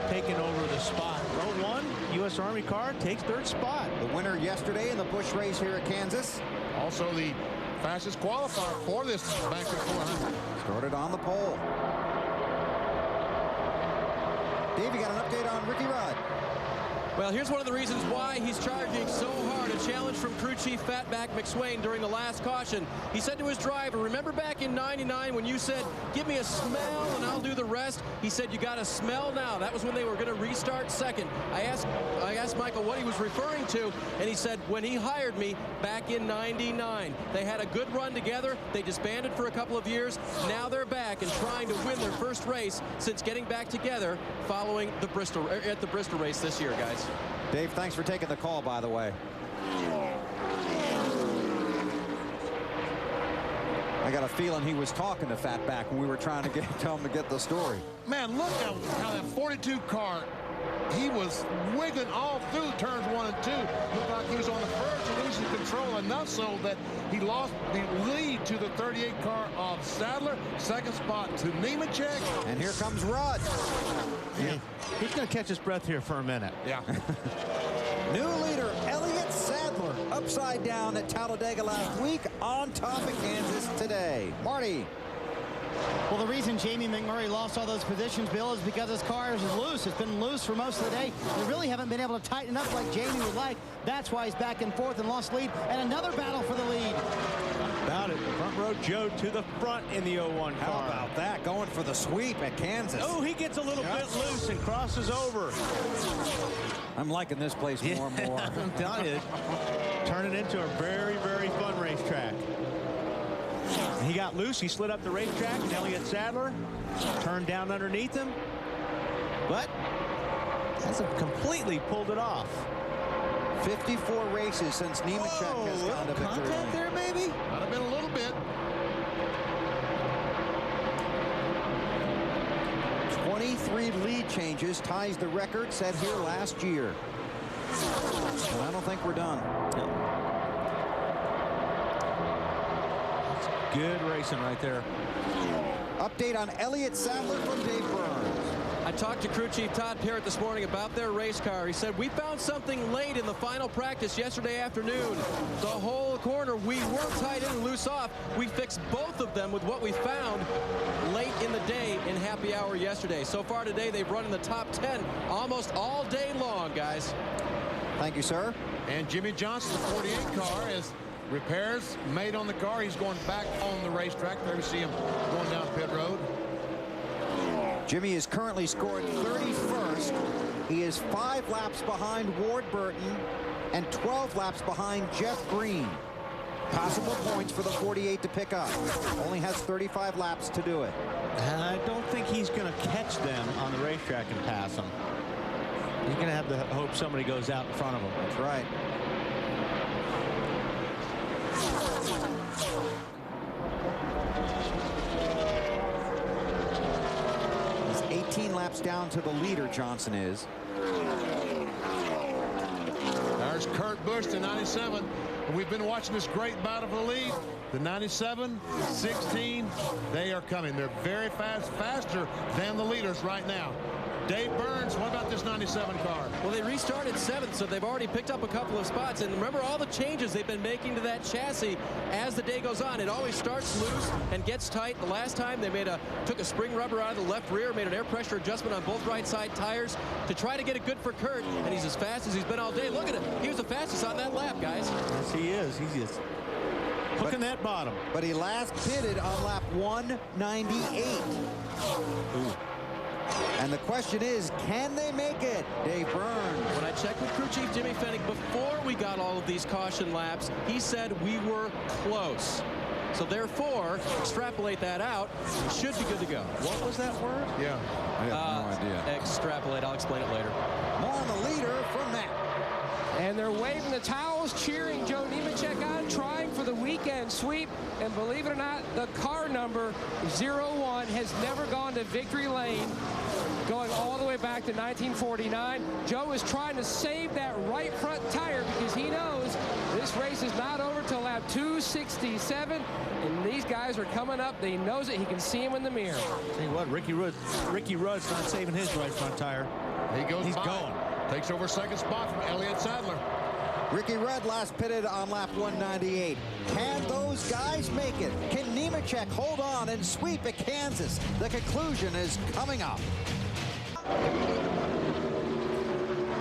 Taking over the spot. 01, U.S. Army car takes 3rd spot. The winner yesterday in the Busch race here at Kansas. Also the fastest qualifier for this Banquet 400. Started on the pole. Dave, you got an update on Ricky Rudd? Well, here's one of the reasons why he's charging so hard. A challenge from crew chief Fatback McSwain during the last caution. He said to his driver, remember back in '99 when you said, give me a smell and I'll do the rest? He said, you got a smell now. That was when they were going to restart second. I asked Michael what he was referring to, and he said, when he hired me back in '99. They had a good run together. They disbanded for a couple of years. Now they're back and trying to win their first race since getting back together following the Bristol race this year, guys. Dave, thanks for taking the call, by the way. I got a feeling he was talking to Fatback when we were trying to tell him to get the story. Man, look how that 42 car, he was wiggling all through turns 1 and 2. Looked like he was on the verge of losing control, enough so that he lost the lead to the 38 car of Sadler. 2nd spot to Nemechek. And here comes Rudd. Yeah. He's going to catch his breath here for a minute. Yeah. New leader, Elliott Sadler, upside down at Talladega last week, on top of Kansas today. Marty. Well, the reason Jamie McMurray lost all those positions, Bill, is because his car is loose. It's been loose for most of the day. They really haven't been able to tighten up like Jamie would like. That's why he's back and forth and lost lead. And another battle for the lead. About it. Front row Joe to the front in the 01 car. How about that? Going for the sweep at Kansas. Oh, he gets a little bit loose and crosses over. I'm liking this place more and more. I'm telling you, turning into a very, very fun racetrack. He got loose. He slid up the racetrack, and Elliott Sadler turned down underneath him, but hasn't completely pulled it off. 54 races since Nemechek has gone to victory Contact lane. there, maybe? Might have been a little bit. 23 lead changes, ties the record set here last year. And I don't think we're done. Good racing right there. Update on Elliott Sadler from Dave Burns. I talked to crew chief Todd Parrott this morning about their race car. He said, we found something late in the final practice yesterday afternoon. The whole corner, we were tied in and loose off. We fixed both of them with what we found late in the day in happy hour yesterday. So far today, they've run in the top 10 almost all day long, guys. Thank you, sir. And Jimmy Johnson, the 48 car, has repairs made on the car. He's going back on the racetrack. There we see him going down pit road. Jimmy is currently scored 31st. He is 5 laps behind Ward Burton and 12 laps behind Jeff Green. Possible points for the 48 to pick up. Only has 35 laps to do it. I don't think he's going to catch them on the racetrack and pass them. He's going to have to hope somebody goes out in front of him. That's right. 18 laps down to the leader, Johnson is. There's Kurt Busch, the 97. And we've been watching this great battle for the lead. The 97, 16, they are coming. They're very fast, faster than the leaders right now. Dave Burns, what about this 97 car? Well, they restarted 7th, so they've already picked up a couple of spots. And remember all the changes they've been making to that chassis as the day goes on. It always starts loose and gets tight. The last time they took a spring rubber out of the left rear, made an air pressure adjustment on both right side tires to try to get it good for Kurt. And he's as fast as he's been all day. Look at him. He was the fastest on that lap, guys. Yes, he is. He's just hooking that bottom. But he last pitted on lap 198. Ooh. And the question is, can they make it? Dave Burns. When I checked with crew chief Jimmy Fennick before we got all of these caution laps, he said we were close. So therefore, extrapolate that out, should be good to go. What was that word? Yeah. I have no idea. Extrapolate. I'll explain it later. More on the leader from Matt. And they're waving the towels, cheering Joe Nemechek on, trying for the weekend sweep. And believe it or not, the car number 01 has never gone to victory lane, going all the way back to 1949. Joe is trying to save that right front tire because he knows this race is not over till lap 267. And these guys are coming up. He knows it. He can see him in the mirror. Tell you what, Ricky Rudd's not saving his right front tire. He's going. Takes over second spot from Elliott Sadler. Ricky Rudd last pitted on lap 198. Can those guys make it? Can Nemechek hold on and sweep at Kansas? The conclusion is coming up.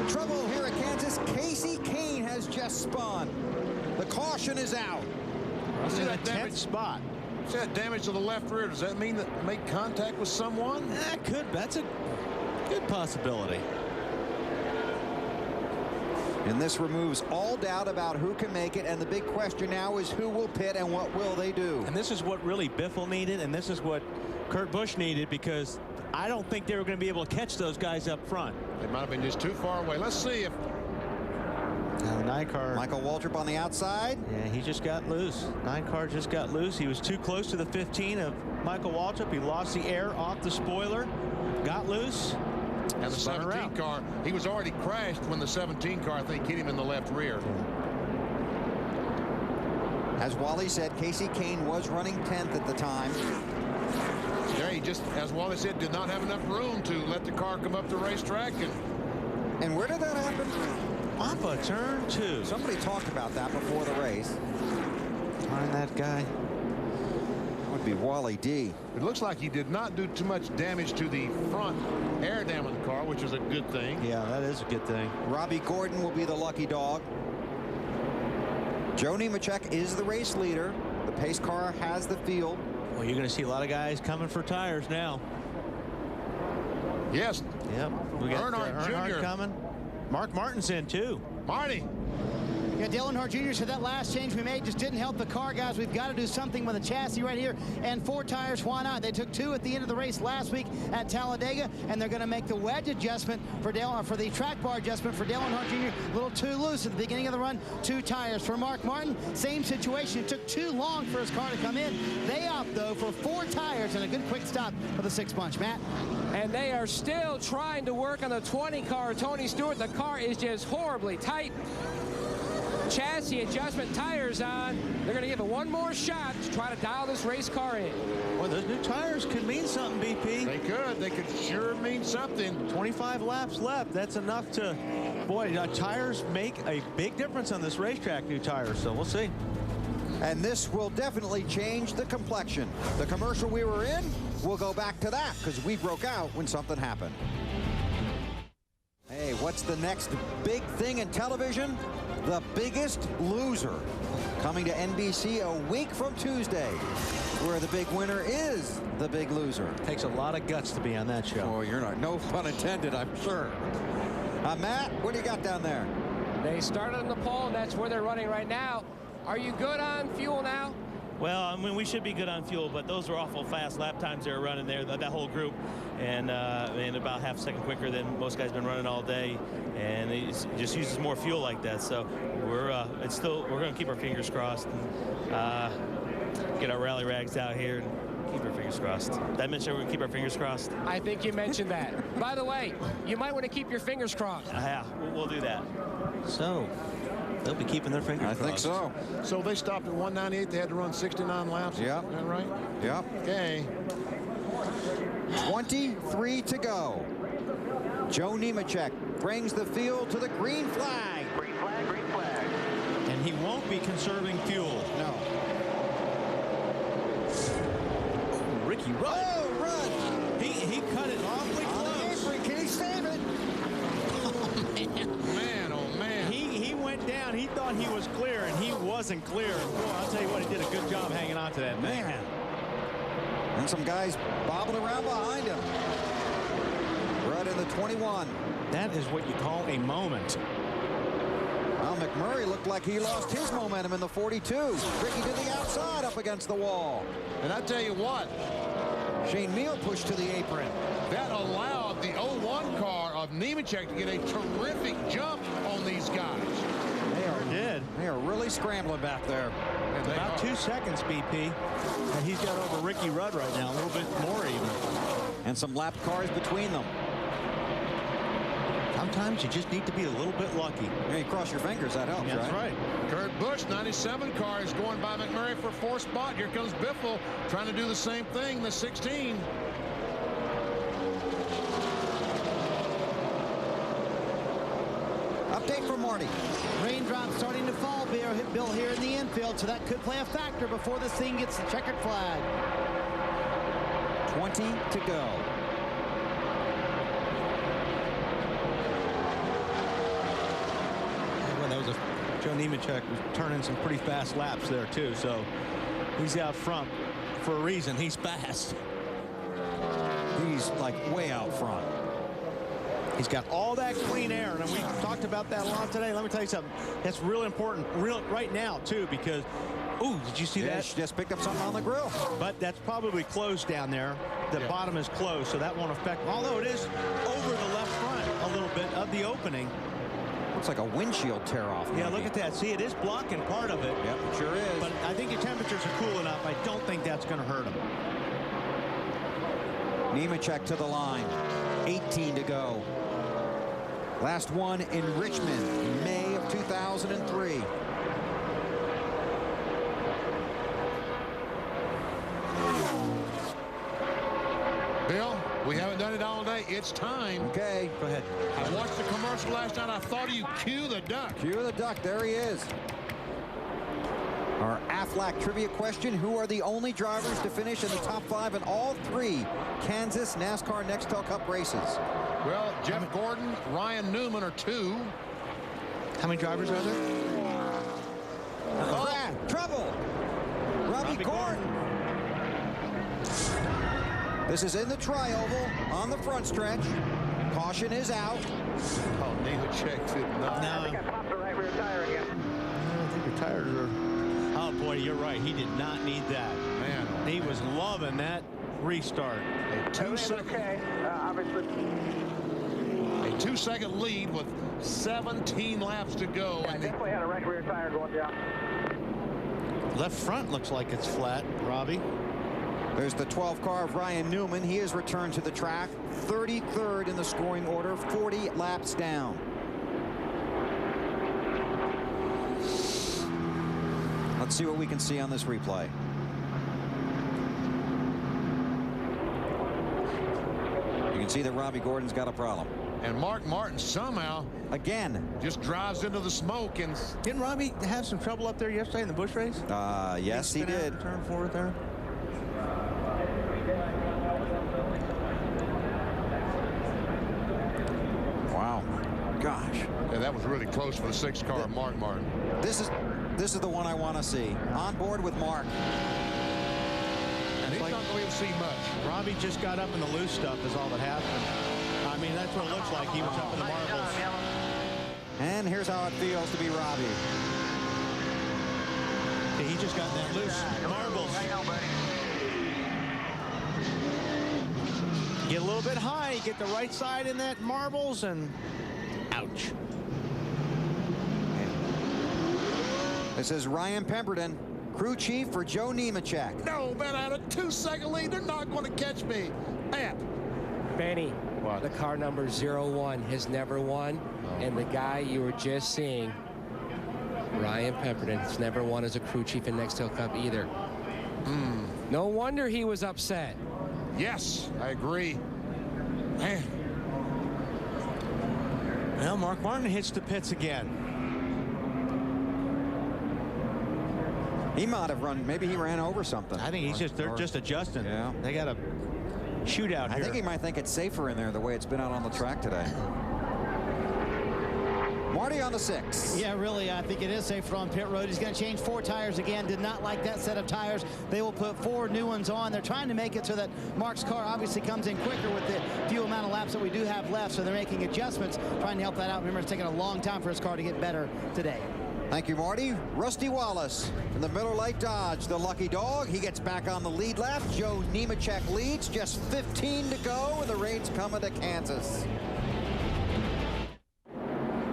Trouble here at Kansas. Casey Kane has just spun. The caution is out. See that 10th damage spot. See that damage to the left rear? Does that mean that make contact with someone? That could. That's a good possibility. And this removes all doubt about who can make it. And the big question now is who will pit and what will they do? And this is what really Biffle needed, and this is what Kurt Busch needed, because I don't think they were going to be able to catch those guys up front. They might have been just too far away. Let's see if... Now the 9 car. Michael Waltrip on the outside. Yeah, he just got loose. 9 car just got loose. He was too close to the 15 of Michael Waltrip. He lost the air off the spoiler, got loose. And the 17 car, he was already crashed when the 17 car, I think, hit him in the left rear. As Wally said, Casey Kane was running 10th at the time. Yeah, he just, as Wally said, did not have enough room to let the car come up the racetrack. And where did that happen? Off of turn 2. Somebody talked about that before the race. Find that guy. Would be Wally D. It looks like he did not do too much damage to the front air dam of the car, which is a good thing. Yeah, that is a good thing. Robbie Gordon will be the lucky dog. Joe Nemechek is the race leader. The pace car has the field. Well, you're going to see a lot of guys coming for tires now. Yes. Yep. We got Earnhardt Earnhardt Jr. coming. Mark Martin's in too. Marty. Yeah, Dale Earnhardt Jr. said that last change we made just didn't help the car, guys. We've got to do something with the chassis right here. And 4 tires, why not? They took 2 at the end of the race last week at Talladega, and they're going to make the wedge adjustment for the track bar adjustment for Dale Earnhardt Jr. A little too loose at the beginning of the run. 2 tires. For Mark Martin, same situation. It took too long for his car to come in. They opt, though, for 4 tires and a good quick stop for the 6 bunch. Matt? And they are still trying to work on the 20 car. Tony Stewart, the car is just horribly tight. Chassis adjustment, tires on. They're going to give it one more shot to try to dial this race car in. Well, those new tires could mean something, BP. They could. They could sure mean something. 25 laps left. That's enough to, boy, tires make a big difference on this racetrack, new tires. So we'll see. And this will definitely change the complexion. The commercial we were in, we'll go back to that because we broke out when something happened. Hey, what's the next big thing in television? The Biggest Loser, coming to NBC a week from Tuesday, where the big winner is the big loser. Takes a lot of guts to be on that show. Oh, you're not. No pun intended, I'm sure. Matt, what do you got down there? They started on the pole, and that's where they're running right now. Are you good on fuel now? Well, I mean, we should be good on fuel, but those were awful fast lap times they were running there, that whole group, and about half a second quicker than most guys have been running all day, and it just uses more fuel like that. So we're going to keep our fingers crossed and get our rally rags out here and keep our fingers crossed. Did I mention we're going to keep our fingers crossed? I think you mentioned that. By the way, you might want to keep your fingers crossed. Yeah, we'll do that. So they'll be keeping their fingers crossed. I think so. So they stopped at 198. They had to run 69 laps. Yep. Is that right? Yep. Okay. 23 to go. Joe Nemechek brings the field to the green flag. Green flag, green flag. And he won't be conserving fuel. No. Ricky Rudd. Oh, Rudd. He cut it awfully close. Can he save it? Man, oh, man. He went down. He thought he was clear, and he wasn't clear. And boy, I'll tell you what, he did a good job hanging on to that thing. Man. And some guys bobbling around behind him. Rudd in the 21. That is what you call a moment. Well, McMurray looked like he lost his momentum in the 42. Ricky to the outside up against the wall. And I tell you what, Shane Meal pushed to the apron. that allowed the 01 car of Nemechek to get a terrific jump on these guys. They are really scrambling back there. And about 2 seconds, BP. And he's got over Ricky Rudd right now, a little bit more even. And some lap cars between them. Sometimes you just need to be a little bit lucky. Yeah, you cross your fingers, that helps, That's right. Kurt Busch, 97 car, is going by McMurray for 4th spot. Here comes Biffle trying to do the same thing, the 16. Update from Marty. Raindrops starting to fall, Bill, here in the infield, so that could play a factor before this thing gets the checkered flag. 20 to go. Well, that was Joe Nemechek was turning some pretty fast laps there, too. So he's out front for a reason. He's fast. He's like way out front. He's got all that clean air, and we talked about that a lot today. Let me tell you something. That's really important right now, too, because, ooh, did you see that? She just picked up something on the grill. But that's probably closed down there. The bottom is closed, so that won't affect, although it is over the left front a little bit of the opening. Looks like a windshield tear off. Yeah, look at that. See, it is blocking part of it. Yep, it sure is. But I think the temperatures are cool enough. I don't think that's going to hurt him. Nemechek to the line. 18 to go. Last one in Richmond, May of 2003. Bill, we haven't done it all day. It's time. Okay, go ahead. I watched the commercial last night. I thought of you. Cue the duck. Cue the duck. There he is. Our Aflac trivia question: who are the only drivers to finish in the top 5 in all 3 Kansas NASCAR Nextel Cup races? Well, Jeff Gordon, Ryan Newman are 2. How many drivers are there? Trouble. Robbie Gordon. This is in the tri-oval on the front stretch. Caution is out. Oh, Nemechek did not. I think I popped the right rear tire again. tires are... Oh, boy, you're right. He did not need that. Man, he was loving that restart. A 2-second lead with 17 laps to go. Yeah, definitely had a right rear tire going down. Left front looks like it's flat, Robbie. There's the 12 car of Ryan Newman. He has returned to the track, 33rd in the scoring order, 40 laps down. Let's see what we can see on this replay. You can see that Robbie Gordon's got a problem. And Mark Martin somehow again just drives into the smoke. And didn't Robbie have some trouble up there yesterday in the bush race? Yes, he did. Turn forward there. Wow. Gosh. Yeah, that was really close for the 6th car of Mark Martin. This is the one I want to see. On board with Mark. And he's not going to see much. Robbie just got up in the loose stuff is all that happened. I mean, that's what it looks like. He was up in the marbles. And here's how it feels to be Robbie. Yeah, he just got that loose marbles. Get a little bit high, get the right side in that marbles, and ouch. This is Ryan Pemberton, crew chief for Joe Nemechek. No, man, I had a 2-second lead. They're not going to catch me. Man. Benny, the car number 01 has never won, and the guy you were just seeing, Ryan Pemberton, has never won as a crew chief in Nextel Cup either. No wonder he was upset. Yes, I agree. Man. Well, Mark Martin hits the pits again. He might have run, maybe he ran over something. I think they're just adjusting. Yeah. They got a shootout here. I think he might think it's safer in there the way it's been out on the track today. Marty on the 6. Yeah, really, I think it is safer on pit road. He's going to change 4 tires again. Did not like that set of tires. They will put 4 new ones on. They're trying to make it so that Mark's car obviously comes in quicker with the few amount of laps that we do have left. So they're making adjustments, trying to help that out. Remember, it's taken a long time for his car to get better today. Thank you, Marty. Rusty Wallace in the Miller Lite Dodge, the lucky dog. He gets back on the lead lap. Joe Nemechek leads. Just 15 to go, and the rain's coming to Kansas.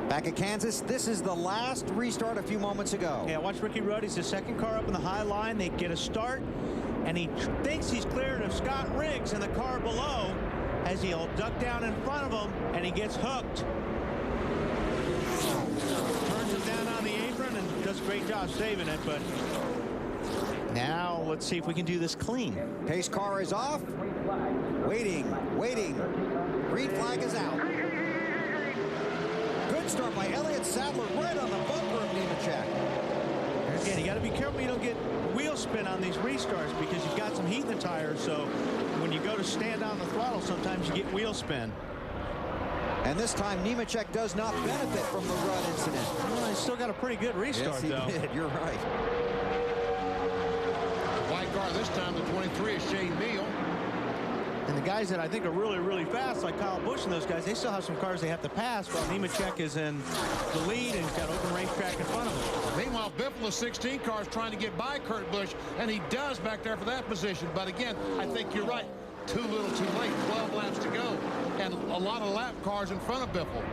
Back at Kansas, this is the last restart a few moments ago. Yeah, watch Ricky Rudd. He's the 2nd car up in the high line. They get a start, and he thinks he's cleared of Scott Riggs in the car below as he'll duck down in front of him, and he gets hooked. Turns him down on the apron and does a great job saving it, but now let's see if we can do this clean. Pace car is off. Waiting. Green flag is out. Good start by Elliott Sadler right on the bumper of Nemechek. Again, you got to be careful you don't get wheel spin on these restarts because you've got some heat in the tires, so when you go to stand on the throttle, sometimes you get wheel spin. And this time, Nemechek does not benefit from the Rudd incident. Well, he's still got a pretty good restart, yes, he did. You're right. White car this time, the 23 is Shane Neal. And the guys that I think are really, really fast, like Kyle Busch and those guys, they still have some cars they have to pass, while Nemechek is in the lead and he's got open racetrack in front of him. Meanwhile, Biffle, the 16 car, is trying to get by Kurt Busch, and he does back there for that position. But again, I think you're right. Too little, too late. 12 laps to go, and a lot of lap cars in front of Biffle.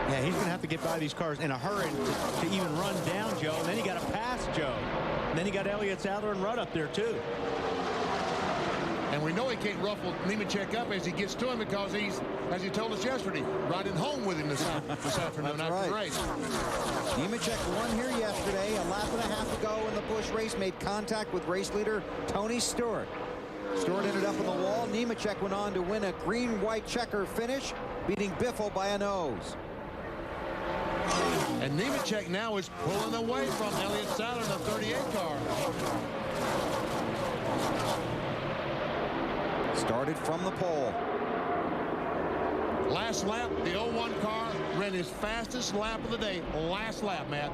Yeah, he's going to have to get by these cars in a hurry to even run down Joe, and then he got to pass Joe. And then he got Elliott Sadler and Rudd up there, too. And we know he can't ruffle Nemechek up as he gets to him because he's, as he told us yesterday, riding home with him this afternoon after the race. Nemechek won here yesterday. A lap and a half ago in the Busch race, made contact with race leader Tony Stewart. Stewart ended up on the wall. Nemechek went on to win a green-white checker finish, beating Biffle by a nose. And Nemechek now is pulling away from Elliott Sadler in the 38 car. Started from the pole. Last lap, the 01 car ran his fastest lap of the day. Last lap, Matt.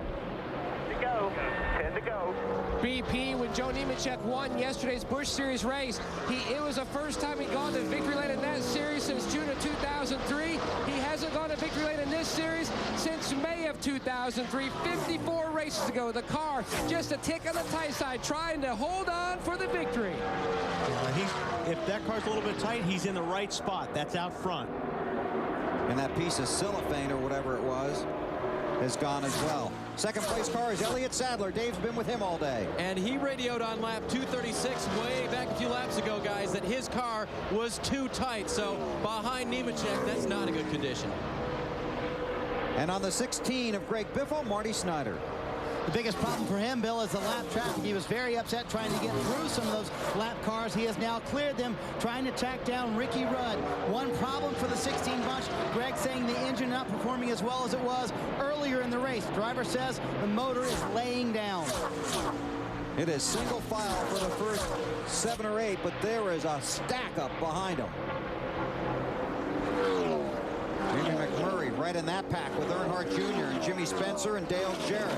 10 to go. BP, when Joe Nemechek won yesterday's Busch Series race, it was the first time he'd gone to victory lane in that series since June of 2003. He hasn't gone to victory lane in this series since May of of 2003, 54 races to go. The car just a tick on the tight side, trying to hold on for the victory. If that car's a little bit tight, he's in the right spot. That's out front. And that piece of cellophane or whatever it was has gone as well. Second place car is Elliott Sadler. Dave's been with him all day. And he radioed on lap 236 way back a few laps ago, guys, that his car was too tight. So behind Nemechek, that's not a good condition. And on the 16 of Greg Biffle, Marty Snyder. The biggest problem for him, Bill, is the lap traffic. He was very upset trying to get through some of those lap cars. He has now cleared them, trying to track down Ricky Rudd. One problem for the 16 bunch, Greg saying the engine not performing as well as it was earlier in the race. Driver says the motor is laying down. It is single file for the first 7 or 8, but there is a stack up behind him. Jimmy McMurray right in that pack with Earnhardt Jr. and Jimmy Spencer and Dale Jarrett.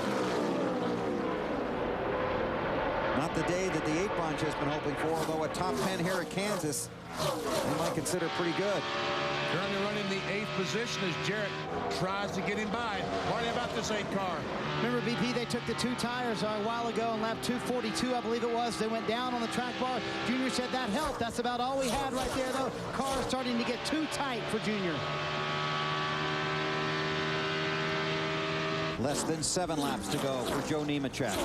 Not the day that the 8 bunch has been hoping for, although a top 10 here at Kansas, they might consider pretty good. Currently running the 8th position as Jarrett tries to get him by. Marty, about this 8 car. Remember, BP, they took the 2 tires a while ago on lap 242, I believe it was. They went down on the track bar. Junior said that helped. That's about all we had right there, though. Car is starting to get too tight for Junior. Less than 7 laps to go for Joe Nemechek.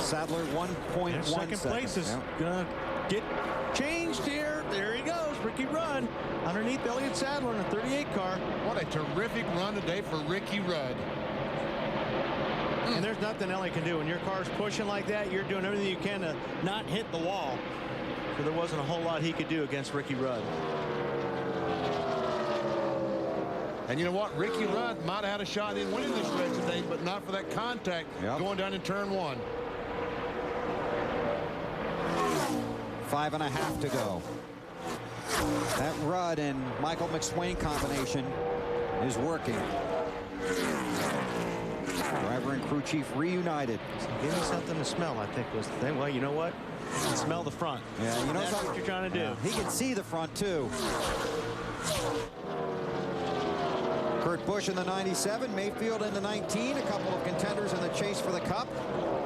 Sadler 1.1 Second place is going to get changed here. There he goes, Ricky Rudd, underneath Elliott Sadler in a 38 car. What a terrific run today for Ricky Rudd. And there's nothing Elliott can do. When your car's pushing like that, you're doing everything you can to not hit the wall. So there wasn't a whole lot he could do against Ricky Rudd. And you know what? Ricky Rudd might have had a shot in winning this race today, but not for that contact going down in turn 1. 5.5 to go. That Rudd and Michael McSwain combination is working. Driver and crew chief reunited. Give me something to smell, I think was the thing. Well, you know what? You can smell the front. Yeah, you know that's what you're trying to do. Yeah, he can see the front too. Kurt Busch in the 97, Mayfield in the 19, a couple of contenders in the chase for the Cup.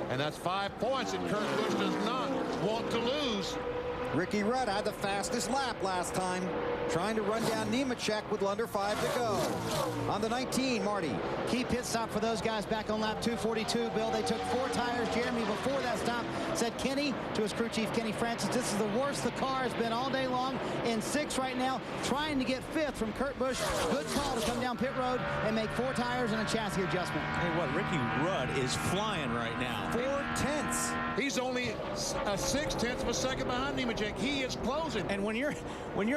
And that's 5 points, and Kurt Busch does not want to lose. Ricky Rudd had the fastest lap last time, trying to run down Nemechek with under 5 to go. On the 19, Marty. Key pit stop for those guys back on lap 242, Bill. They took 4 tires. Jeremy, before that stop, said Kenny, to his crew chief, Kenny Francis, this is the worst the car has been all day long. In 6th right now, trying to get 5th from Kurt Busch. Good call to come down pit road and make 4 tires and a chassis adjustment. Hey, what? Ricky Rudd is flying right now. 4/10. He's only a 6/10 of a second behind Nemechek. He is closing. And when you're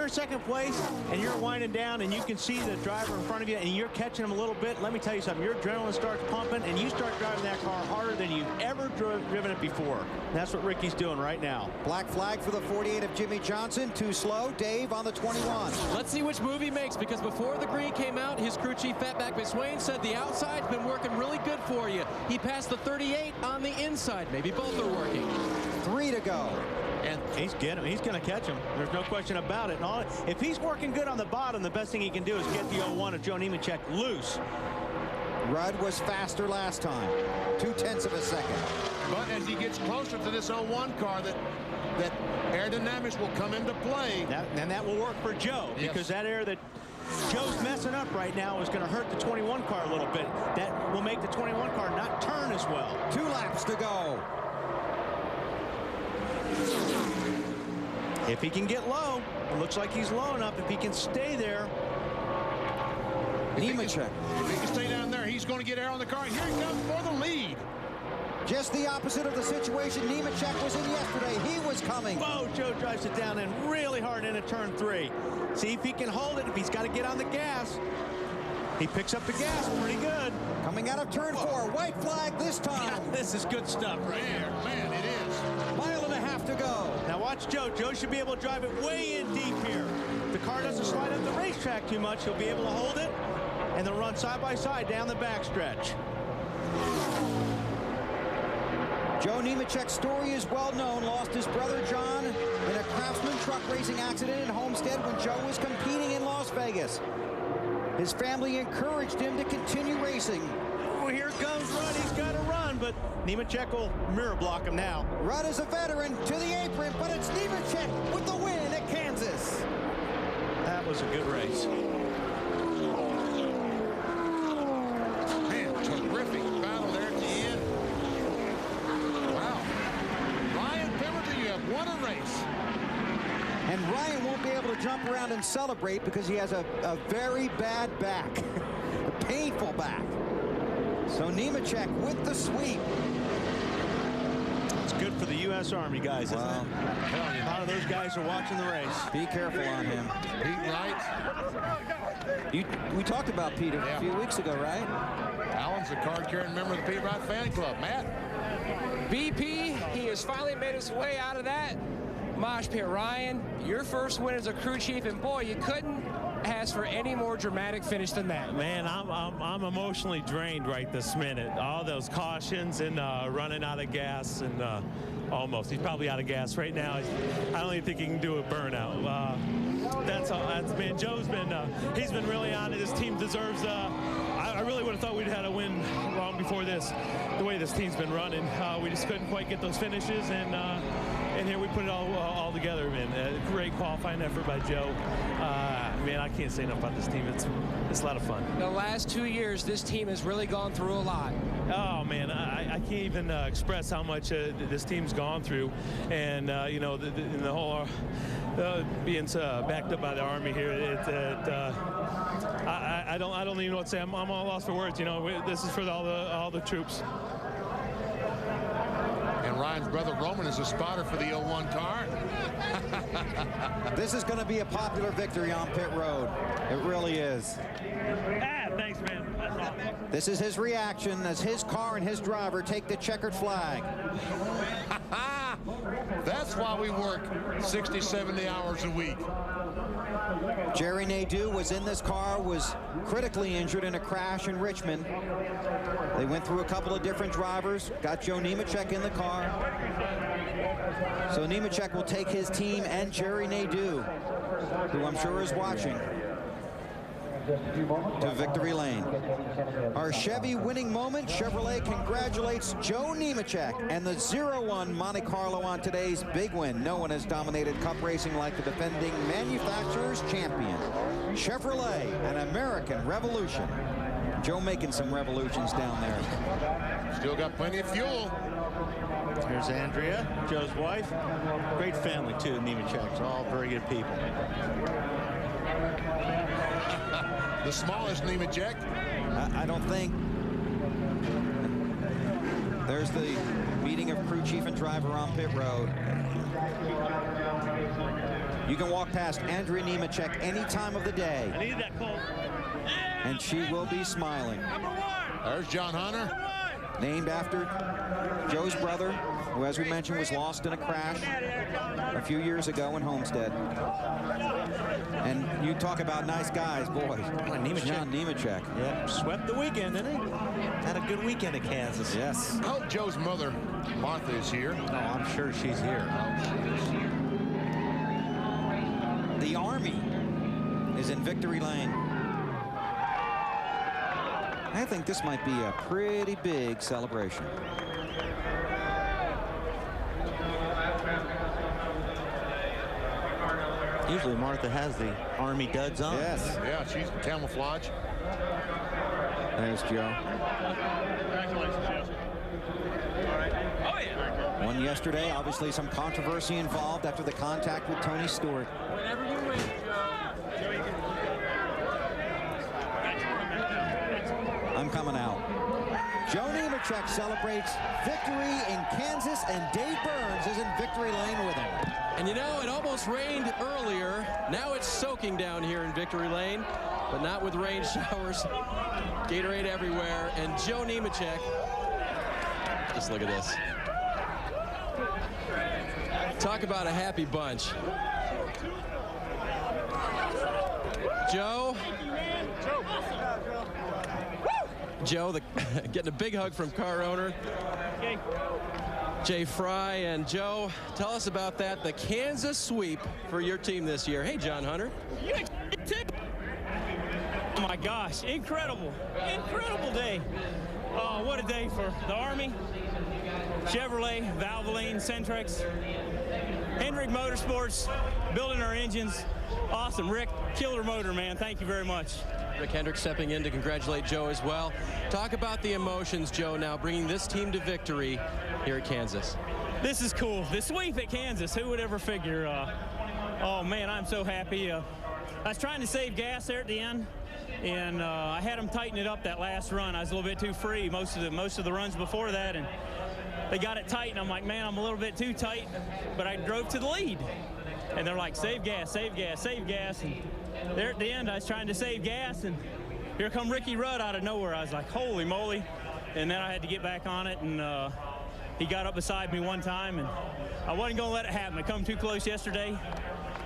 in second place and you're winding down and you can see the driver in front of you and you're catching him a little bit, let me tell you something. Your adrenaline starts pumping and you start driving that car harder than you've ever driven it before. And that's what Ricky's doing right now. Black flag for the 48 of Jimmy Johnson. Too slow. Dave on the 21. Let's see which move he makes, because before the green came out, his crew chief Fatback McSwain said the outside's been working really good for you. He passed the 38 on the inside. Maybe both are working. 3 to go. And he's getting him. He's going to catch him. There's no question about it. And all, if he's working good on the bottom, the best thing he can do is get the 01 of Joe Nemechek loose. Rudd was faster last time. 0.2 of a second. But as he gets closer to this 01 car, that aerodynamics will come into play. And that will work for Joe, because that air that Joe's messing up right now is going to hurt the 21 car a little bit. That will make the 21 car not turn as well. 2 laps to go. If he can get low, it looks like he's low enough. If he can stay there. Nemechek. If he can stay down there, he's going to get air on the car. Here he comes for the lead. Just the opposite of the situation Nemechek was in yesterday. He was coming. Oh, Joe drives it down in really hard into turn 3. See if he can hold it. If he's got to get on the gas. He picks up the gas pretty good. Coming out of turn 4. White flag this time. Yeah, this is good stuff right here. Man, it is. 1.5 to go. Now watch Joe. Joe should be able to drive it way in deep here. If the car doesn't slide up the racetrack too much, he'll be able to hold it and then run side by side down the backstretch. Joe Nemechek's story is well known. Lost his brother John in a Craftsman truck racing accident in Homestead when Joe was competing in Las Vegas. His family encouraged him to continue racing. Oh, here comes Rudd. He's got to run, but Nemechek will mirror block him now. Rudd is a veteran to the apron, but it's Nemechek with the win at Kansas. That was a good race. Man, terrific battle there at the end. Wow. Ryan Pemberton, you have won a race. And Ryan won't be able to jump around and celebrate because he has a very bad back, a painful back. So Nemechek with the sweep. It's good for the U.S. Army guys, isn't it? A lot of those guys are watching the race. Be careful on him. Pete Wright. We talked about Pete a few weeks ago, right? Alan's a card-carrying member of the Pete Wright fan club. Matt? BP, he has finally made his way out of that mosh pit. Ryan, your first win as a crew chief, and boy, you couldn't ask for any more dramatic finish than that. Man, I'm emotionally drained right this minute. All those cautions and running out of gas, and almost. He's probably out of gas right now. I don't even think he can do a burnout. That's all. Man, Joe's been, he's been really on it. His team deserves, I really would have thought we'd had a win long before this. The way this team's been running, we just couldn't quite get those finishes, and here we put it all together, man. Great qualifying effort by Joe. Man, I can't say enough about this team. It's a lot of fun. The last 2 years, this team has really gone through a lot. Oh, man, I can't even express how much this team's gone through. And, you know, the whole being backed up by the Army here, I don't even know what to say. I'm all lost for words. You know, this is for all the troops. And Ryan's brother Roman is a spotter for the 01 car. This is going to be a popular victory on pit road. It really is. Thanks, man. That's all. This is his reaction as his car and his driver take the checkered flag. That's why we work 60, 70 hours a week. Jerry Nadeau was in this car, was critically injured in a crash in Richmond. They went through a couple of different drivers, got Joe Nemechek in the car. So Nemechek will take his team and Jerry Nadeau, who I'm sure is watching, to victory lane. Our Chevy winning moment, Chevrolet congratulates Joe Nemechek and the 01 Monte Carlo on today's big win. No one has dominated Cup racing like the defending manufacturer's champion. Chevrolet, an American revolution. Joe making some revolutions down there. Still got plenty of fuel. Here's Andrea, Joe's wife. Great family, too, Nemechek's. All very good people. The smallest Nemechek. I don't think. There's the meeting of crew chief and driver on pit road. You can walk past Andrea Nemechek any time of the day. I needed that call. And she will be smiling. There's John Hunter. Named after Joe's brother, who, as we mentioned, was lost in a crash a few years ago in Homestead. And you talk about nice guys, boy. John Nemechek. Yeah, swept the weekend, didn't he? Had a good weekend at Kansas. Yes. I hope Joe's mother, Martha, is here. Oh, I'm sure she's here. The Army is in victory lane. I think this might be a pretty big celebration. Usually Martha has the Army duds on. Yes. Yeah, she's camouflage. There's Joe. Congratulations, Joe. Oh, yeah. Won yesterday. Obviously some controversy involved after the contact with Tony Stewart. Whenever you win, Joe. I'm coming out. Joe Nemechek celebrates victory in Kansas, and Dave Burns is in victory lane with him. And you know, it almost rained earlier. Now it's soaking down here in victory lane, but not with rain showers. Gatorade everywhere, and Joe Nemechek. Just look at this. Talk about a happy bunch. Joe. Joe, getting a big hug from car owner Jay Fry. And Joe, tell us about that, the Kansas sweep for your team this year. Hey, John Hunter. Oh my gosh, incredible day. Oh, what a day for the Army, Chevrolet, Valvoline, Centrex, Hendrick Motorsports, building our engines. Awesome, Rick, killer motor, man. Thank you very much. Rick Hendrick stepping in to congratulate Joe as well. Talk about the emotions, Joe, now bringing this team to victory here at Kansas. This is cool. The sweep at Kansas, who would ever figure? Oh, man, I'm so happy. I was trying to save gas there at the end, and I had them tighten it up that last run. I was a little bit too free most of the runs before that, and they got it tight, and I'm like, man, I'm a little bit too tight, but I drove to the lead. And they're like, save gas, save gas, save gas. And there at the end, I was trying to save gas, and here come Ricky Rudd out of nowhere. I was like, holy moly. And then I had to get back on it, and he got up beside me one time, and I wasn't going to let it happen. I come too close yesterday.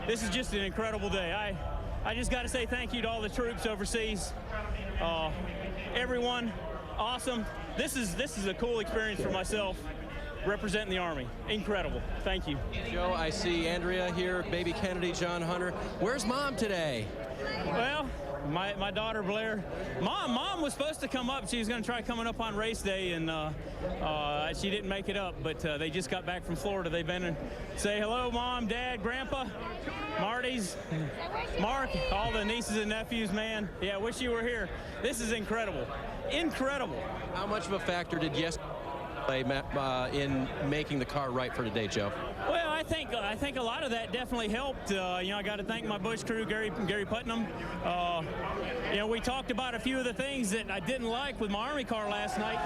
This is just an incredible day. I just got to say thank you to all the troops overseas. Everyone, awesome. This is a cool experience for myself, representing the Army. Incredible. Thank you. Joe, I see Andrea here, baby Kennedy, John Hunter. Where's Mom today? Well, my daughter Blair, Mom was supposed to come up. She was going to try coming up on race day, and she didn't make it up. But they just got back from Florida. They've been and say hello, Mom, Dad, Grandpa, Marty's, Mark, all the nieces and nephews. Man, yeah, wish you were here. This is incredible, incredible. How much of a factor did yesterday play in making the car right for today, Joe? Well, I think a lot of that definitely helped. I got to thank my Busch crew, Gary Putnam. We talked about a few of the things that I didn't like with my Army car last night.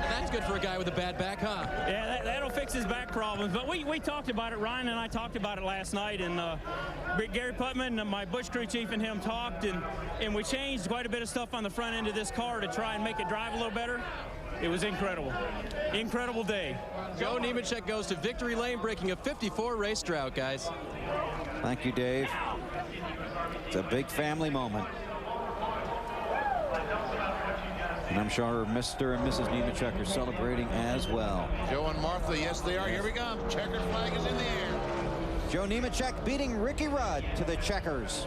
That's good for a guy with a bad back, huh? Yeah, that'll fix his back problems. But we talked about it. Ryan and I talked about it last night, and Gary Putman, my Busch crew chief, and him talked, and we changed quite a bit of stuff on the front end of this car to try and make it drive a little better. It was incredible. Incredible day. Joe Nemechek goes to victory lane, breaking a 54 race drought, guys. Thank you, Dave. It's a big family moment. And I'm sure Mr. and Mrs. Nemechek are celebrating as well. Joe and Martha, yes, they are. Here we go. Checkered flag is in the air. Joe Nemechek beating Ricky Rudd to the checkers.